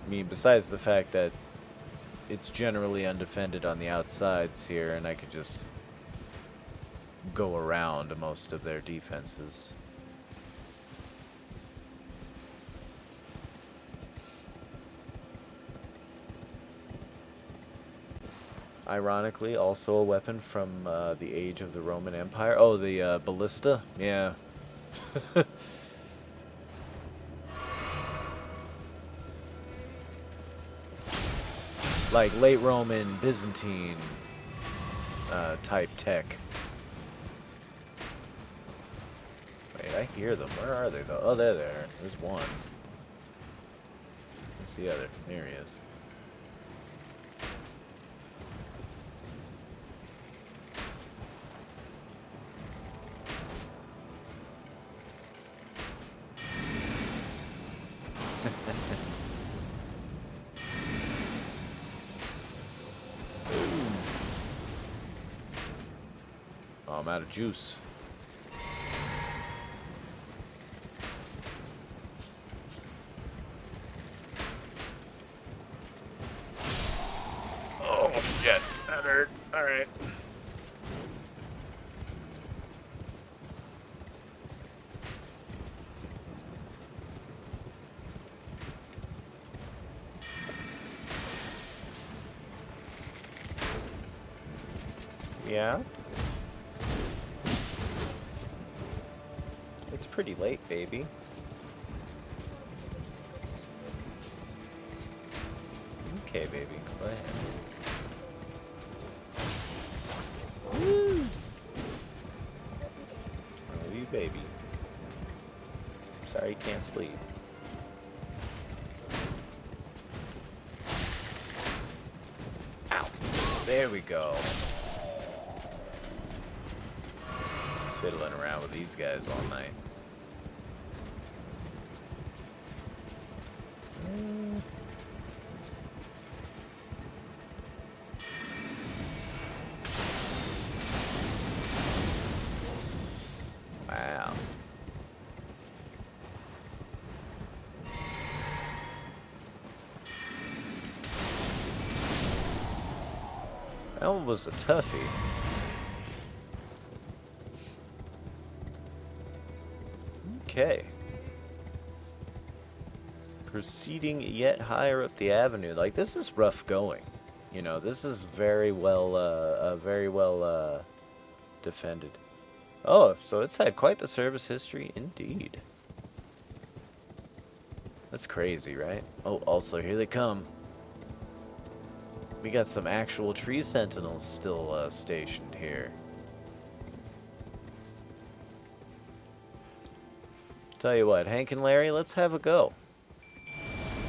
I mean, besides the fact that it's generally undefended on the outsides here, and I could just go around most of their defenses. Ironically, also a weapon from the age of the Roman Empire. Oh, the ballista? Yeah. Like late Roman, Byzantine type tech. Wait, I hear them. Where are they though? Oh, they're there. There's one. Where's the other? There he is. Oh, I'm out of juice. Oh, shit. That hurt. Alright. Yeah? It's pretty late, baby. Okay, baby. Go ahead. Woo! I love you, baby. Sorry you can't sleep. Ow. There we go. Fiddling around with these guys all night. Wow. That one was a toughie. Okay. Proceeding yet higher up the avenue. Like, this is rough going. You know, this is very well defended. Oh, so it's had quite the service history indeed. That's crazy, right? Oh, also, here they come. We got some actual tree sentinels still stationed here. Tell you what, Hank and Larry, let's have a go.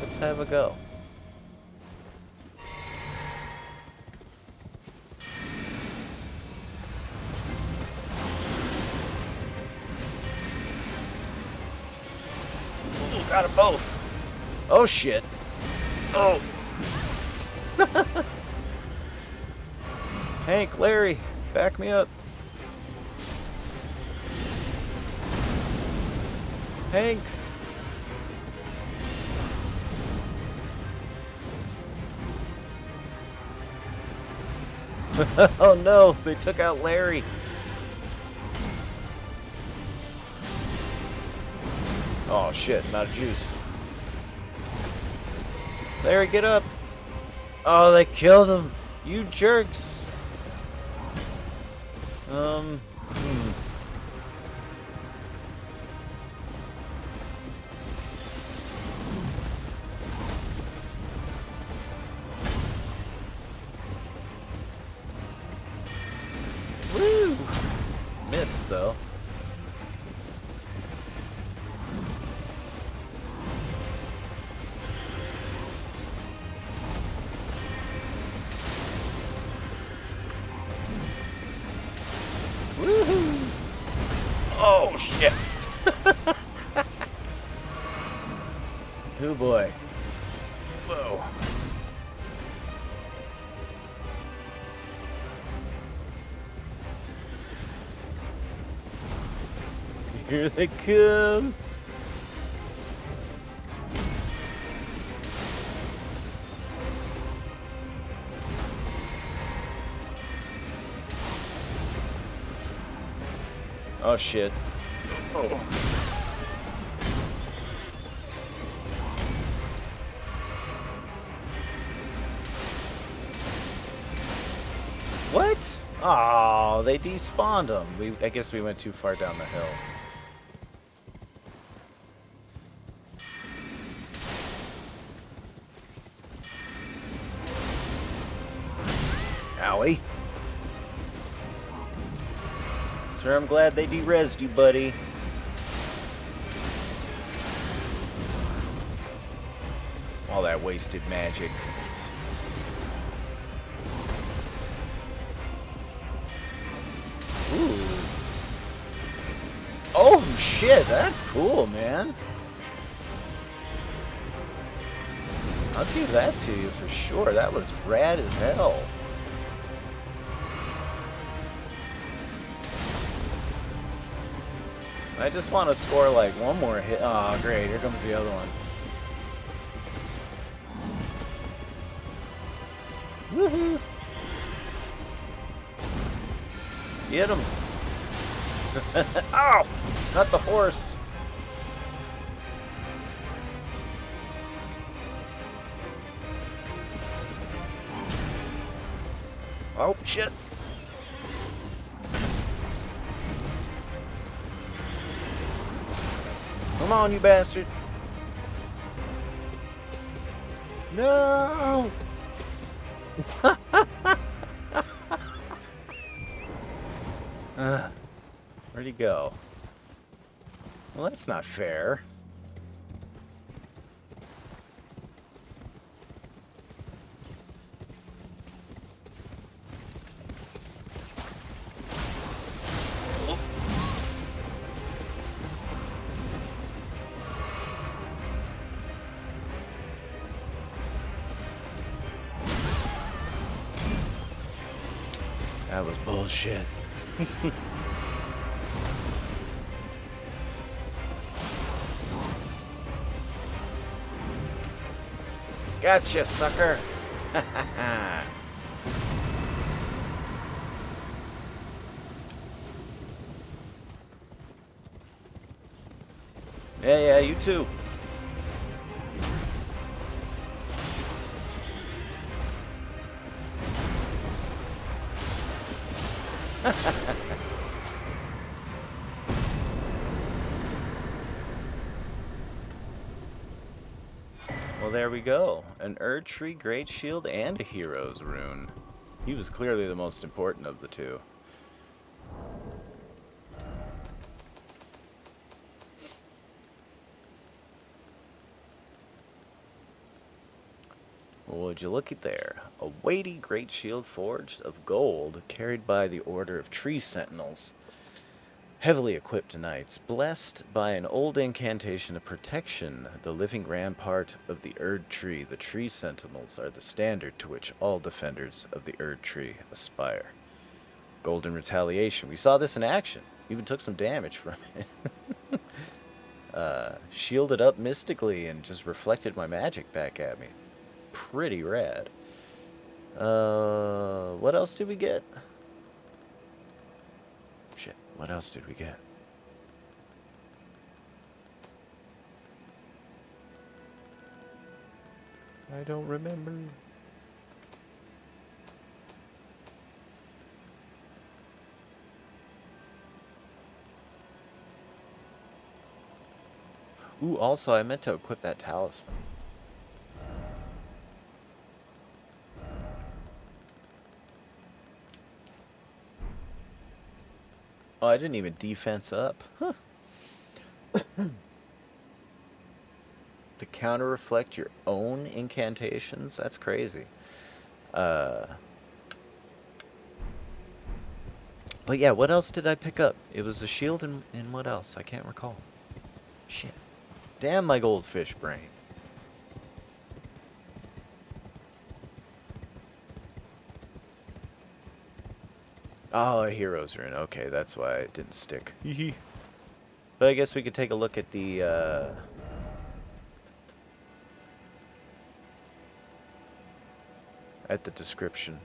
Let's have a go. Ooh, got them both. Oh, shit. Oh. Hank, Larry, back me up. Hank. Oh no, they took out Larry. Oh shit, not juice. Larry, get up. Oh, they killed him. You jerks. Woo! Missed though. Woohoo! Oh shit! Oh boy. Whoa. Here they come. Oh shit. Oh. Oh, they despawned them. I guess we went too far down the hill. Owie. Sir, I'm glad they de-rezzed you, buddy. All that wasted magic. Ooh. Oh, shit, that's cool, man. I'll give that to you for sure. That was rad as hell. I just want to score like one more hit. Oh, great. Here comes the other one. Woohoo! Get him! Ow! Not the horse! Oh, shit! Come on, you bastard! No! Where'd he go? Well, that's not fair. That was bullshit. Gotcha, sucker. Yeah, you too. Well, there we go. An Erd Tree Great Shield and a Hero's Rune. He was clearly the most important of the two. Well, would you look at there? A weighty great shield forged of gold, carried by the Order of Tree Sentinels. Heavily equipped knights, blessed by an old incantation of protection, the living rampart of the Erd Tree, the Tree Sentinels are the standard to which all defenders of the Erd Tree aspire. Golden Retaliation. We saw this in action. Even took some damage from it. Shielded up mystically and just reflected my magic back at me. Pretty rad. What else did we get? Shit, what else did we get? I don't remember. Ooh, also, I meant to equip that talisman. Oh, I didn't even defense up. Huh. To counter-reflect your own incantations? That's crazy. But yeah, what else did I pick up? It was a shield and what else? I can't recall. Shit. Damn my goldfish brain. Oh, a hero's rune. Okay, that's why it didn't stick. But I guess we could take a look at the, at the description.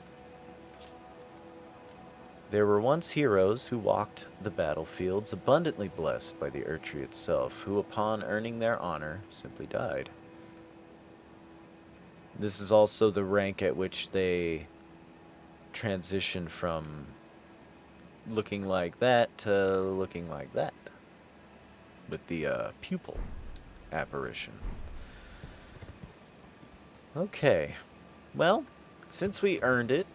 There were once heroes who walked the battlefields, abundantly blessed by the Erd Tree itself, who upon earning their honor simply died. This is also the rank at which they transition from looking like that to looking like that. With the pupil apparition. Okay. Well, since we earned it,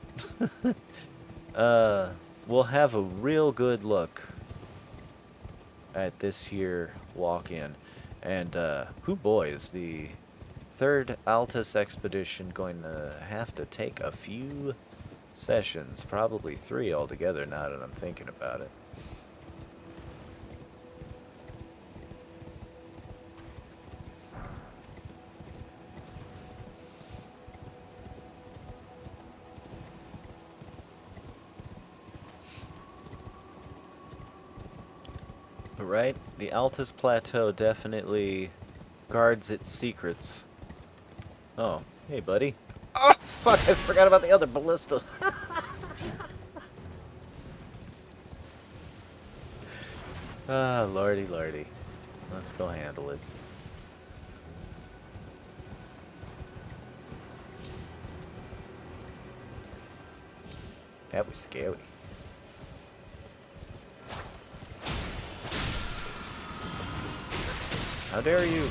we'll have a real good look at this here walk-in. And, who boy, is the third Altus expedition going to have to take a few sessions. Probably 3 altogether now that I'm thinking about it. But right, the Altus Plateau definitely guards its secrets. Oh, hey buddy. Oh, fuck, I forgot about the other ballista. Ah, lordy, lordy. Let's go handle it. That was scary. How dare you?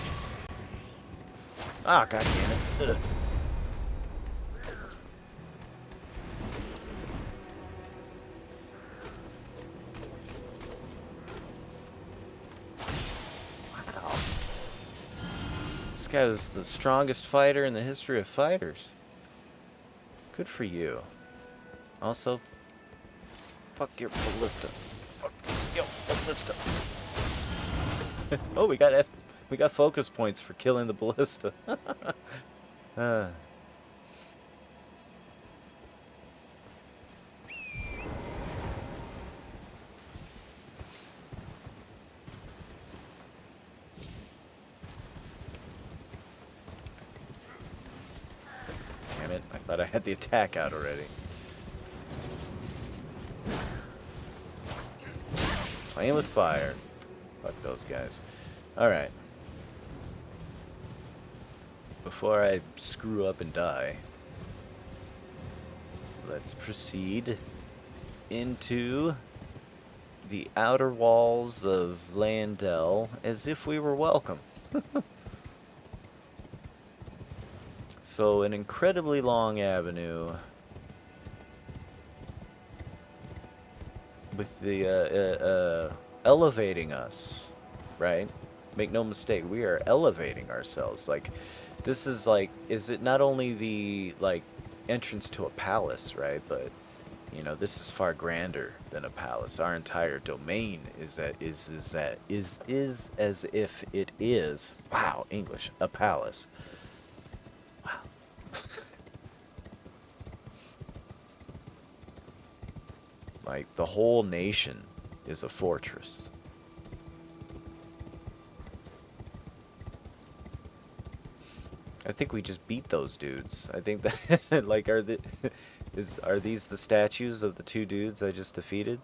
Ah, god damn it. Ugh. Wow. This guy was the strongest fighter in the history of fighters. Good for you. Also, fuck your ballista. Fuck your ballista. Oh, we got focus points for killing the ballista. uh. Damn it, I thought I had the attack out already. Playing with fire. Fuck those guys. Alright. Before I screw up and die, let's proceed into the outer walls of Landel as if we were welcome. So, an incredibly long avenue with the elevating us, right? Make no mistake, we are elevating ourselves. Like, this is like, is it not only the like entrance to a palace, right? But you know, this is far grander than a palace. Our entire domain is as if it is, wow, English, a palace. Wow. Like, the whole nation is a fortress. I think we just beat those dudes. I think that, like, are these the statues of the 2 dudes I just defeated?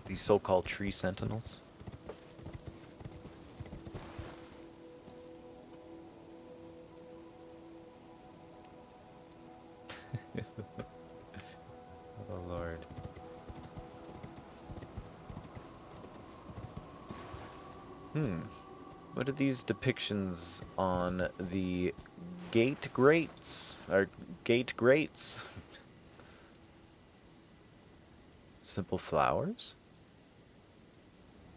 These so-called tree sentinels? Oh, Lord. What are these depictions on the gate grates? Or gate grates? Simple flowers?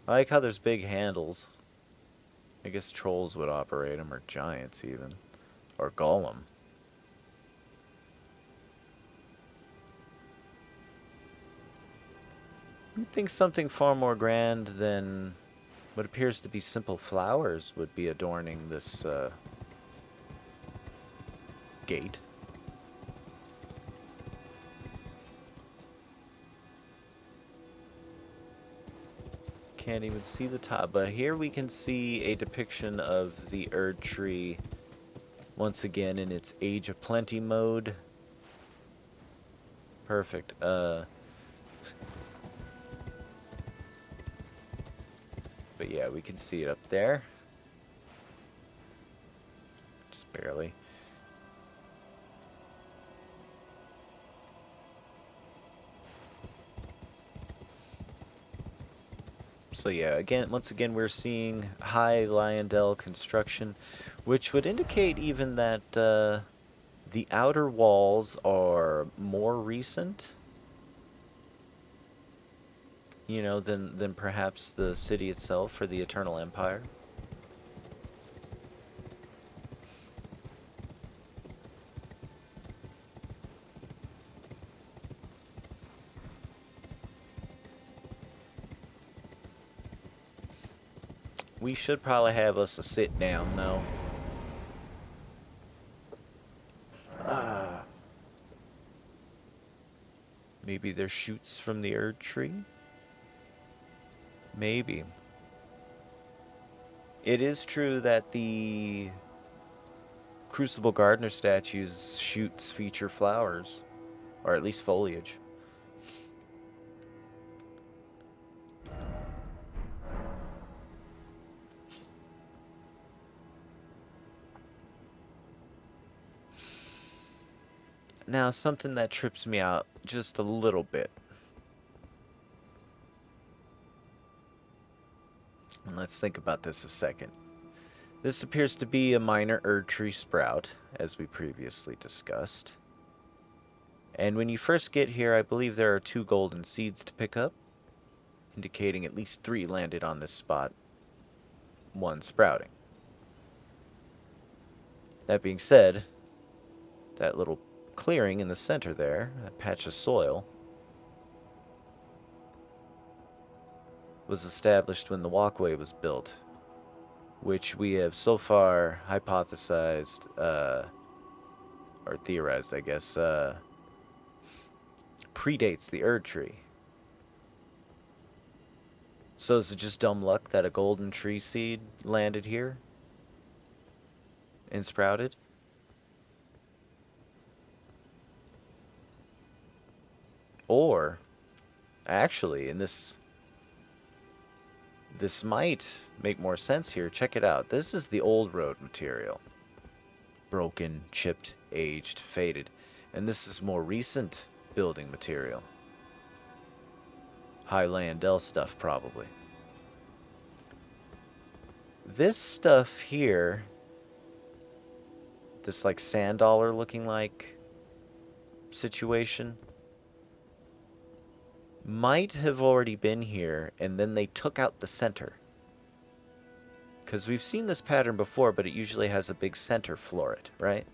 I like how there's big handles. I guess trolls would operate them, or giants even. Or Gollum. You'd think something far more grand than what appears to be simple flowers would be adorning this gate. Can't even see the top, but here we can see a depiction of the Erd tree once again in its Age of Plenty mode. Perfect. But yeah, we can see it up there. Just barely. So yeah, once again, we're seeing high Lyondell construction, which would indicate even that the outer walls are more recent, you know, than perhaps the city itself or the Eternal Empire. We should probably have us a sit down, though. Maybe they're shoots from the Erd tree? Maybe. It is true that the Crucible Gardener statue's shoots feature flowers, or at least foliage. Now, something that trips me out just a little bit. And let's think about this a second. This appears to be a minor Erd tree sprout, as we previously discussed. And when you first get here, I believe there are 2 golden seeds to pick up, indicating at least 3 landed on this spot, 1 sprouting. That being said, that little clearing in the center there, that patch of soil, was established when the walkway was built, which we have so far hypothesized, or theorized, I guess, predates the Erd tree. So is it just dumb luck that a golden tree seed landed here and sprouted? Or, actually, in this might make more sense here. Check it out. This is the old road material. Broken, chipped, aged, faded. And this is more recent building material. High Lyondell stuff, probably. This stuff here, this like sand dollar looking like situation, might have already been here, and then they took out the center. Because we've seen this pattern before, but it usually has a big center floret, right?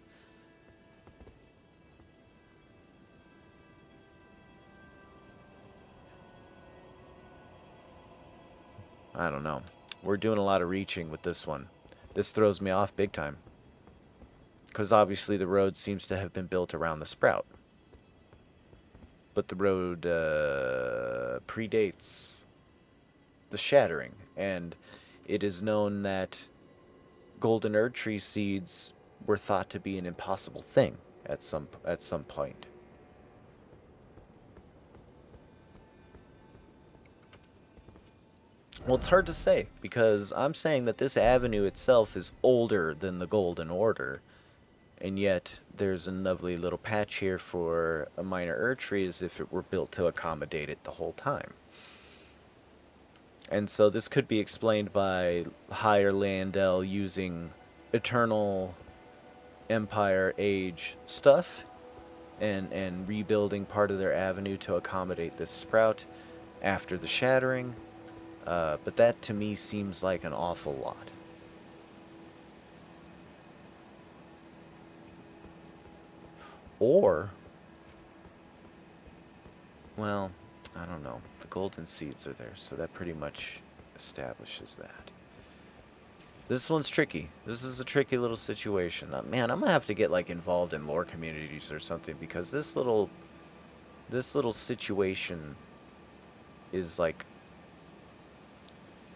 I don't know. We're doing a lot of reaching with this one. This throws me off big time. Because obviously the road seems to have been built around the sprout. But the road predates the shattering, and it is known that golden Erd tree seeds were thought to be an impossible thing at some point. Well, it's hard to say, because I'm saying that this avenue itself is older than the Golden Order, and yet there's a lovely little patch here for a minor Erd tree as if it were built to accommodate it the whole time. And so this could be explained by higher Lyondell using Eternal Empire age stuff and rebuilding part of their avenue to accommodate this sprout after the shattering. But that to me seems like an awful lot. Or, well, I don't know. The golden seeds are there, so that pretty much establishes that. This one's tricky. This is a tricky little situation. Man, I'm gonna have to get like involved in lore communities or something, because this little situation is like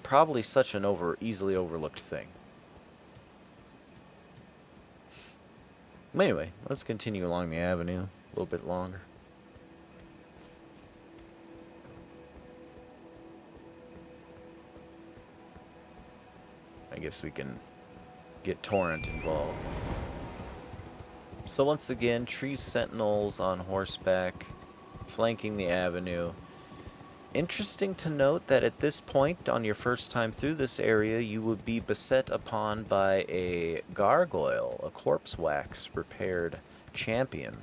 probably such an easily overlooked thing. Anyway, let's continue along the avenue a little bit longer. I guess we can get Torrent involved. So once again, tree sentinels on horseback, flanking the avenue. Interesting to note that at this point, on your first time through this area, you would be beset upon by a gargoyle, a corpse wax repaired champion.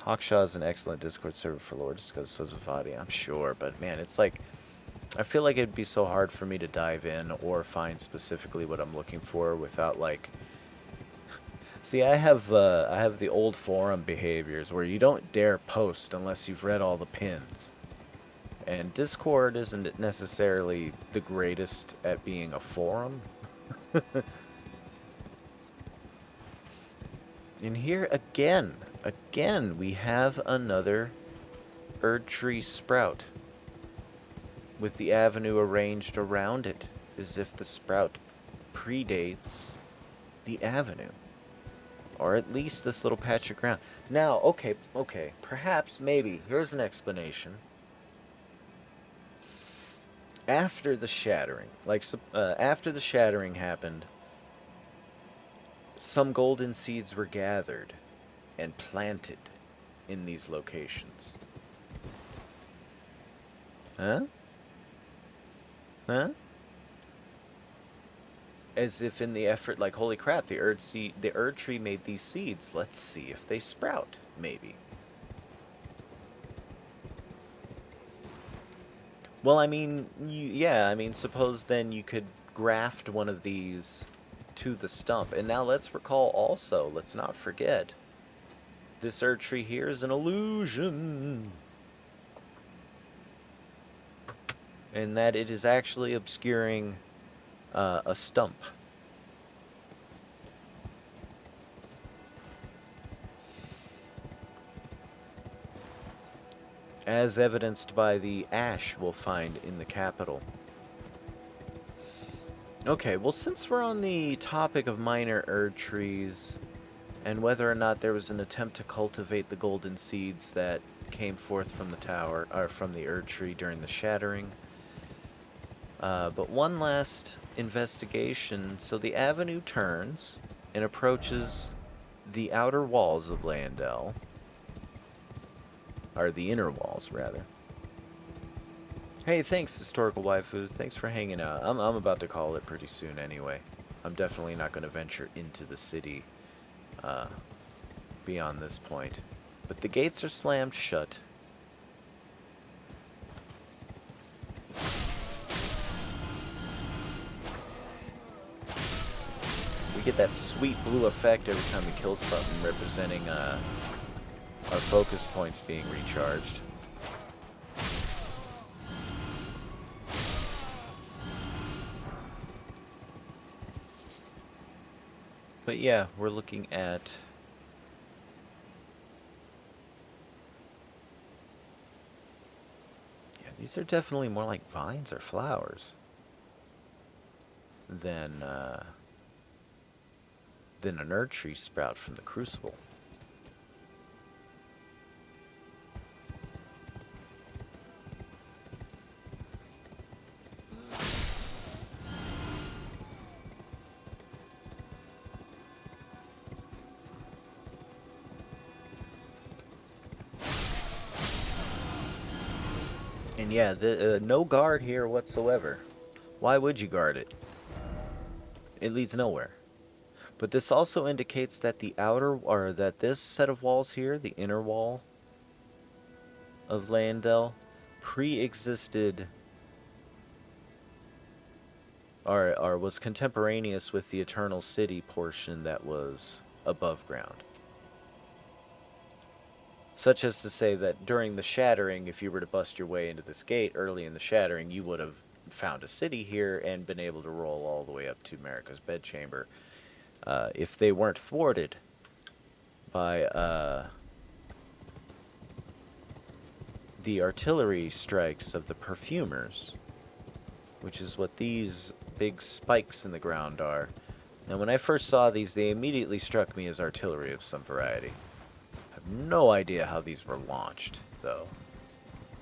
Hawkshaw is an excellent Discord server for lore, just because so is Vadi, I'm sure, but man, it's like, I feel like it'd be so hard for me to dive in or find specifically what I'm looking for without, like, see, I have the old forum behaviors where you don't dare post unless you've read all the pins. And Discord isn't necessarily the greatest at being a forum. And here again, we have another Erdtree sprout with the avenue arranged around it as if the sprout predates the avenue. Or at least this little patch of ground. Now, okay, perhaps, maybe, here's an explanation. After the shattering, after the shattering happened, some golden seeds were gathered and planted in these locations. Huh? Huh? As if in the effort, like, holy crap, the Erd tree made these seeds. Let's see if they sprout, maybe. Well, I mean, yeah, I mean, suppose then you could graft one of these to the stump. And now let's recall also, let's not forget, this Erd tree here is an illusion. And that it is actually obscuring a stump. As evidenced by the ash we'll find in the capital. Okay, well, since we're on the topic of minor Erd trees, and whether or not there was an attempt to cultivate the golden seeds that came forth from the tower, or from the Erd tree during the shattering. But one last investigation. So the avenue turns and approaches the outer walls of Landel. Or the inner walls, rather. Hey, thanks, Historical Waifu. Thanks for hanging out. I'm about to call it pretty soon anyway. I'm definitely not going to venture into the city beyond this point. But the gates are slammed shut. We get that sweet blue effect every time we kill something, representing our focus points being recharged. But yeah, we're looking at... yeah, these are definitely more like vines or flowers than an Erd tree sprout from the Crucible. And yeah, no guard here whatsoever. Why would you guard it? It leads nowhere. But this also indicates that the outer, or that this set of walls here, the inner wall of Landel, pre-existed, or was contemporaneous with the Eternal City portion that was above ground. Such as to say that during the shattering, if you were to bust your way into this gate early in the shattering, you would have found a city here and been able to roll all the way up to Marika's bedchamber. If they weren't thwarted by the artillery strikes of the perfumers, which is what these big spikes in the ground are. Now, when I first saw these, they immediately struck me as artillery of some variety. I have no idea how these were launched, though.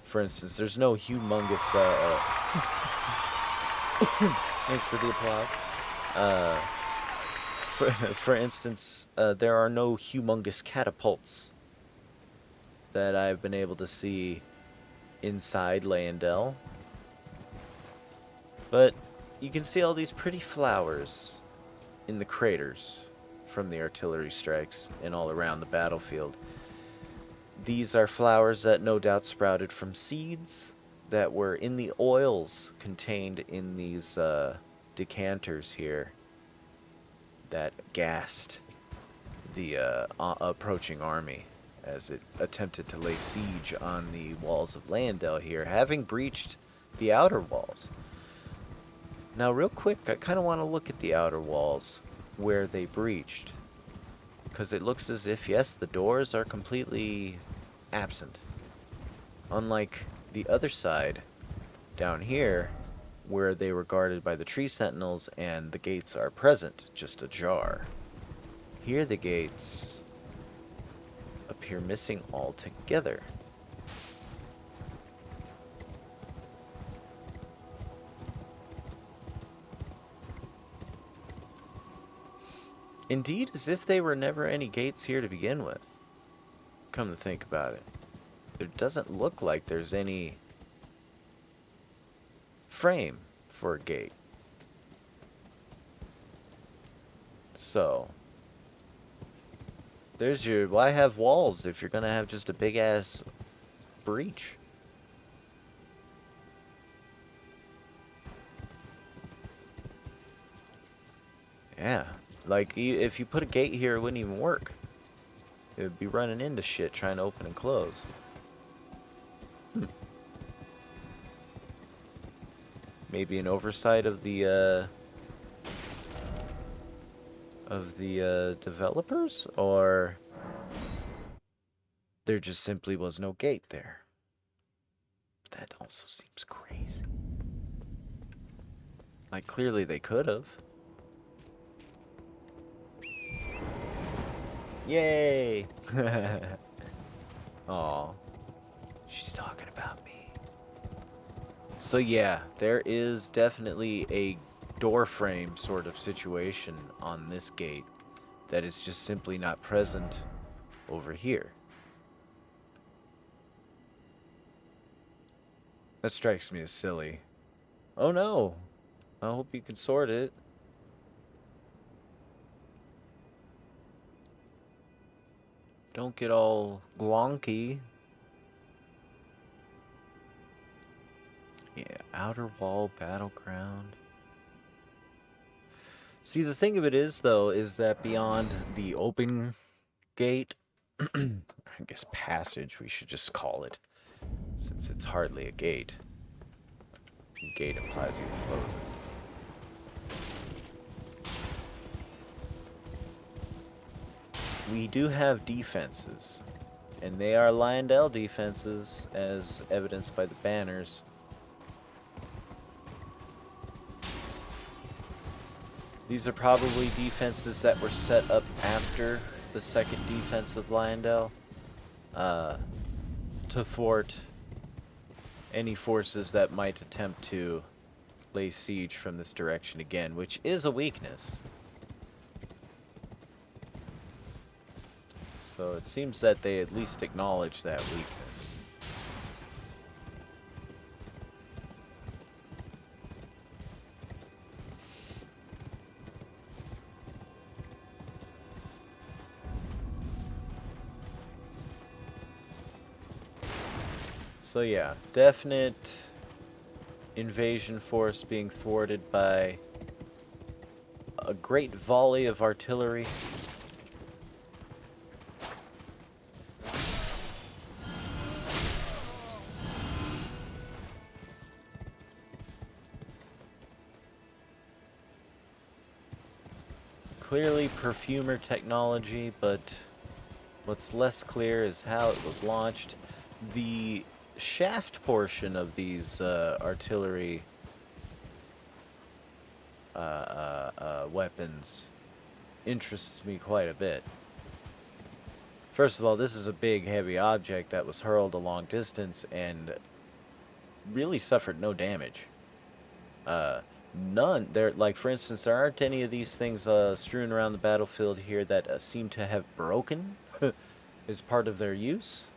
For instance, there's no humongous... Thanks for the applause. For instance, there are no humongous catapults that I've been able to see inside Landel. But you can see all these pretty flowers in the craters from the artillery strikes and all around the battlefield. These are flowers that no doubt sprouted from seeds that were in the oils contained in these decanters here that gassed the approaching army as it attempted to lay siege on the walls of Landel here, having breached the outer walls. Now, real quick, I kind of want to look at the outer walls where they breached, because it looks as if, yes, the doors are completely absent. Unlike the other side down here, where they were guarded by the tree sentinels and the gates are present, just ajar. Here the gates appear missing altogether. Indeed, as if they were never any gates here to begin with. Come to think about it. It doesn't look like there's any frame for a gate. So, there's your... why have walls if you're gonna have just a big ass breach? Yeah, like if you put a gate here, it wouldn't even work. It would be running into shit trying to open and close. Maybe an oversight of the developers, or there just simply was no gate there. That also seems crazy. Like, clearly they could have. Yay! Aw. She's talking about me. So yeah, there is definitely a door frame sort of situation on this gate that is just simply not present over here. That strikes me as silly. Oh no! I hope you can sort it. Don't get all glonky. Yeah, outer wall battleground. See, the thing of it is, though, is that beyond the open gate, I guess passage we should just call it, since it's hardly a gate. Gate implies you can close it. We do have defenses, and they are Lyondell defenses, as evidenced by the banners. These are probably defenses that were set up after the second defense of Lyondell, to thwart any forces that might attempt to lay siege from this direction again, which is a weakness. So it seems that they at least acknowledge that weakness. So yeah, definite invasion force being thwarted by a great volley of artillery. Clearly perfumer technology, but what's less clear is how it was launched. The shaft portion of these artillery weapons interests me quite a bit. First of all, this is a big, heavy object that was hurled a long distance and really suffered no damage. None. There, like for instance, there aren't any of these things strewn around the battlefield here that seem to have broken as part of their use.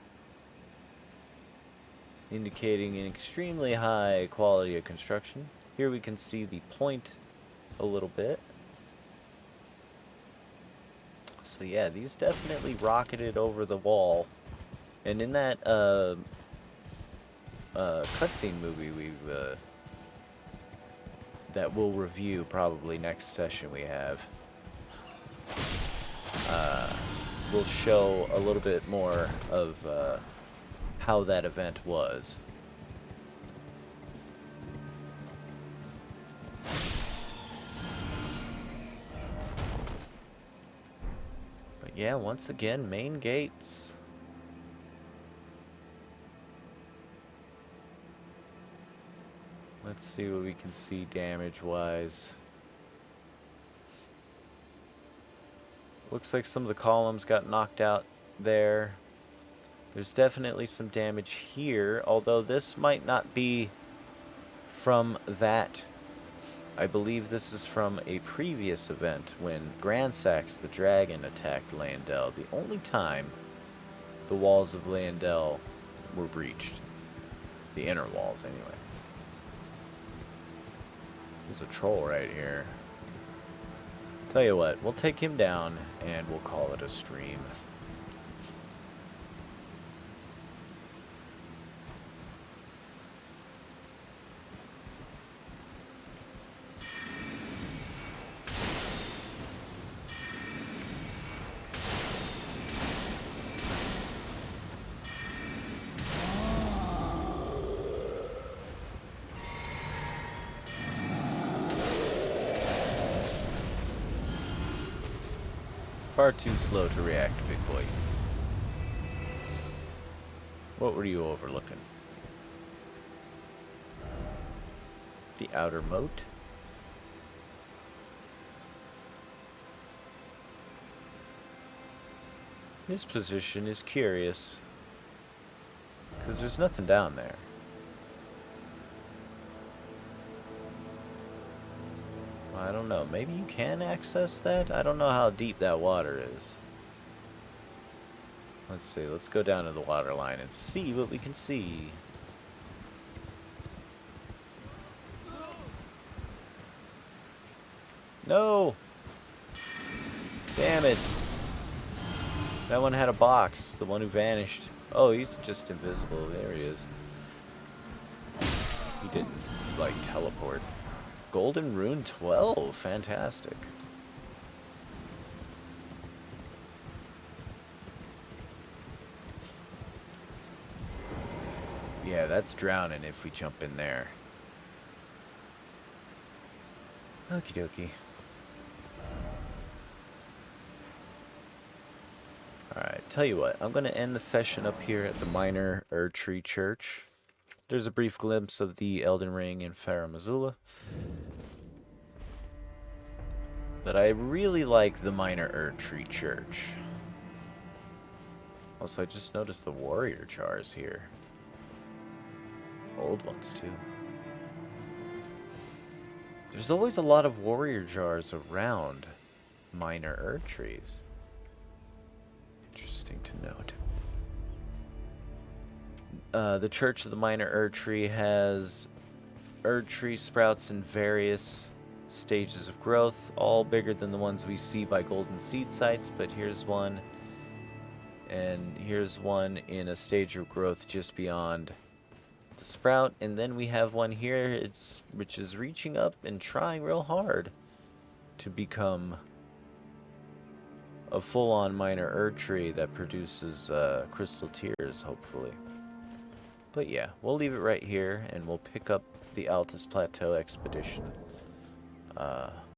indicating an extremely high quality of construction. Here we can see the point a little bit. So yeah, these definitely rocketed over the wall. And in that cutscene movie that we'll review probably next session we have, we'll show a little bit more of how that event was. But yeah, once again, main gates. Let's see what we can see damage-wise. Looks like some of the columns got knocked out there. There's definitely some damage here, although this might not be from that. I believe this is from a previous event when Grandsax the dragon attacked Landel. The only time the walls of Landel were breached. The inner walls, anyway. There's a troll right here. Tell you what, we'll take him down and we'll call it a stream. Far too slow to react, big boy. What were you overlooking? The outer moat? This position is curious, because there's nothing down there. I don't know. Maybe you can access that? I don't know how deep that water is. Let's see. Let's go down to the water line and see what we can see. No! Damn it. That one had a box. The one who vanished. Oh, he's just invisible. There he is. He didn't, like, teleport. Golden Rune 12. Fantastic. Yeah, that's drowning if we jump in there. Okie dokie. Alright, tell you what. I'm going to end the session up here at the Minor Erdtree Church. There's a brief glimpse of the Elden Ring in Farum Azula. But I really like the Minor Erdtree Church. Also, I just noticed the warrior jars here. Old ones, too. There's always a lot of warrior jars around Minor Erdtrees. Interesting to note. The Church of the Minor Erdtree has Erdtree sprouts in various stages of growth, all bigger than the ones we see by golden seed sites, but here's one, and here's one in a stage of growth just beyond the sprout, and then we have one here which is reaching up and trying real hard to become a full-on Minor Erdtree that produces crystal tears, hopefully. But yeah, we'll leave it right here, and we'll pick up the Altus Plateau expedition